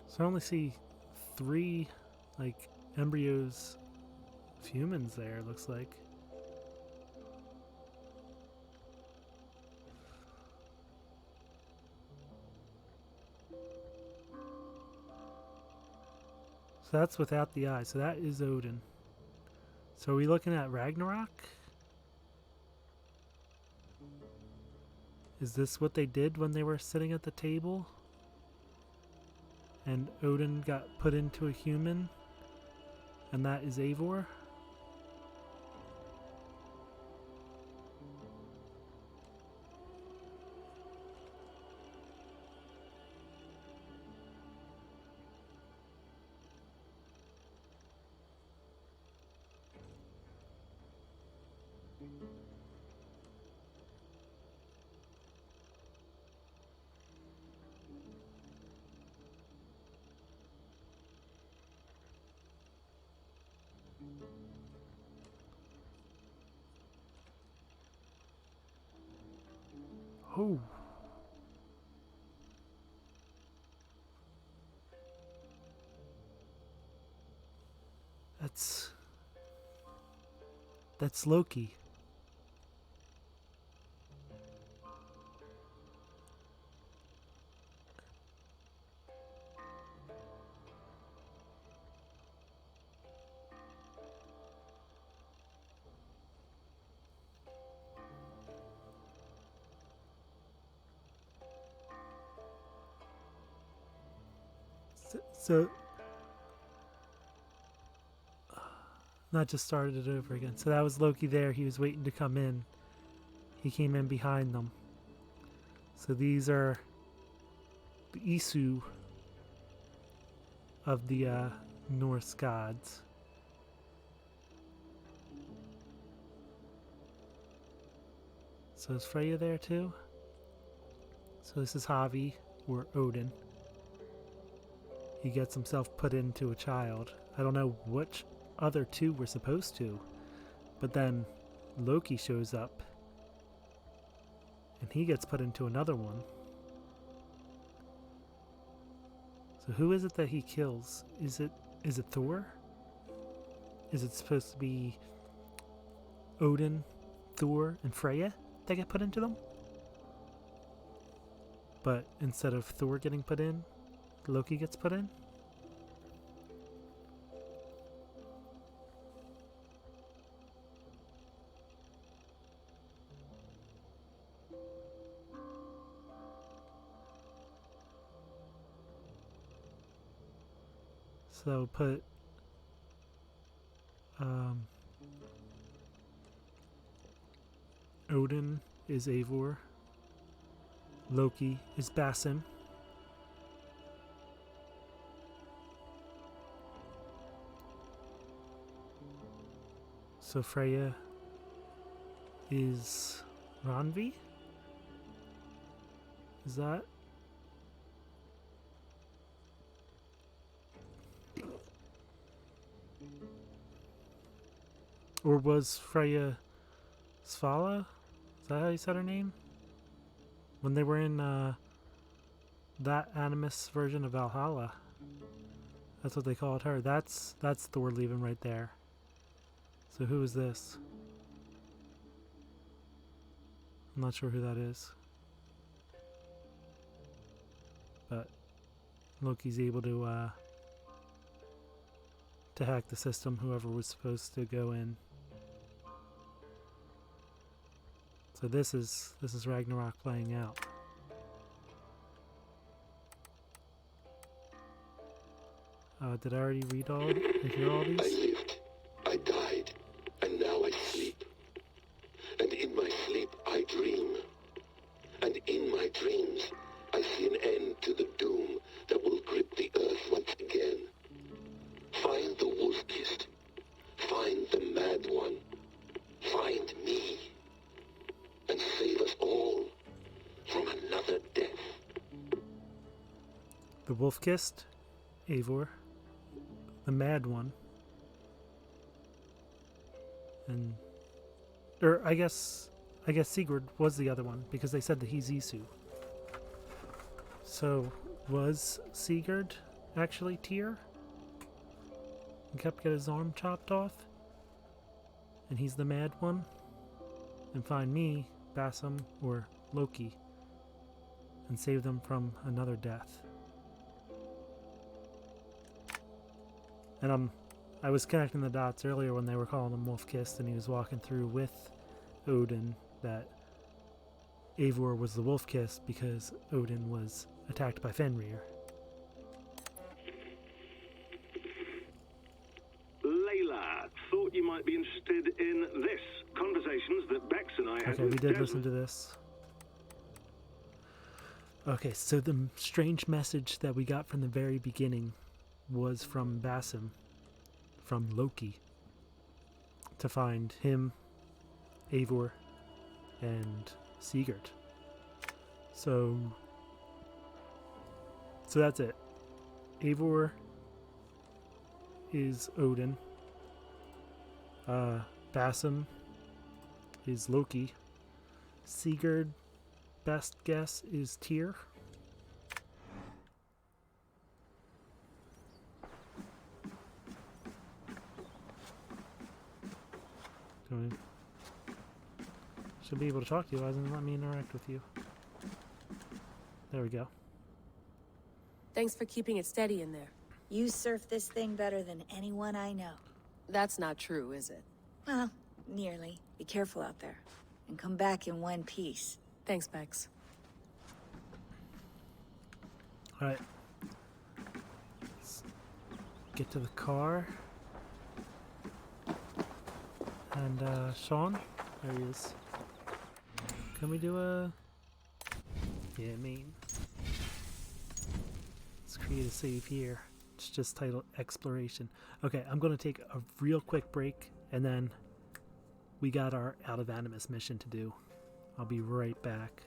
So I only see 3, like, embryos of humans there, it looks like. So that's without the eye, so that is Odin. So are we looking at Ragnarok? Is this what they did when they were sitting at the table? And Odin got put into a human, and that is Eivor. Oh. That's Loki. So not just started it over again. So that was Loki there. He was waiting to come in. He came in behind them. So these are the Isu of the Norse gods. So is Freya there too? So this is Havi, or Odin. He gets himself put into a child. I don't know which other two were supposed to, but then Loki shows up and he gets put into another one. So who is it that he kills? Is it Thor? Is it supposed to be Odin, Thor, and Freya that get put into them? But instead of Thor getting put in, Loki gets put in? So put Odin is Eivor, Loki is Basim, so Freya is Ranvi? Is that? Or was Freya Svala? Is that how you said her name? When they were in that Animus version of Valhalla. That's what they called her. That's Thor leaving right there. So who is this? I'm not sure who that is. But Loki's able to hack the system, whoever was supposed to go in. So this is Ragnarok playing out. Did I already read hear all these? I lived, I died, and now I sleep. And in my sleep I dream. And in my dreams I see an end to the doom that will grip the earth once again. Find the wolf-kissed. Find the mad one. Find me. And save us all from another death. The wolf-kissed, Eivor, the mad one, and I guess Sigurd was the other one because they said that he's Isu. So was Sigurd actually Tyr? And kept getting his arm chopped off, and he's the mad one. And find me, Basim, or Loki, and save them from another death. And I was connecting the dots earlier when they were calling him Wolf-Kissed, and he was walking through with Odin that Eivor was the Wolf-Kissed because Odin was attacked by Fenrir. Layla, thought you might be interested in this. Conversations that Bex and I had Okay, we did listen to this. Okay, so the strange message that we got from the very beginning was from Basim, from Loki, to find him, Eivor, and Sigurd. So that's it. Eivor is Odin. Basim is Loki. Sigurd, best guess, is Tyr. Should be able to talk to you. Why doesn't it let me interact with you? There we go. Thanks for keeping it steady in there. You surf this thing better than anyone I know. That's not true, is it? Well, nearly. Be careful out there. And come back in one piece. Thanks, Bex. Alright. Let's get to the car. And, Sean? There he is. Can we do a... Yeah, let's create a save here. It's just titled Exploration. Okay, I'm going to take a real quick break, and then we got our Out of Animus mission to do. I'll be right back.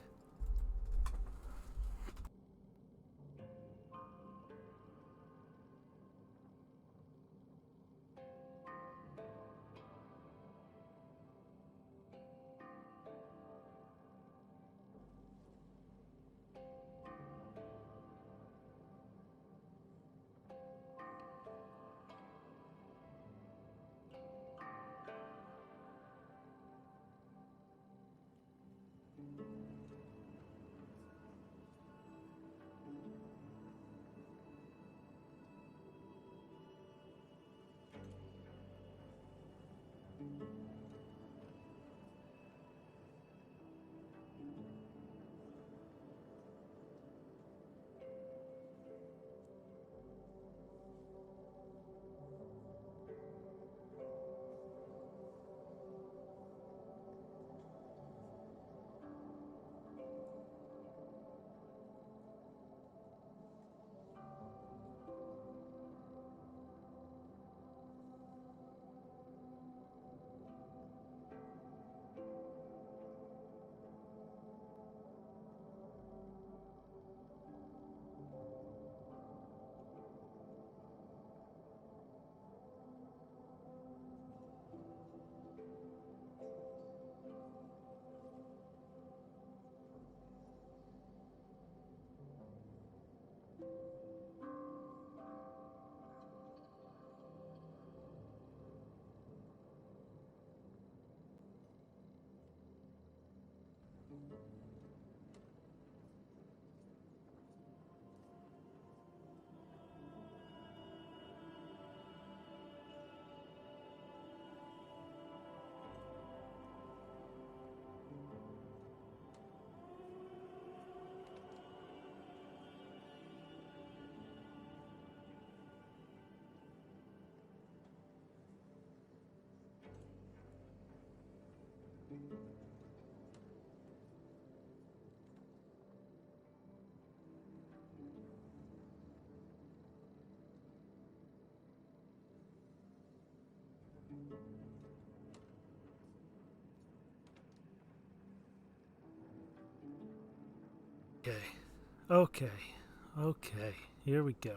Okay, here we go.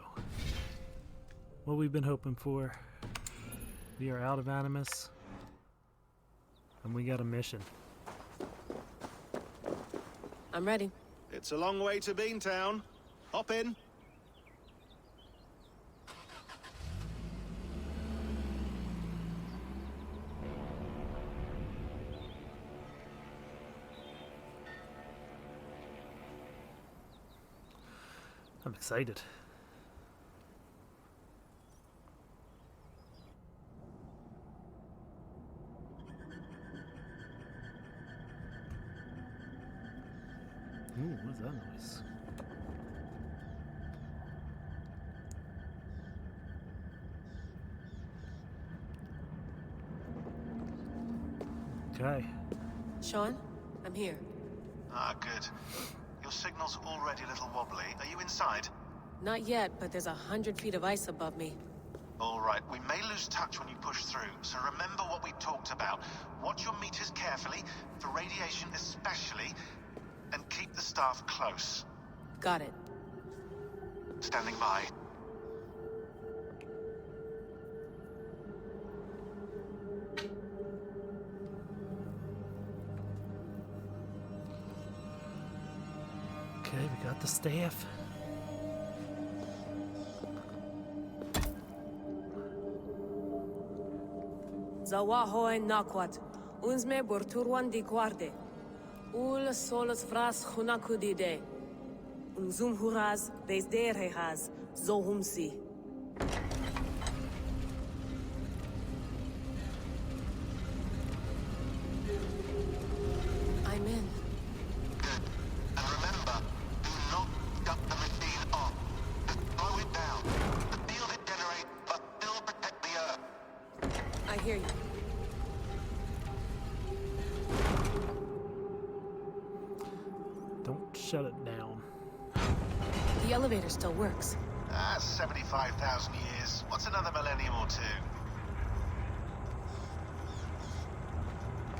What we've been hoping for. We are out of Animus, and we got a mission. I'm ready. It's a long way to Beantown. Hop in. I'm excited. Ooh, what's that noise? Okay. Sean, I'm here. Ah, good. Your signal's already a little wobbly. Are you inside? Not yet, but there's 100 feet of ice above me. All right, we may lose touch when you push through, so remember what we talked about. Watch your meters carefully, for radiation especially, and keep the staff close. Got it. Standing by. Okay, we got the staff. Zawaho en nakwat. Unsme borturwan di guarde. Ul solos vras hunakudide. Unzum huraz desderehaz zohumsi. I'm in. Good. And remember, do not shut the machine off. Just slow it down. The field it generates must still protect the Earth. I hear you. Don't shut it down. The elevator still works. 75,000 years. What's another millennium or two?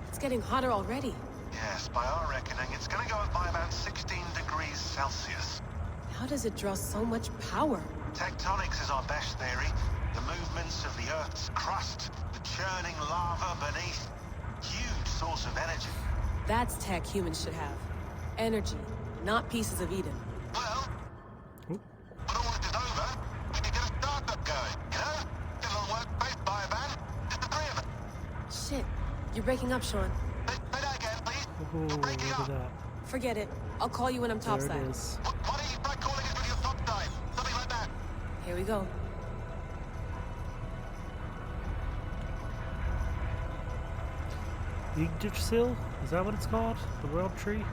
It's getting hotter already. Yes, by our reckoning, it's gonna go up by about 16 degrees Celsius. How does it draw so much power? Tectonics is our best theory. The movements of the Earth's crust, the churning lava beneath. Huge source of energy. That's tech humans should have. Energy, not pieces of Eden. Well, when all this is over, we can get a startup going, you know? Get a little workspace, buy a van, just the three of us. Shit, you're breaking up, Sean. Say that again, please. Oh, look at that. Forget it. I'll call you when I'm topside. There it is. Why don't you try calling us when you're topside? Something like that. Here we go. Yggdrasil? Is that what it's called? The world tree?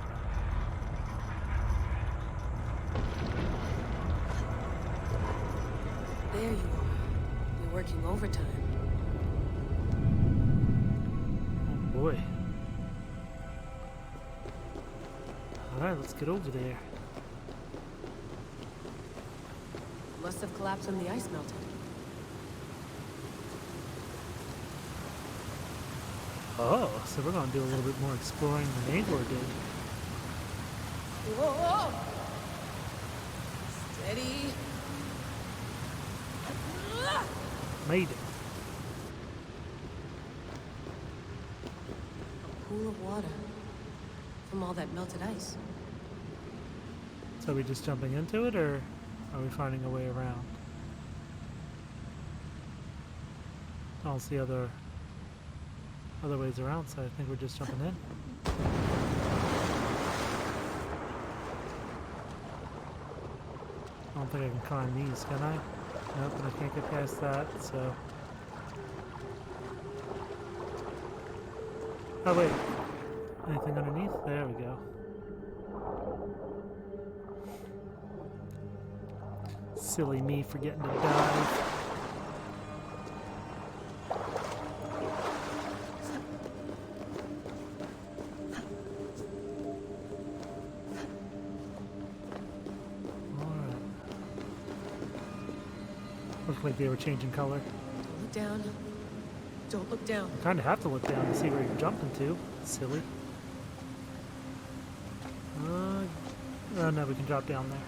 There you are. You're working overtime. Oh boy. Alright, let's get over there. Must have collapsed when the ice melted. Oh, so we're gonna do a little bit more exploring than Eivor did. Whoa! Steady. Made it. A pool of water from all that melted ice. So are we just jumping into it, or are we finding a way around? I don't see other ways around, so I think we're just jumping in. I don't think I can climb these, can I? Nope, I can't get past that, so... Oh wait, anything underneath? There we go. Silly me forgetting to dive. Looked like they were changing color. Don't look down. Don't look down. You kind of have to look down to see where you're jumping to. Silly. Oh no, we can drop down there.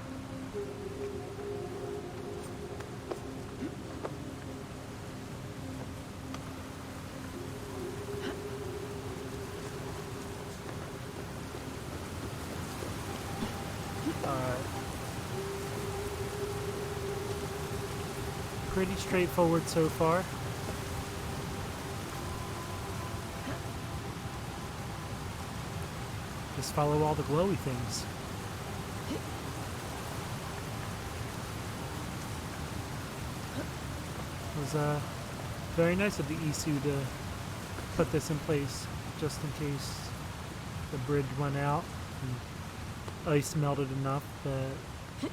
Alright. Pretty straightforward so far. Just follow all the glowy things. It was very nice of the Isu to put this in place just in case the bridge went out and ice melted enough that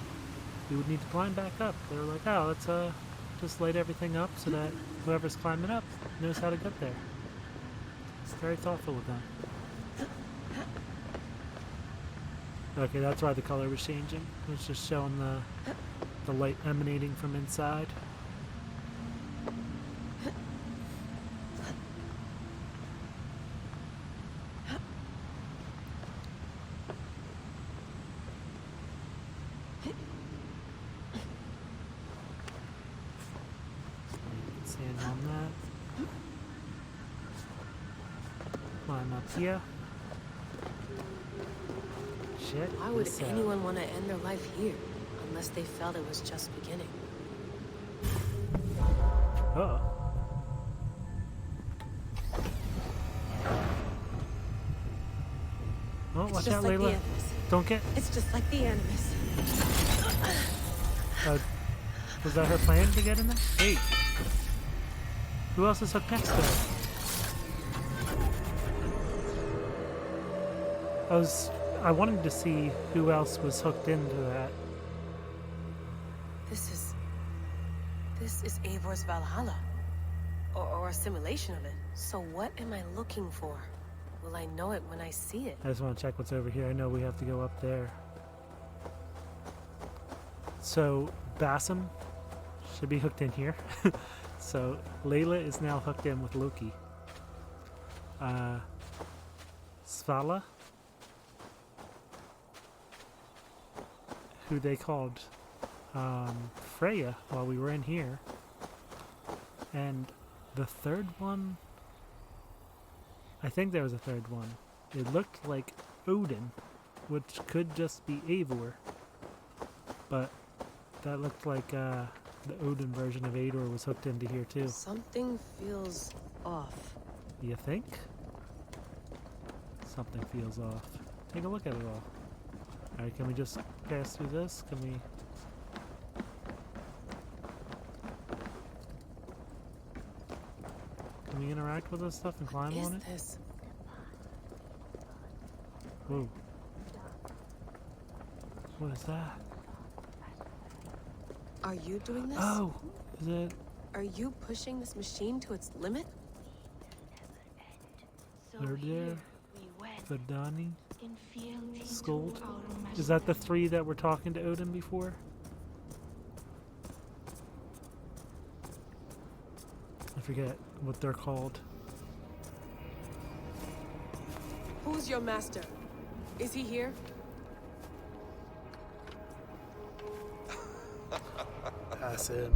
we would need to climb back up. They were like, oh, let's just light everything up so that whoever's climbing up knows how to get there. It's very thoughtful of them. Okay, that's why the color was changing. It was just showing the light emanating from inside. Sand on that. Climb up here. Shit. Why would anyone want to end their life here, unless they felt it was just beginning? Uh-oh. Oh, watch out, like Layla. Don't get... It's just like the Animus. Was that her plan to get in there? Hey! Who else is hooked next to her? I wanted to see who else was hooked into that. This is Eivor's Valhalla. Or a simulation of it. So what am I looking for? Will I know it when I see it? I just want to check what's over here. I know we have to go up there. So Bassam should be hooked in here. So Layla is now hooked in with Loki. Svala, who they called Freya while we were in here. And the third one, I think there was a third one. It looked like Odin, which could just be Eivor, but that looked like the Odin version of Eivor was hooked into here too. Something feels off. You think? Something feels off. Take a look at it all. Alright, can we just pass through this? Can we... Can we interact with this stuff and climb on it? This? Whoa. What is that? Are you doing this? Oh! Is it... Are you pushing this machine to its limit? They're there. Vidani. Skuld. Is that the three that were talking to Odin before? I forget what they're called. Who's your master? Is he here? Pass him.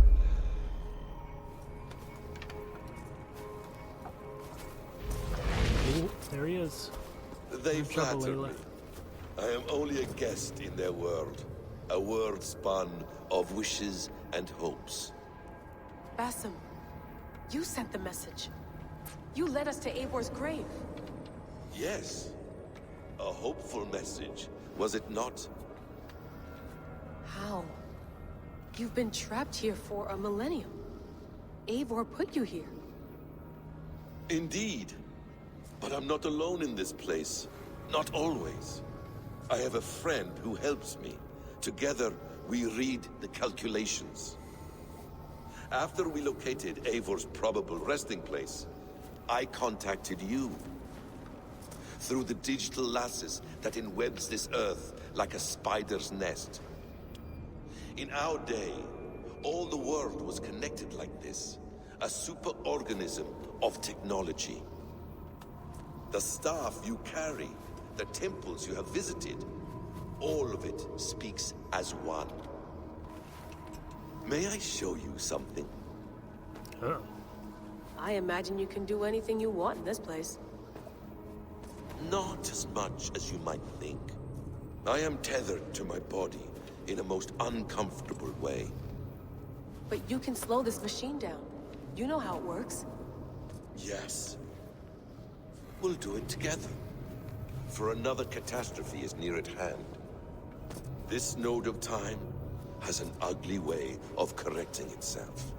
Oh, there he is. They flatter me. I am only a guest in their world. A world spun of wishes and hopes. Bassam, you sent the message. You led us to Eivor's grave. Yes. A hopeful message, was it not? How? You've been trapped here for a millennium. Eivor put you here. Indeed. But I'm not alone in this place. Not always. I have a friend who helps me. Together, we read the calculations. After we located Eivor's probable resting place, I contacted you. Through the digital lasses that enwebs this earth like a spider's nest. In our day, all the world was connected like this. A superorganism of technology. The staff you carry, the temples you have visited, all of it speaks as one. May I show you something? Oh. I imagine you can do anything you want in this place. Not as much as you might think. I am tethered to my body in a most uncomfortable way. But you can slow this machine down. You know how it works. Yes. We'll do it together. For another catastrophe is near at hand. This node of time has an ugly way of correcting itself.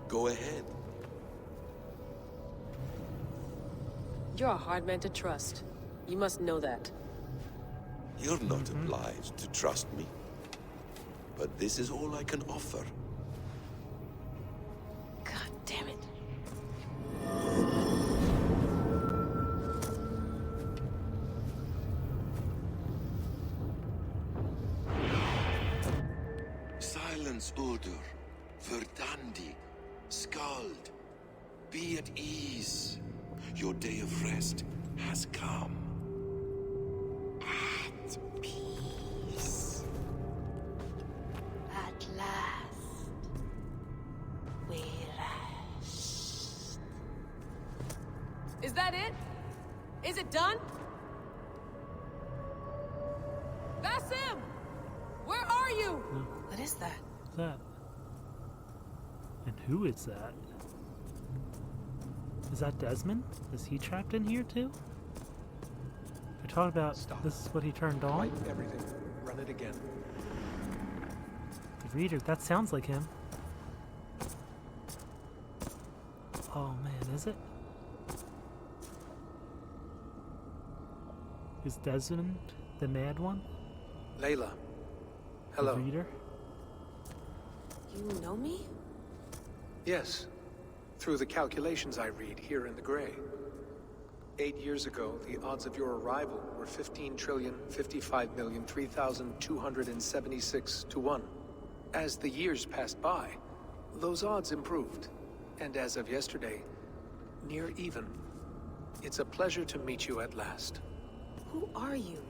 Go ahead. You're a hard man to trust. You must know that. You're not obliged to trust me. But this is all I can offer. God damn it. Silence, Udur. Verdandi. Skald. Be at ease. Your day of rest has come. At peace. At last, we rest. Is that it? Is it done? Bassam! Where are you? What is that? What's that? And who is that? Is that Desmond? Is he trapped in here too? They're talking about this is what he turned on? Light everything. Run it again. The reader, that sounds like him. Oh man, is it? Is Desmond the mad one? Layla. Hello. The reader? You know me? Yes. Through the calculations I read here in the gray. 8 years ago, the odds of your arrival were 15,055,003,276 to 1. As the years passed by, those odds improved. And as of yesterday, near even. It's a pleasure to meet you at last. Who are you?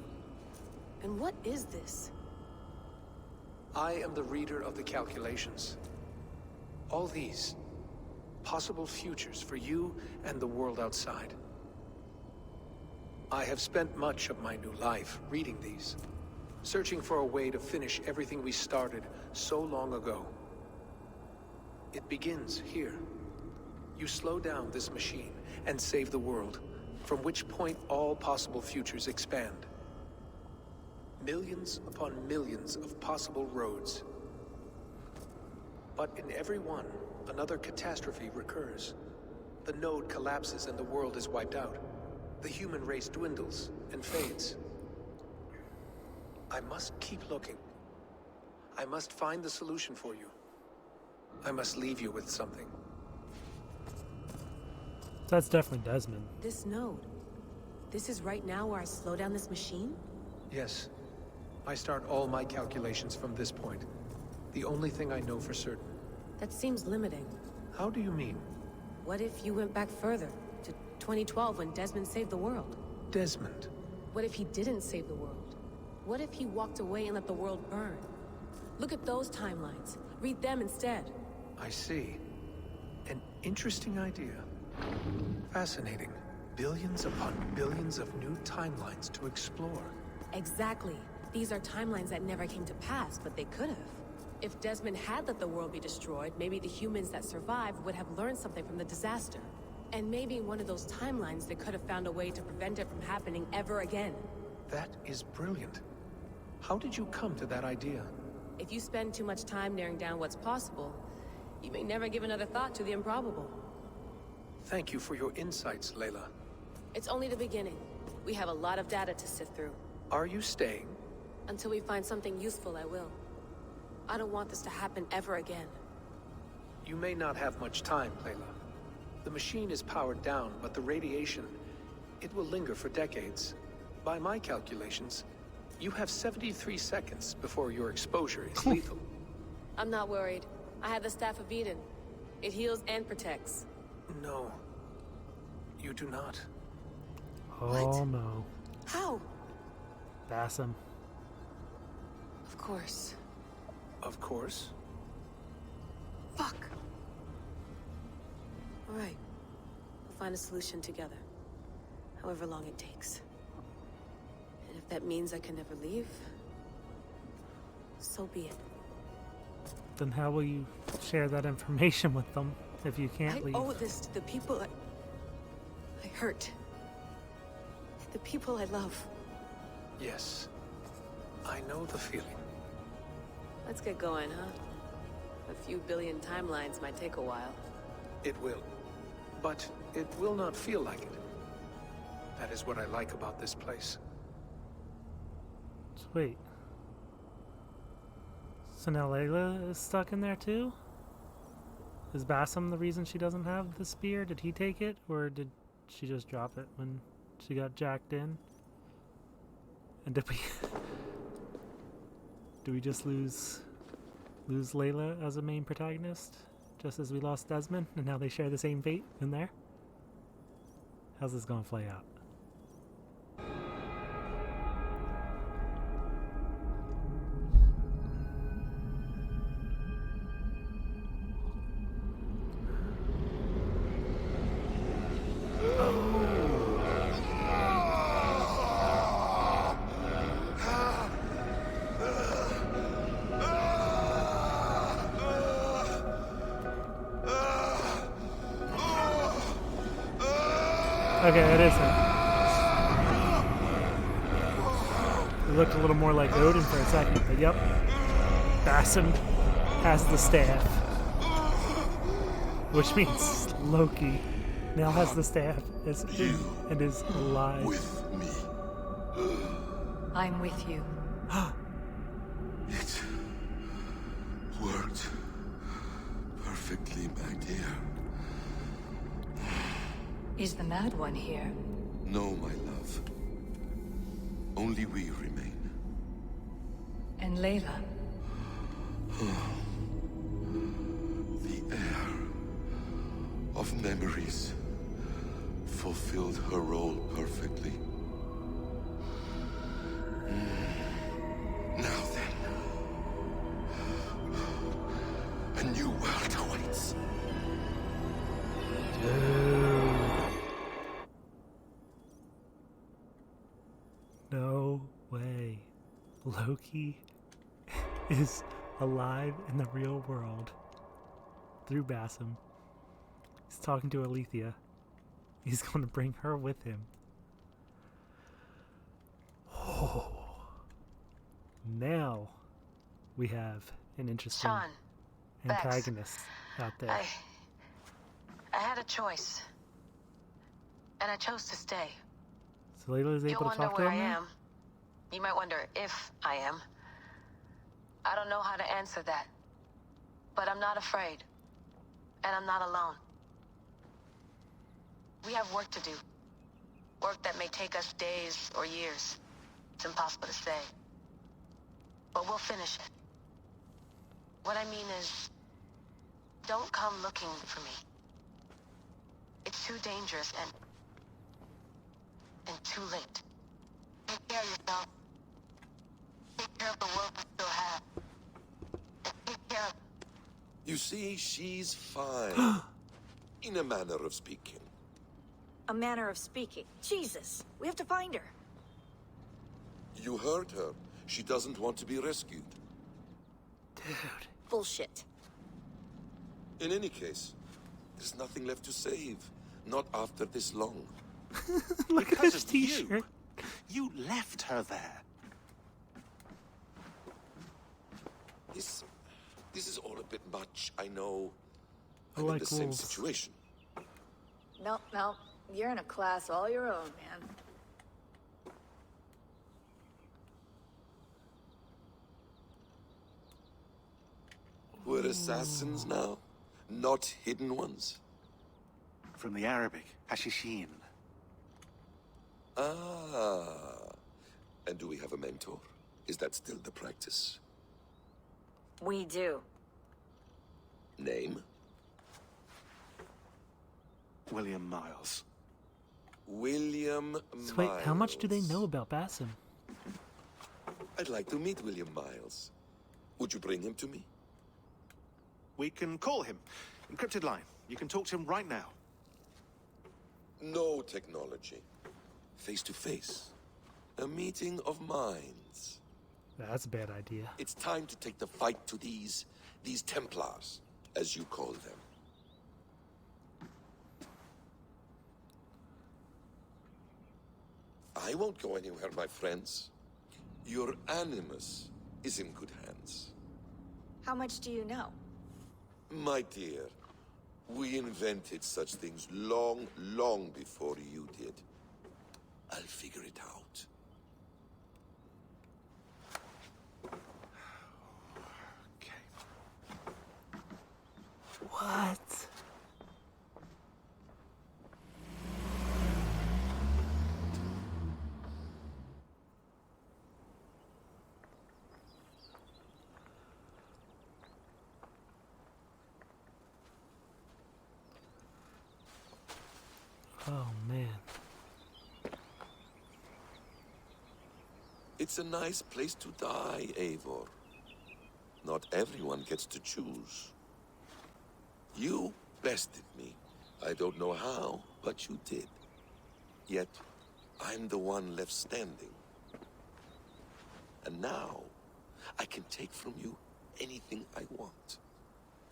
And what is this? I am the reader of the calculations. All these, possible futures for you and the world outside. I have spent much of my new life reading these, searching for a way to finish everything we started so long ago. It begins here. You slow down this machine and save the world, from which point all possible futures expand. Millions upon millions of possible roads. But in every one, another catastrophe recurs. The node collapses and the world is wiped out. The human race dwindles and fades. I must keep looking. I must find the solution for you. I must leave you with something. That's definitely Desmond. This node. This is right now where I slow down this machine? Yes. I start all my calculations from this point. The only thing I know for certain. That seems limiting. How do you mean? What if you went back further, to 2012 when Desmond saved the world? Desmond? What if he didn't save the world? What if he walked away and let the world burn? Look at those timelines. Read them instead. I see. An interesting idea. Fascinating. Billions upon billions of new timelines to explore. Exactly. These are timelines that never came to pass, but they could have. If Desmond had let the world be destroyed, maybe the humans that survived would have learned something from the disaster. And maybe in one of those timelines they could have found a way to prevent it from happening ever again. That is brilliant. How did you come to that idea? If you spend too much time narrowing down what's possible, you may never give another thought to the improbable. Thank you for your insights, Layla. It's only the beginning. We have a lot of data to sift through. Are you staying? Until we find something useful, I will. I don't want this to happen ever again. You may not have much time, Layla. The machine is powered down, but the radiation, it will linger for decades. By my calculations, you have 73 seconds before your exposure is lethal. I'm not worried. I have the Staff of Eden. It heals and protects. No. You do not. Oh no. How? Bassam. Of course. Of course? Fuck. Alright. We'll find a solution together. However long it takes. And if that means I can never leave, so be it. Then how will you share that information with them if you can't leave? I owe this to the people I hurt. The people I love. Yes. I know the feeling. Let's get going, huh? A few billion timelines might take a while. It will. But it will not feel like it. That is what I like about this place. Wait. So now Layla is stuck in there too? Is Bassam the reason she doesn't have the spear? Did he take it? Or did she just drop it when she got jacked in? And did we just lose Layla as a main protagonist? Just as we lost Desmond, and now they share the same fate in there? How's this gonna play out? Okay, it is him. It looked a little more like Odin for a second, but yep. Bassam has the staff. Which means Loki now has the staff and is alive. With me. I'm with you. It worked perfectly, my dear. Is the Mad One here? No, my love. Only we remain. And Layla? The air of memories fulfilled her role perfectly. Now then, a new world awaits. No way. Loki is alive in the real world through Basim. He's talking to Alethea. He's going to bring her with him. Oh. Now we have an interesting Sean, antagonist out there. I had a choice. And I chose to stay. So Layla is able to talk to him now? am. You might wonder if I am. I don't know how to answer that. But I'm not afraid. And I'm not alone. We have work to do. Work that may take us days or years. It's impossible to say. But we'll finish it. What I mean is, don't come looking for me. It's too dangerous and too late. Take care of yourself. Take care of the world we still have. And take care of... You see, she's fine. In a manner of speaking. A manner of speaking. Jesus, we have to find her. You heard her. She doesn't want to be rescued. Dude. Bullshit. In any case, there's nothing left to save. Not after this long. Look at his t-shirt. You left her there. This is all a bit much, I know. I I'm like in the same wolves. situation. Nope. You're in a class all your own, man. We're assassins now, not hidden ones. From the Arabic, Hashishin. Ah. And do we have a mentor? Is that still the practice? We do. Name? William Miles. William So Miles. wait, how much do they know about Basim? I'd like to meet William Miles. Would you bring him to me? We can call him. Encrypted line. You can talk to him right now. No technology. Face to face. A meeting of minds. That's a bad idea. It's time to take the fight to these Templars, as you call them. I won't go anywhere, my friends. Your Animus is in good hands. How much do you know? My dear, we invented such things long, long before you did. I'll figure it out. What? Oh, man. It's a nice place to die, Eivor. Not everyone gets to choose. You bested me. I don't know how, but you did. Yet, I'm the one left standing. And now, I can take from you anything I want.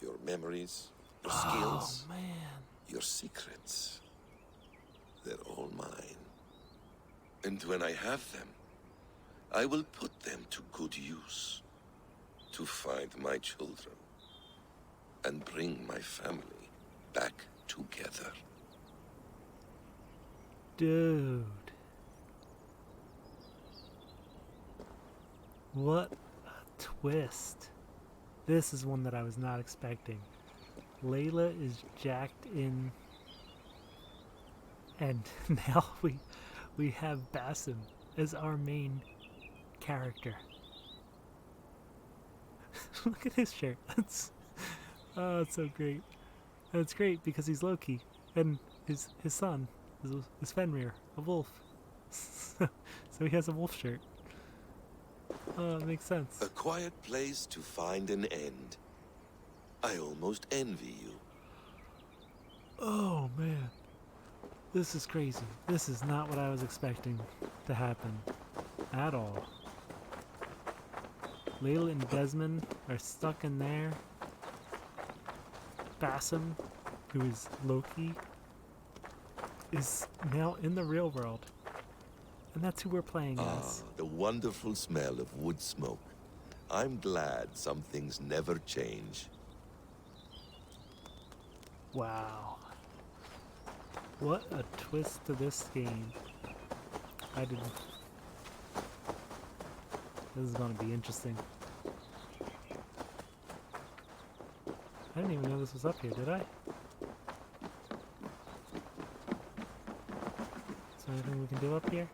Your memories, your skills, Oh, man. your secrets. They're all mine. And when I have them, I will put them to good use. To find my children. And bring my family back together. Dude. What a twist. This is one that I was not expecting. Layla is jacked in, and now we have Basim as our main character. Look at his shirt. Oh, it's so great. And it's great because he's Loki, and his son is Fenrir, a wolf. So he has a wolf shirt. Oh, it makes sense. A quiet place to find an end. I almost envy you. Oh man, this is crazy. This is not what I was expecting to happen at all. Layla and Desmond are stuck in there. Basim, who is Loki, is now in the real world. And that's who we're playing as. The wonderful smell of wood smoke. I'm glad some things never change. Wow. What a twist to this game. This is going to be interesting. I didn't even know this was up here, did I? Is there anything we can do up here?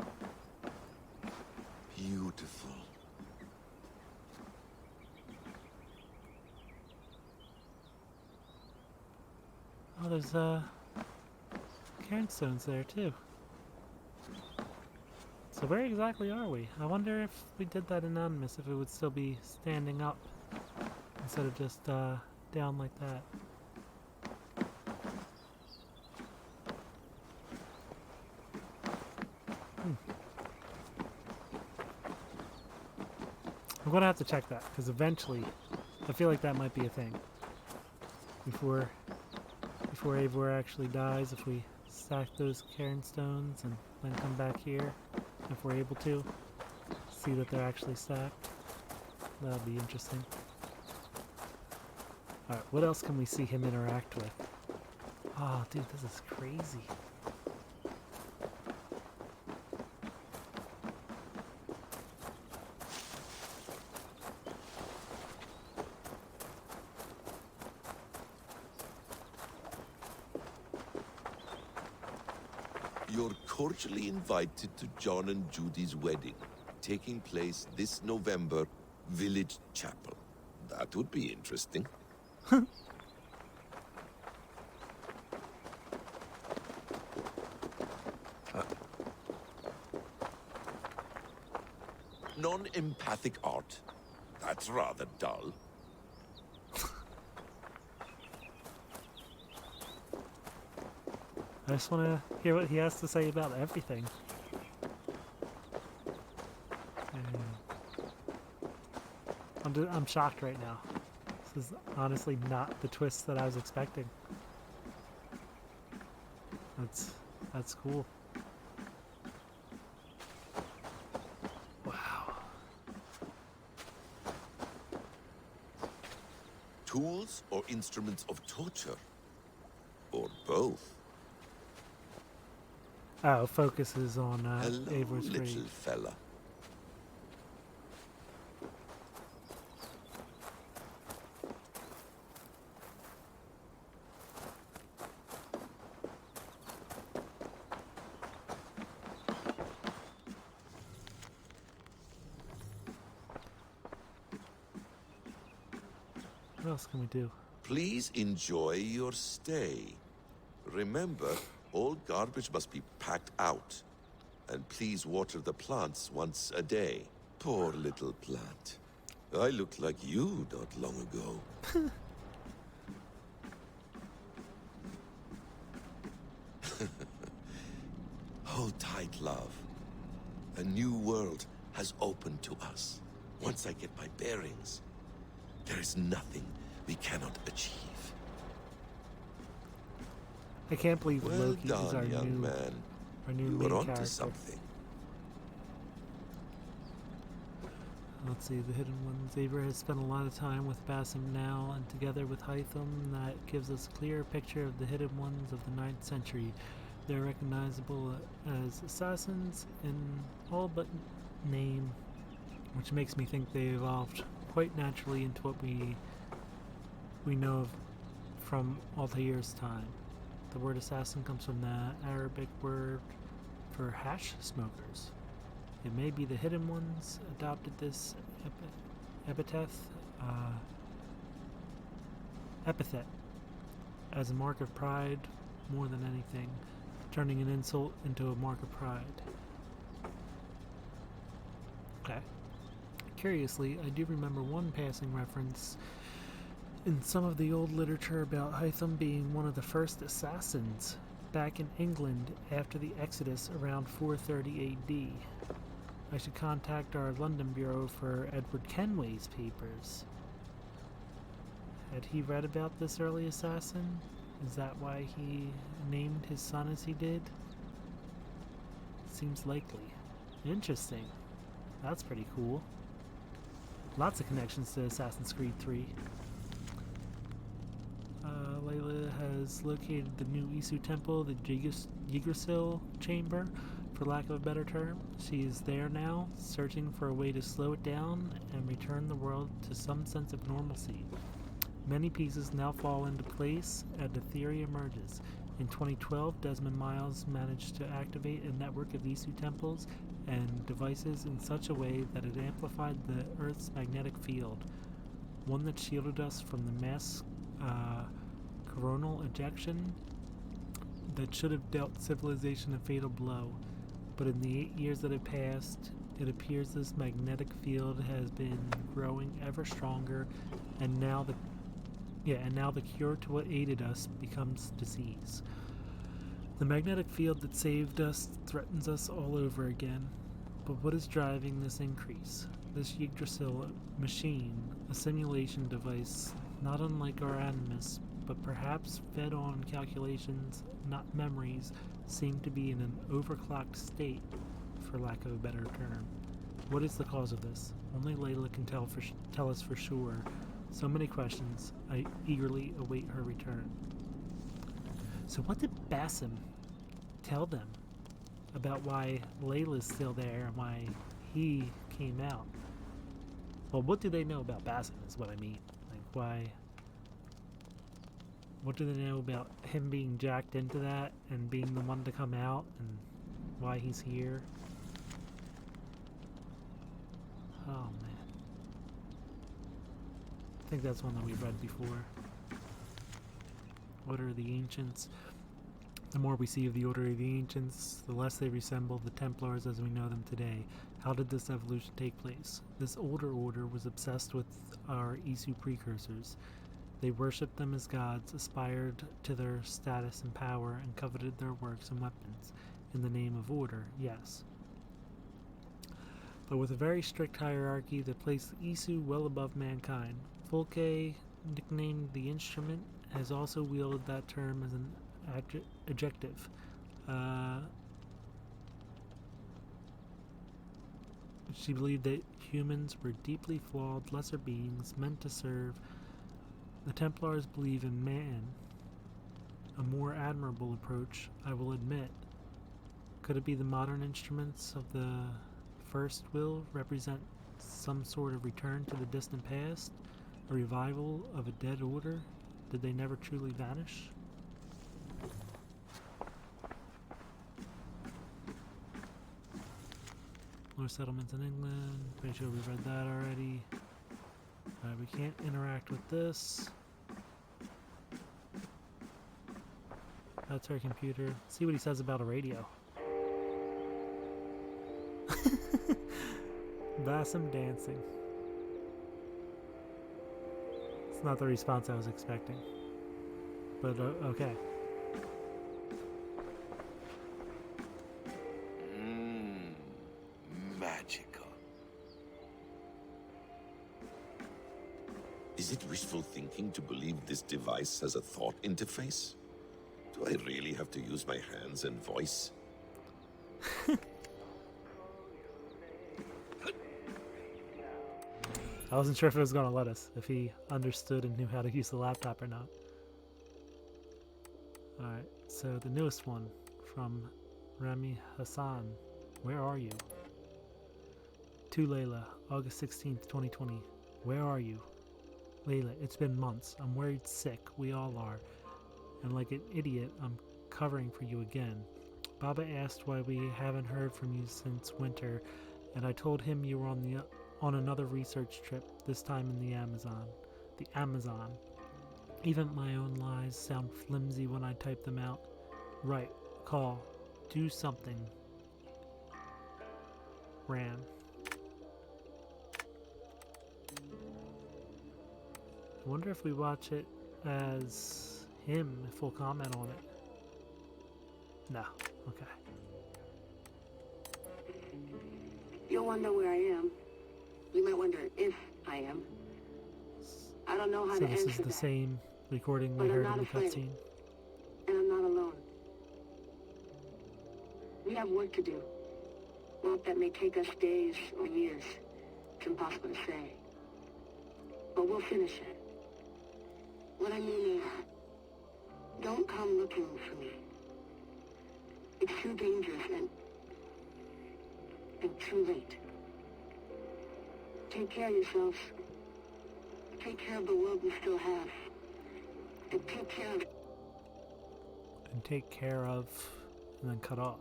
Beautiful. Oh, there's cairnstones there too. So where exactly are we? I wonder if we did that in Animus, if it would still be standing up instead of just down like that. I'm gonna have to check that, because eventually I feel like that might be a thing. Before Eivor actually dies, if we stack those cairnstones and then come back here, if we're able to, see that they're actually stacked. That'll be interesting. Alright, what else can we see him interact with? Oh, dude, this is crazy. You're cordially invited to John and Judy's wedding, taking place this November, Village Chapel. That would be interesting. Non-empathic art? That's rather dull. I just want to hear what he has to say about everything. I'm shocked right now. This is honestly not the twist that I was expecting. That's cool. Wow. Tools or instruments of torture? Or both? Oh, focuses on Hello, Eivor's little grave. fella. What else can we do? Please enjoy your stay. Remember, all garbage must be packed out. And please water the plants once a day. Poor little plant. I looked like you not long ago. Hold tight, love. A new world has opened to us. Once I get my bearings, there is nothing we cannot achieve. I can't believe Well Loki done, is our young new man. main You were onto character. something. Let's see, the Hidden Ones. Eivor has spent a lot of time with Basim now, and together with Hytham, that gives us a clearer picture of the Hidden Ones of the 9th century. They're recognizable as assassins in all but name, which makes me think they evolved quite naturally into what we know of from Altair's time. The word assassin comes from the Arabic word for hash smokers. It may be the Hidden Ones adopted this epithet, epithet as a mark of pride more than anything, turning an insult into a mark of pride. Okay. Curiously, I do remember one passing reference in some of the old literature about Hytham being one of the first assassins back in England after the Exodus around 430 AD. I should contact our London bureau for Edward Kenway's papers. Had he read about this early assassin? Is that why he named his son as he did? Seems likely. Interesting. That's pretty cool. Lots of connections to Assassin's Creed 3. Layla has located the new Yggdrasil Temple, the Yggdrasil Chamber, for lack of a better term. She is there now, searching for a way to slow it down and return the world to some sense of normalcy. Many pieces now fall into place as the theory emerges. In 2012, Desmond Miles managed to activate a network of Yggdrasil temples and devices in such a way that it amplified the Earth's magnetic field, one that shielded us from the mass coronal ejection that should have dealt civilization a fatal blow. But in the 8 years that have passed, it appears this magnetic field has been growing ever stronger, and now the cure to what aided us becomes disease. The magnetic field that saved us threatens us all over again. But what is driving this increase? This Yggdrasil machine, a simulation device not unlike our Animus, but perhaps fed on calculations, not memories, seem to be in an overclocked state, for lack of a better term. What is the cause of this? Only Layla can tell us for sure. So many questions. I eagerly await her return. So what did Basim tell them about why Layla's still there and why he came out? Well, what do they know about Basim is what I mean. Like, why... What do they know about him being jacked into that and being the one to come out and why he's here? Oh, man. I think that's one that we've read before. Order of the Ancients. The more we see of the Order of the Ancients, the less they resemble the Templars as we know them today. How did this evolution take place? This older order was obsessed with our Isu precursors. They worshipped them as gods, aspired to their status and power, and coveted their works and weapons. In the name of order, yes. But with a very strict hierarchy that placed the Isu well above mankind. Fulke, nicknamed the instrument, has also wielded that term as an adjective. She believed that humans were deeply flawed, lesser beings meant to serve. The Templars believe in man, a more admirable approach, I will admit. Could it be the modern instruments of the first will represent some sort of return to the distant past? A revival of a dead order? Did they never truly vanish? More settlements in England. Pretty sure we've read that already. We can't interact with this. That's our computer. Let's see what he says about a radio. Basim dancing. It's not the response I was expecting. But, okay. Magical. Is it wishful thinking to believe this device has a thought interface? Do I really have to use my hands and voice? I wasn't sure if it was going to let us, if he understood and knew how to use the laptop or not. Alright, so the newest one from Rami Hassan. Where are you? To Layla, August 16th, 2020. Where are you? Layla, it's been months. I'm worried sick. We all are. And like an idiot, I'm covering for you again. Baba asked why we haven't heard from you since winter, and I told him you were on another research trip, this time in the Amazon. The Amazon. Even my own lies sound flimsy when I type them out. Write, call, do something. Ran. I wonder if we watch it as him, if we'll comment on it. No. Okay. You'll wonder where I am. You might wonder if I am. I don't know how So to this answer is the that. same recording we But I'm heard not in the afraid. cutscene. And I'm not alone. We have work to do. Work that may take us days or years. It's impossible to say. But we'll finish it. What I mean is, don't come looking for me. It's too dangerous and too late. Take care of yourselves. Take care of the world we still have. And take care of... And take care of, and then cut off.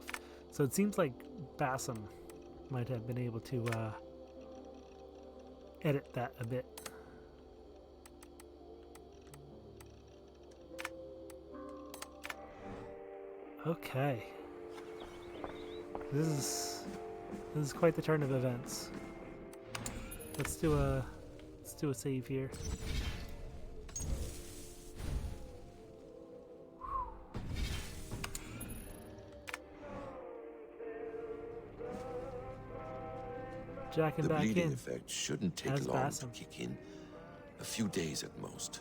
So it seems like Bassam might have been able to edit that a bit. Okay. This is quite the turn of events. Let's do a save here. Jacking The back bleeding in effect shouldn't take as long Bassam. to kick in. A few days at most.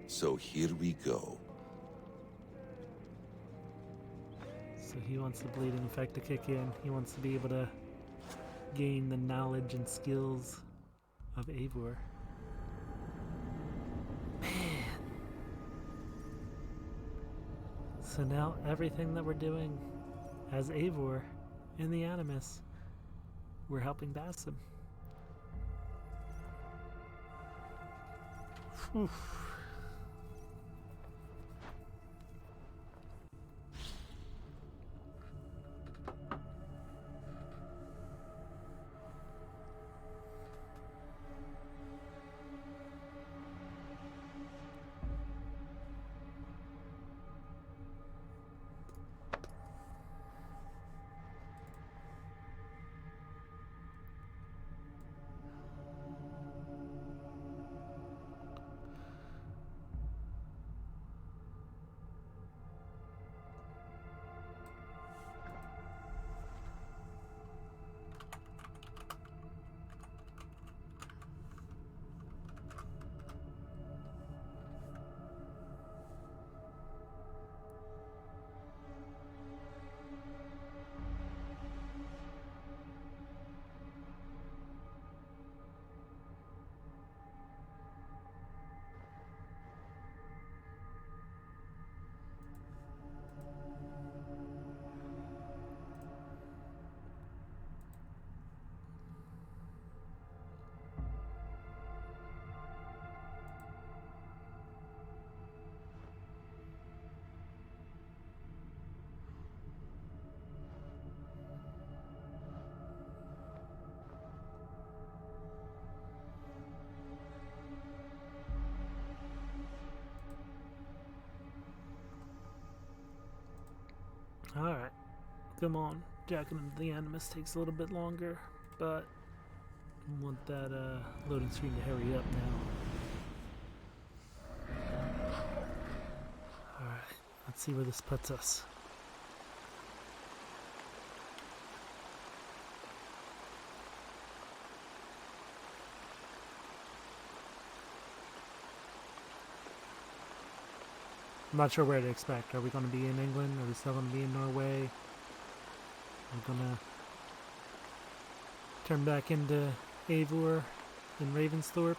So here we go. So he wants the bleeding effect to kick in. He wants to be able to gain the knowledge and skills of Eivor. Man. So now everything that we're doing as Eivor in the Animus, we're helping Bassam. Whew. Alright, come on. Jacking into the Animus takes a little bit longer, but I want that loading screen to hurry up now. Alright, let's see where this puts us. I'm not sure where to expect. Are we going to be in England? Are we still going to be in Norway? Are we going to turn back into Eivor and Ravensthorpe?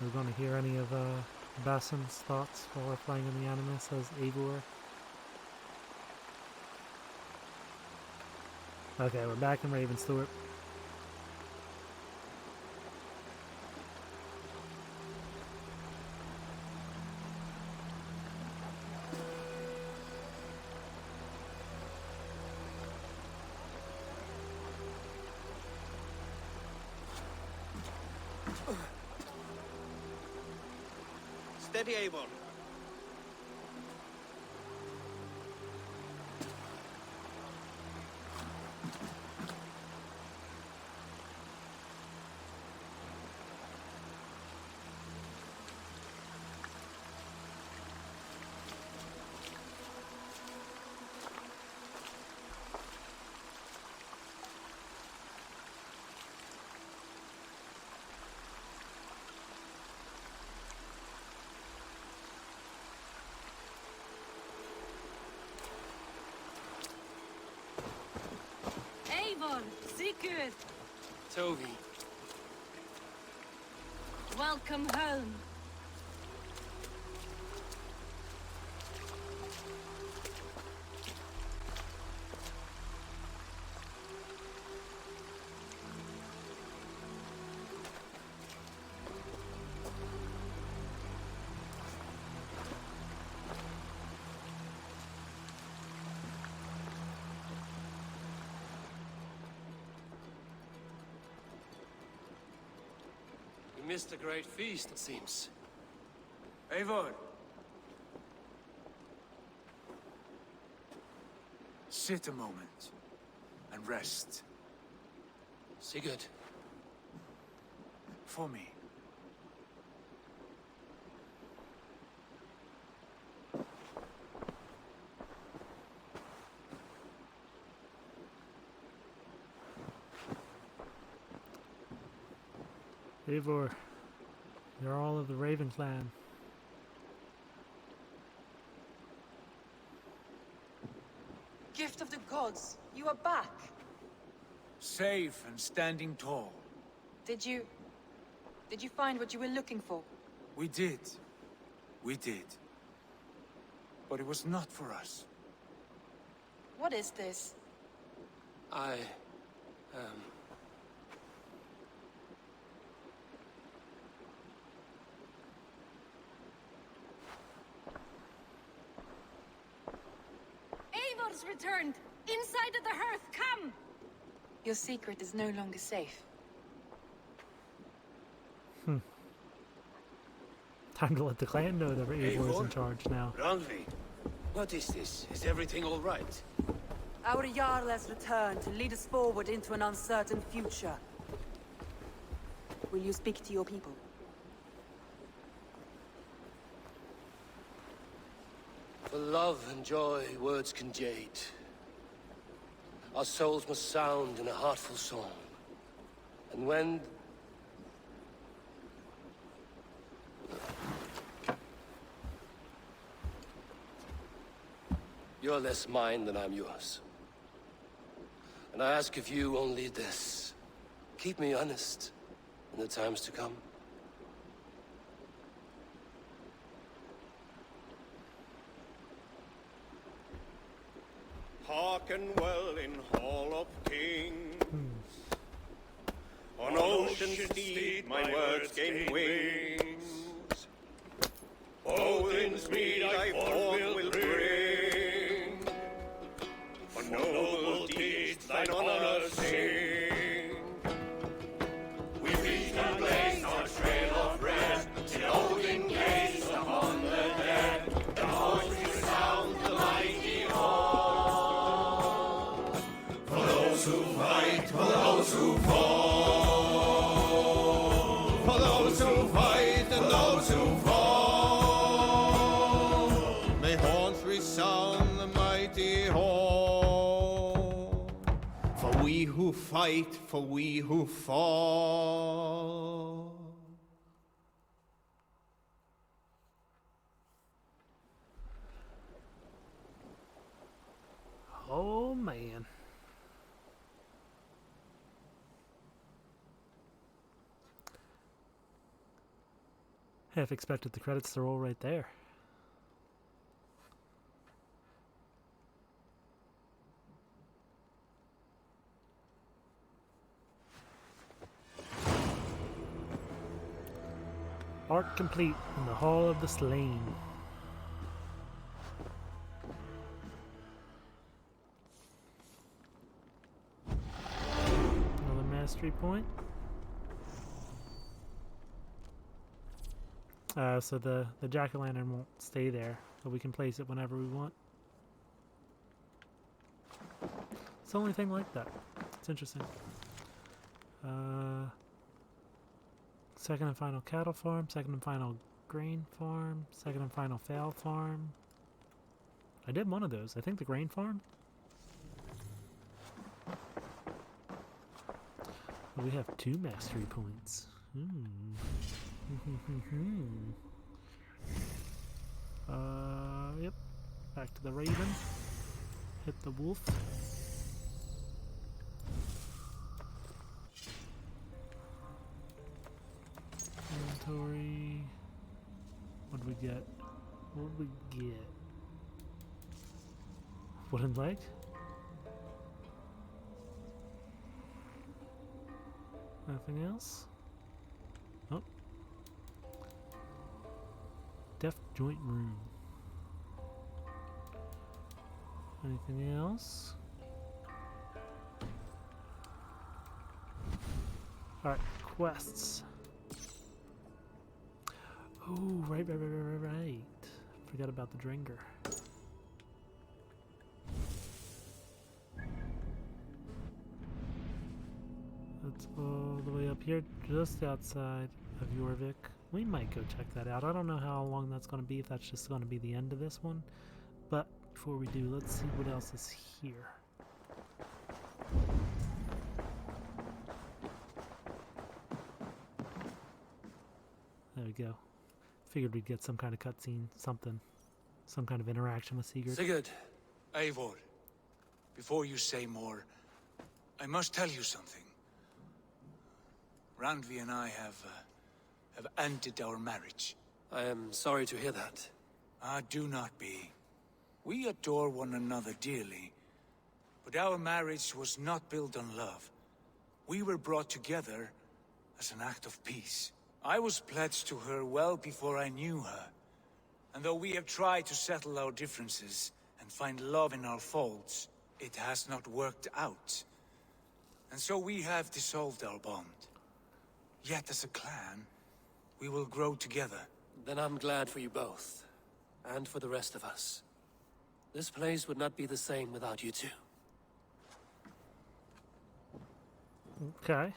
Are we going to hear any of Bassam's thoughts while we're flying in the Animus as Eivor? Okay, we're back in Ravensthorpe. Steady, Eivor. Eivor, Sigurd, Toby. welcome home. You missed a great feast, it seems. Eivor! Sit a moment and rest. Sigurd. For me. Eivor, you're all of the Raven clan. Gift of the gods, you are back. Safe and standing tall. Did you find what you were looking for? We did. We did. But it was not for us. What is this? Eivor's returned! Inside of the hearth, come! Your secret is no longer safe. Time to let the clan know that Eivor is in charge now. Randvi, what is this? Is everything all right? Our Jarl has returned to lead us forward into an uncertain future. Will you speak to your people? For love and joy, words can jade. Our souls must sound in a heartful song. And when... You're less mine than I'm yours. And I ask of you only this. Keep me honest in the times to come. Hearken well in Hall of Kings. On ocean steed my words gain wings. Odin's mead I forth will bring. For noble deeds thine honor sing. We reach the place our trail of rest, till Odin gazed upon the dead. The voice resound the mighty hall. For those who fight, for those who fall. For those who fight and those who fall. May horns resound the mighty hall. For we who fight, for we who fall. Oh man. Half expected the credits to roll right there. Arc complete in the Hall of the Slain. Another mastery point. So the jack-o'-lantern won't stay there, but we can place it whenever we want. It's the only thing like that. It's interesting. Second and final cattle farm, second and final grain farm, second and final fowl farm. I did one of those. I think the grain farm. Well, we have 2 mastery points. Yep. Back to the raven. Hit the wolf. Inventory. What did we get? What did we get? Wooden leg? Nothing else? Oh. Deft joint room. Anything else? Alright, quests. Oh, right. Forgot about the Dringer. That's all the way up here, just outside of Jorvik. We might go check that out. I don't know how long that's going to be, if that's just going to be the end of this one. But before we do, let's see what else is here. There we go. Figured we'd get some kind of cutscene, something. Some kind of interaction with Sigurd. Sigurd. Eivor, before you say more, I must tell you something. Randvi and I have ended our marriage. I am sorry to hear that. Ah, do not be. We adore one another dearly, but our marriage was not built on love. We were brought together as an act of peace. I was pledged to her well before I knew her. And though we have tried to settle our differences and find love in our faults, it has not worked out. And so we have dissolved our bond. Yet as a clan, we will grow together. Then I'm glad for you both. And for the rest of us. This place would not be the same without you two. Okay.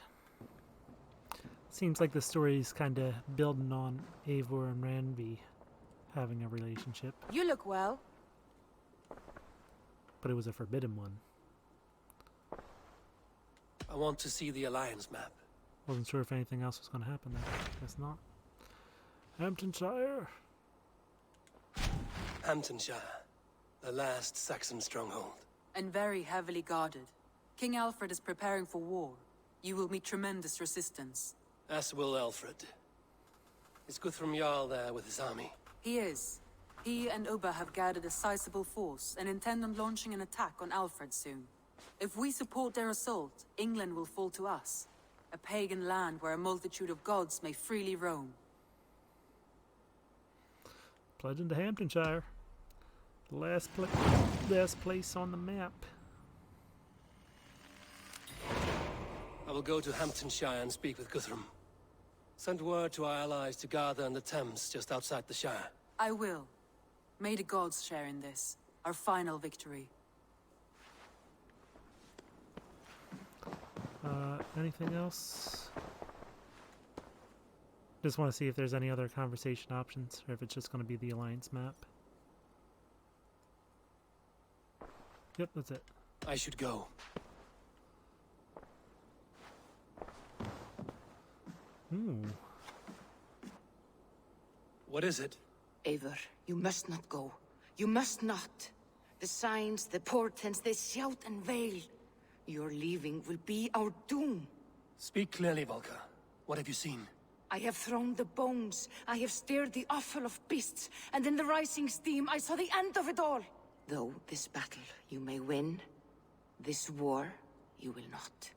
Seems like the story's kind of building on Eivor and Randvi having a relationship. You look well. But it was a forbidden one. I want to see the Alliance map. Wasn't sure if anything else was going to happen there. Guess not. Hamptonshire. Hamptonshire. The last Saxon stronghold. And very heavily guarded. King Alfred is preparing for war. You will meet tremendous resistance. As will Alfred. Is Guthrum Jarl there with his army? He is. He and Ubba have gathered a sizable force and intend on launching an attack on Alfred soon. If we support their assault, England will fall to us. A pagan land where a multitude of gods may freely roam. Pledge into Hamptonshire. Last place on the map. I will go to Hamptonshire and speak with Guthrum. Send word to our allies to gather in the Thames just outside the Shire. I will. May the gods share in this, our final victory. Anything else? Just want to see if there's any other conversation options, or if it's just going to be the Alliance map. Yep, that's it. I should go. What is it? Eivor, you must not go. You must not. The signs, the portents, they shout and wail. Your leaving will be our doom. Speak clearly, Volker. What have you seen? I have thrown the bones. I have stirred the offal of beasts. And in the rising steam, I saw the end of it all. Though this battle you may win, this war you will not.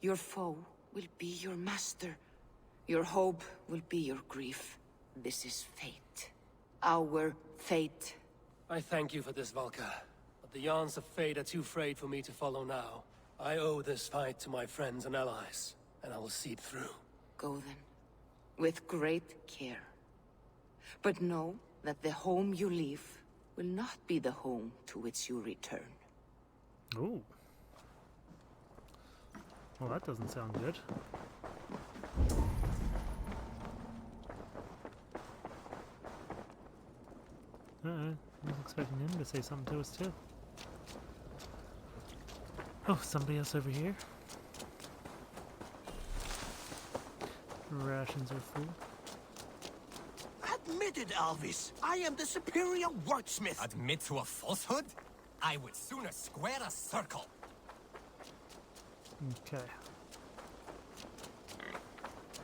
Your foe will be your master. Your hope will be your grief. This is fate. Our fate. I thank you for this, Volker. But the yarns of fate are too frayed for me to follow now. I owe this fight to my friends and allies, and I will see it through. Go then. With great care. But know that the home you leave will not be the home to which you return. Oh. Well, that doesn't sound good. I was expecting him to say something to us too. Oh, somebody else over here. Rations are full. Admitted, Alvis. I am the superior wordsmith. Admit to a falsehood? I would sooner square a circle. Okay.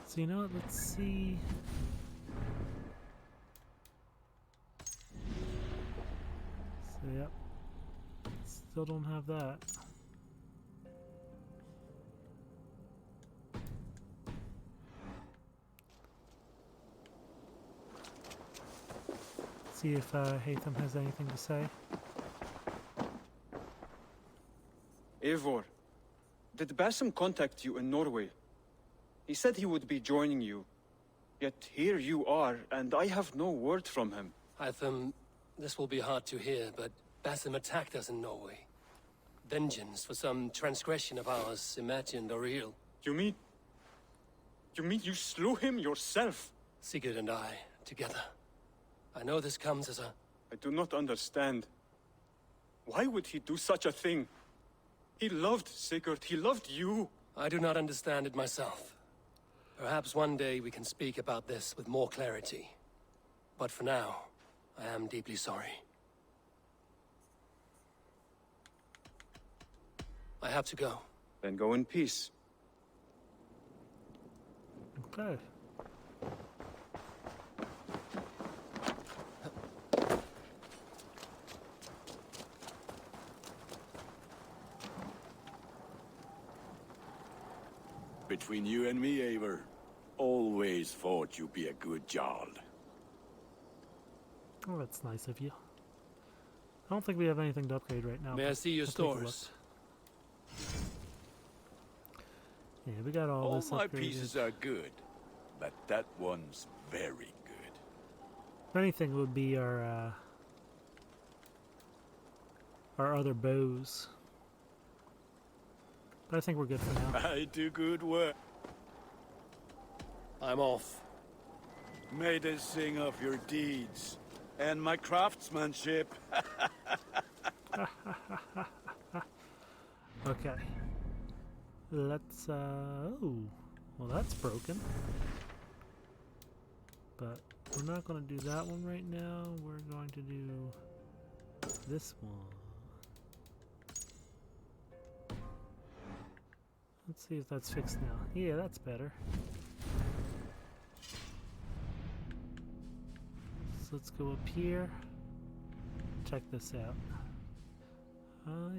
So you know what? Let's see. So yep. Still don't have that. See if Hatham has anything to say. Eivor, did Basim contact you in Norway? He said he would be joining you. Yet here you are, and I have no word from him. Hytham, this will be hard to hear, but Basim attacked us in Norway. Vengeance for some transgression of ours, imagined or real. You mean you slew him yourself? Sigurd and I, together. I know this comes as a... I do not understand. Why would he do such a thing? He loved Sigurd, he loved you. I do not understand it myself. Perhaps one day we can speak about this with more clarity. But for now, I am deeply sorry. I have to go. Then go in peace. Okay. Between you and me, Eivor, always thought you'd be a good Jarl. Oh, that's nice of you. I don't think we have anything to upgrade right now. May I see your I'll take a look. stores? Yeah, we got all this my upgraded. pieces are good, but that one's very good. If anything, it would be our other bows. But I think we're good for now. I do good work. I'm off. May they sing of your deeds and my craftsmanship. Okay. Let's, oh, well that's broken. But we're not going to do that one right now. We're going to do this one. Let's see if that's fixed now. Yeah, that's better. So let's go up here. Check this out.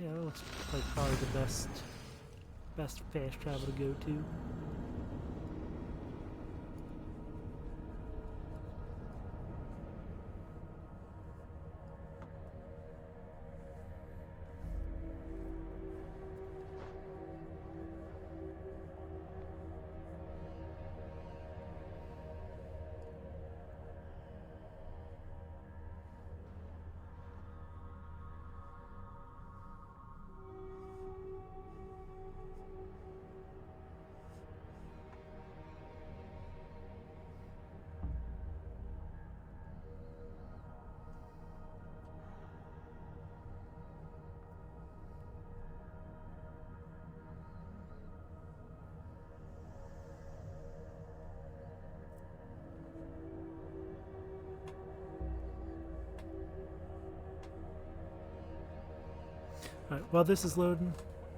Yeah, that looks like probably the best fast travel to go to. Alright, while this is loading,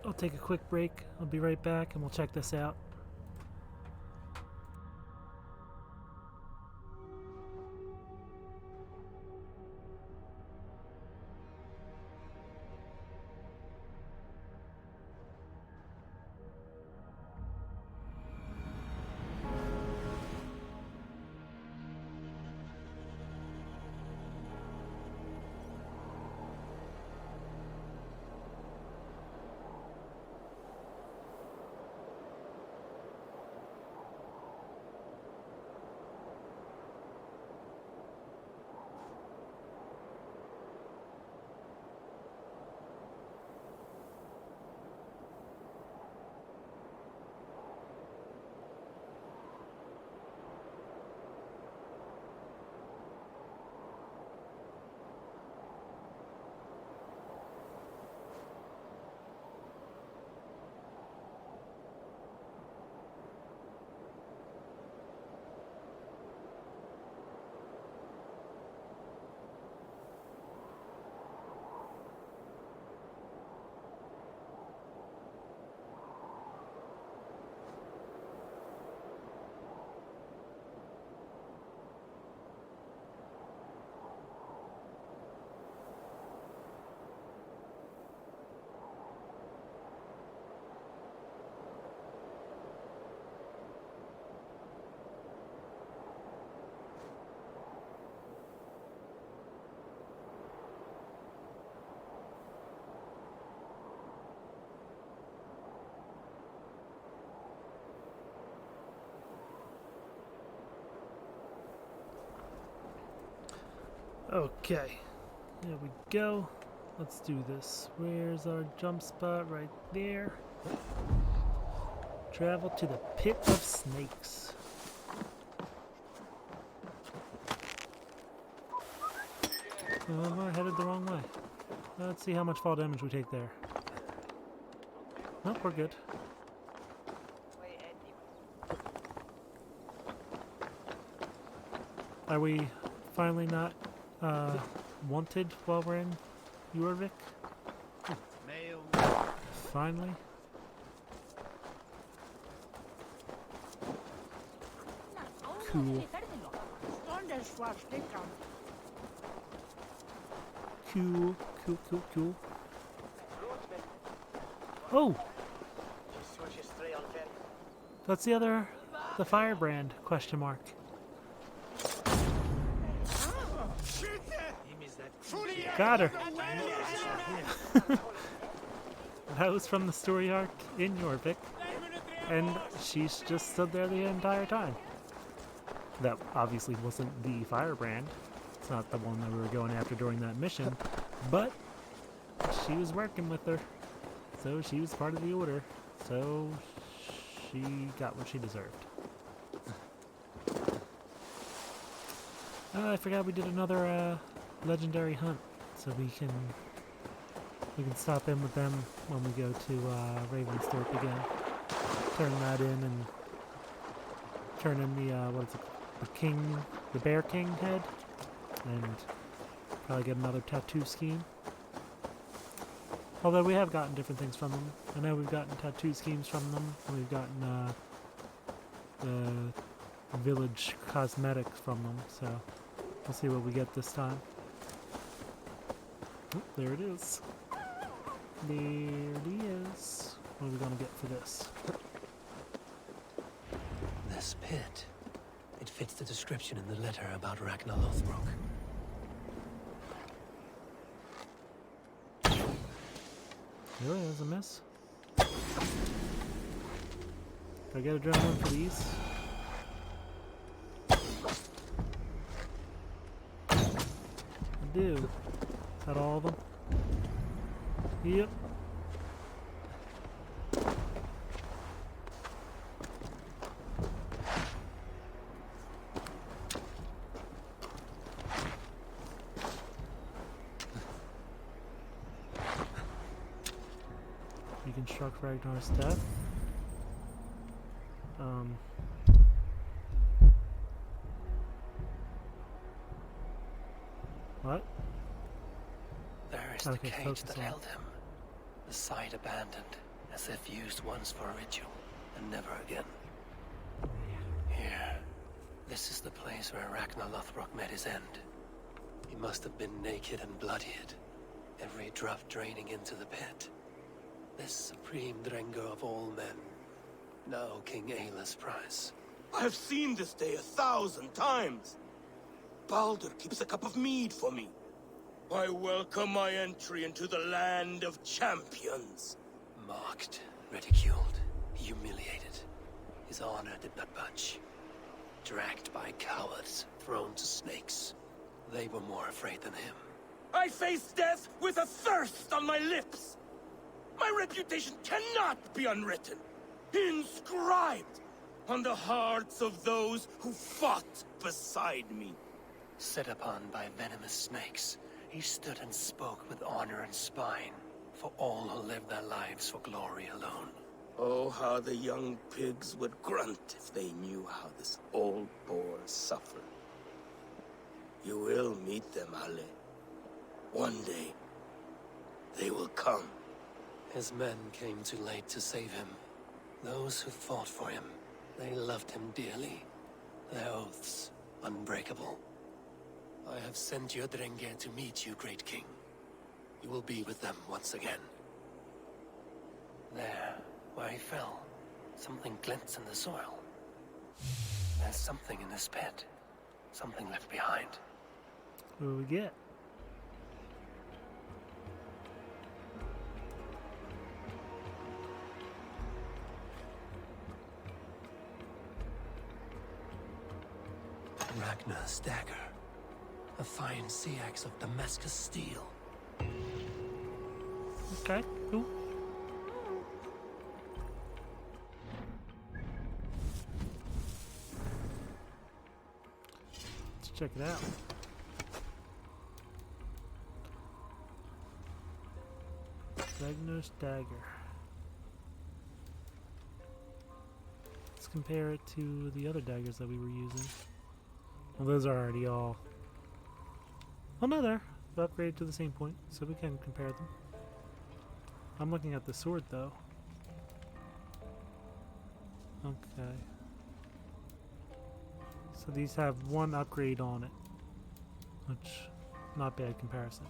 I'll take a quick break. I'll be right back and we'll check this out. Okay, there we go. Let's do this. Where's our jump spot? Right there. Travel to the Pit of Snakes. We're headed the wrong way. Let's see how much fall damage we take there. Nope, we're good. Are we finally not wanted while we're in Yggdrasil? Finally? Cool. Cool. Oh! That's the firebrand, question mark. Got her! That was from the story arc in Yggdrasil, and she's just stood there the entire time. That obviously wasn't the firebrand. It's not the one that we were going after during that mission, but she was working with her, so she was part of the order, so she got what she deserved. I forgot we did another legendary hunt, so we can stop in with them when we go to Ravensthorpe again. Turn that in and turn in the Bear King head, and probably get another tattoo scheme. Although we have gotten different things from them. I know we've gotten tattoo schemes from them, and we've gotten the village cosmetics from them, so we'll see what we get this time. Oh, there it is. There it is. What are we gonna get for this? This pit. It fits the description in the letter about Ragnar Lothbrok. Really? That was a miss? Do I get a adrenaline for these? I do. Is that all of them? Yep. You can struck Ragnar's death. What? There is the cage that held him. The site abandoned, as if used once for a ritual, and never again. Here. This is the place where Ragnar Lothbrok met his end. He must have been naked and bloodied, every drop draining into the pit. This supreme Drengur of all men, now King Ayla's prize. I have seen this day 1,000 times. Baldur keeps a cup of mead for me. I welcome my entry into the land of champions. Mocked, ridiculed, humiliated. His honor did not budge. Dragged by cowards, thrown to snakes. They were more afraid than him. I face death with a thirst on my lips. My reputation cannot be unwritten. Inscribed on the hearts of those who fought beside me. Set upon by venomous snakes, he stood and spoke with honor and spine, for all who lived their lives for glory alone. Oh, how the young pigs would grunt if they knew how this old boar suffered. You will meet them, Ale. One day, they will come. His men came too late to save him. Those who fought for him, they loved him dearly. Their oaths, unbreakable. I have sent your Drengir to meet you, great king. You will be with them once again. There, where he fell, something glints in the soil. There's something in this pit. Something left behind. What do we get? Ragnar's dagger. A fine sea axe of Damascus steel. Okay, cool. Let's check it out. Ragnar's dagger. Let's compare it to the other daggers that we were using. Well, those are already all... Oh no, they're upgraded to the same point, so we can compare them. I'm looking at the sword, though. Okay. So these have one upgrade on it, which, not bad comparison.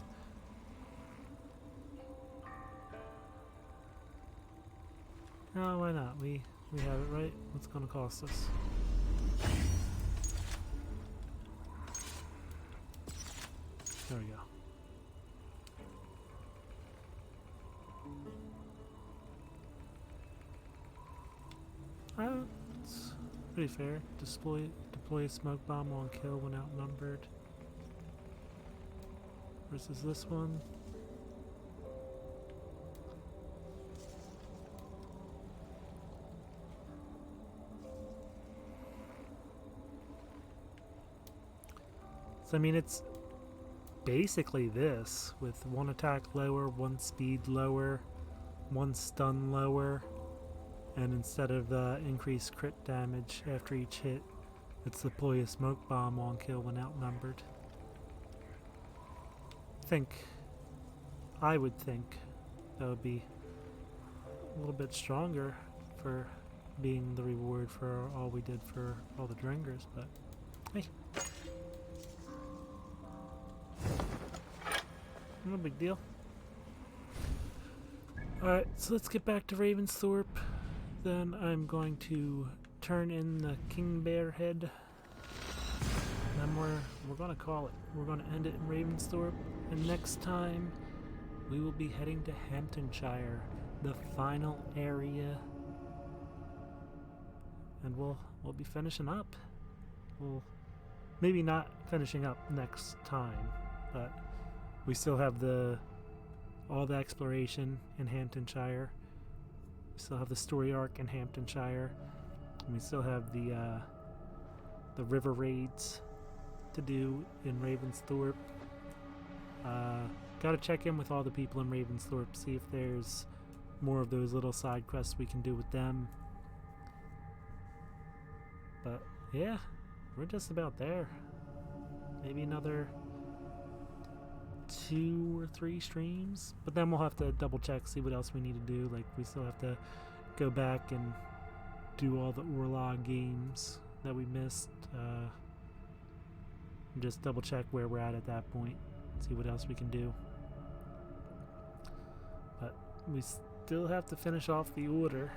No, why not? We have it right. What's it gonna cost us? There we go. It's pretty fair. Deploy a smoke bomb on kill when outnumbered. Versus this one. So I mean, it's basically this, with one attack lower, one speed lower, one stun lower, and instead of increased crit damage after each hit, it's deploy a smoke bomb on kill when outnumbered. I would think that would be a little bit stronger for being the reward for all we did for all the Drengers, but hey. No big deal. Alright, so let's get back to Ravensthorpe. Then I'm going to turn in the King Bear head. Then we're gonna call it. We're gonna end it in Ravensthorpe. And next time we will be heading to Hamptonshire, the final area. And we'll be finishing up. Well, maybe not finishing up next time, but we still have all the exploration in Hamptonshire. We still have the story arc in Hamptonshire. And we still have the river raids to do in Ravensthorpe. Gotta check in with all the people in Ravensthorpe, see if there's more of those little side quests we can do with them. But yeah, we're just about there. Maybe another 2 or 3 streams, but then we'll have to double check, see what else we need to do. Like, we still have to go back and do all the Orlog games that we missed, and just double check where we're at that point, see what else we can do. But we still have to finish off the order.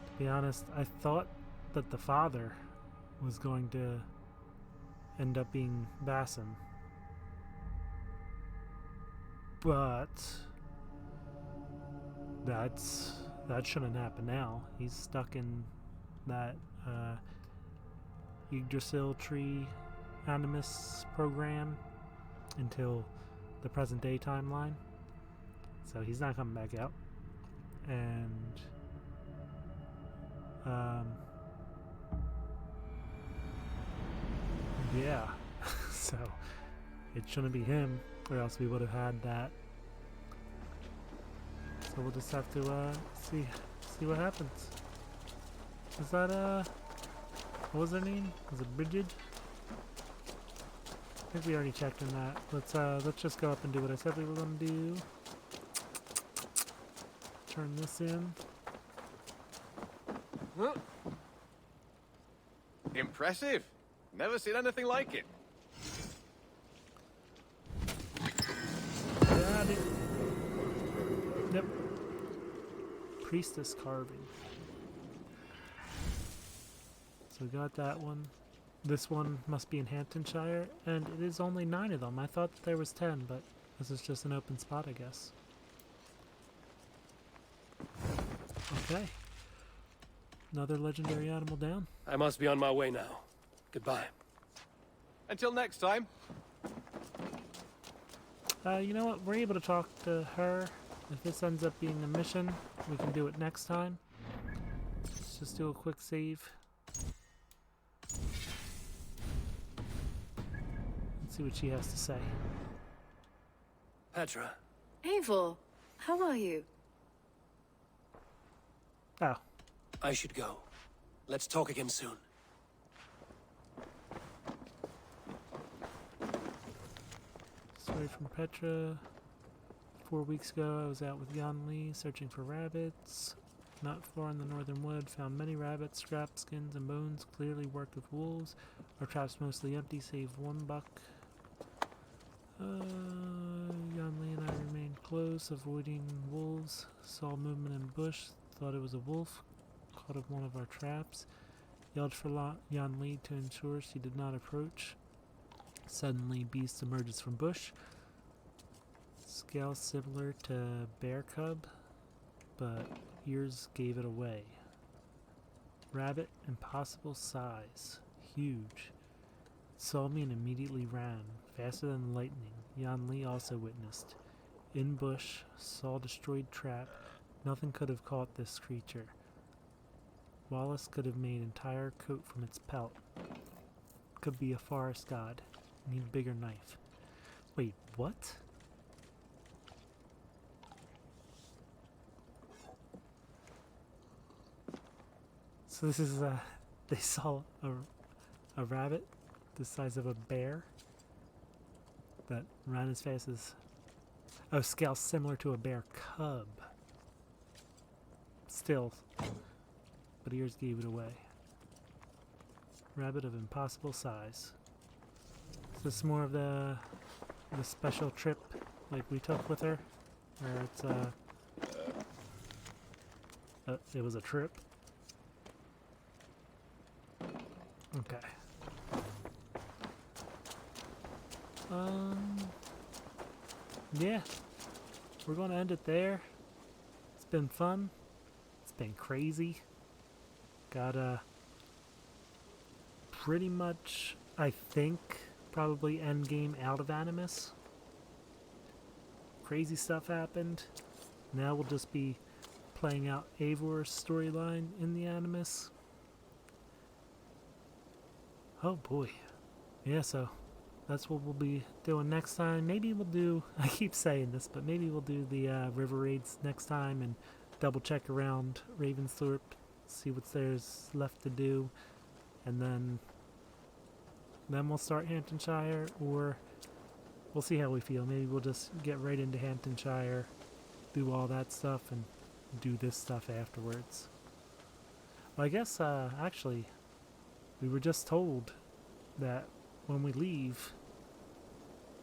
To be honest, I thought that the father was going to end up being Basim, but that shouldn't happen now. He's stuck in that Yggdrasil tree Animus program until the present day timeline, so he's not coming back out. And yeah, so it shouldn't be him, or else we would have had that. So we'll just have to see what happens. Is that what was her name? Was it Bridget? I think we already checked in that. Let's just go up and do what I said we were gonna do. Turn this in. Huh? Impressive. Never seen anything like it. Got it. Yep. Priestess carving. So we got that one. This one must be in Hamptonshire, and it is only 9 of them. I thought there was 10, but this is just an open spot, I guess. Okay. Another legendary animal down. I must be on my way now. Goodbye. Until next time. You know what? We're able to talk to her. If this ends up being a mission, we can do it next time. Let's just do a quick save. Let's see what she has to say. Petra. Eivor, how are you? Oh. I should go. Let's talk again soon. Story from Petra. 4 weeks ago, I was out with Jan Lee searching for rabbits. Not far in the northern wood, found many rabbits, scraps, skins, and bones, clearly work of wolves. Our traps mostly empty, save one buck. Jan Lee and I remained close, avoiding wolves. Saw movement in bush, thought it was a wolf. Caught up one of our traps. Yelled for Jan Lee to ensure she did not approach. Suddenly, beast emerges from bush. Scale similar to bear cub, but ears gave it away. Rabbit, impossible size, huge. Saw me and immediately ran, faster than lightning. Jan Lee also witnessed. In bush, saw destroyed trap. Nothing could have caught this creature. Wallace could have made entire coat from its pelt. Could be a forest god. Need bigger knife. Wait, what? So this is they saw a rabbit the size of a bear that ran as fast as, oh, scale similar to a bear cub. Still, but ears gave it away. Rabbit of impossible size. Is this more of the special trip like we took with her, where it's it was a trip? Okay. Yeah. We're gonna end it there. It's been fun. It's been crazy. Got pretty much, I think, probably end game out of Animus. Crazy stuff happened. Now we'll just be playing out Eivor's storyline in the Animus. Oh boy. Yeah, so that's what we'll be doing next time. Maybe we'll do, I keep saying this, but maybe we'll do the river raids next time and double check around Ravensthorpe, see what's there's left to do, and then we'll start Hamptonshire, or we'll see how we feel. Maybe we'll just get right into Hamptonshire, do all that stuff, and do this stuff afterwards. Well, I guess, actually, we were just told that when we leave,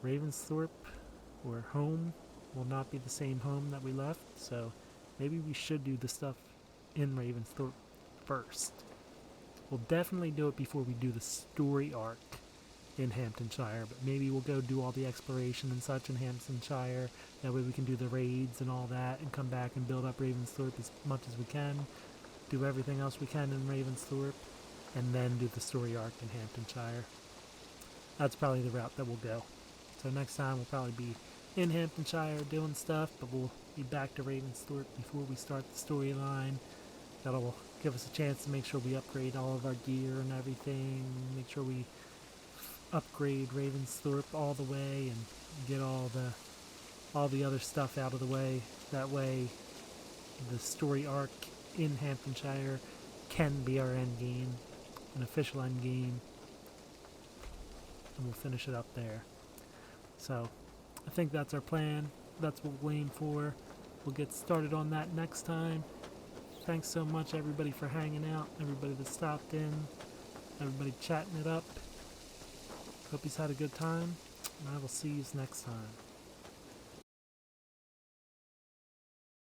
Ravensthorpe, or home, will not be the same home that we left, so maybe we should do the stuff in Ravensthorpe first. We'll definitely do it before we do the story arc in Hamptonshire, but maybe we'll go do all the exploration and such in Hamptonshire. That way we can do the raids and all that and come back and build up Ravensthorpe as much as we can. Do everything else we can in Ravensthorpe, and then do the story arc in Hamptonshire. That's probably the route that we'll go. So next time we'll probably be in Hamptonshire doing stuff, but we'll be back to Ravensthorpe before we start the storyline. That'll give us a chance to make sure we upgrade all of our gear and everything, make sure we upgrade Ravensthorpe all the way and get all the other stuff out of the way. That way the story arc in Hamptonshire can be our end game, an official end game, and we'll finish it up there. So I think that's our plan. That's what we'll aim for. We'll get started on that next time. Thanks so much, everybody, for hanging out, everybody that stopped in, everybody chatting it up. Hope you've had a good time, and I will see you next time.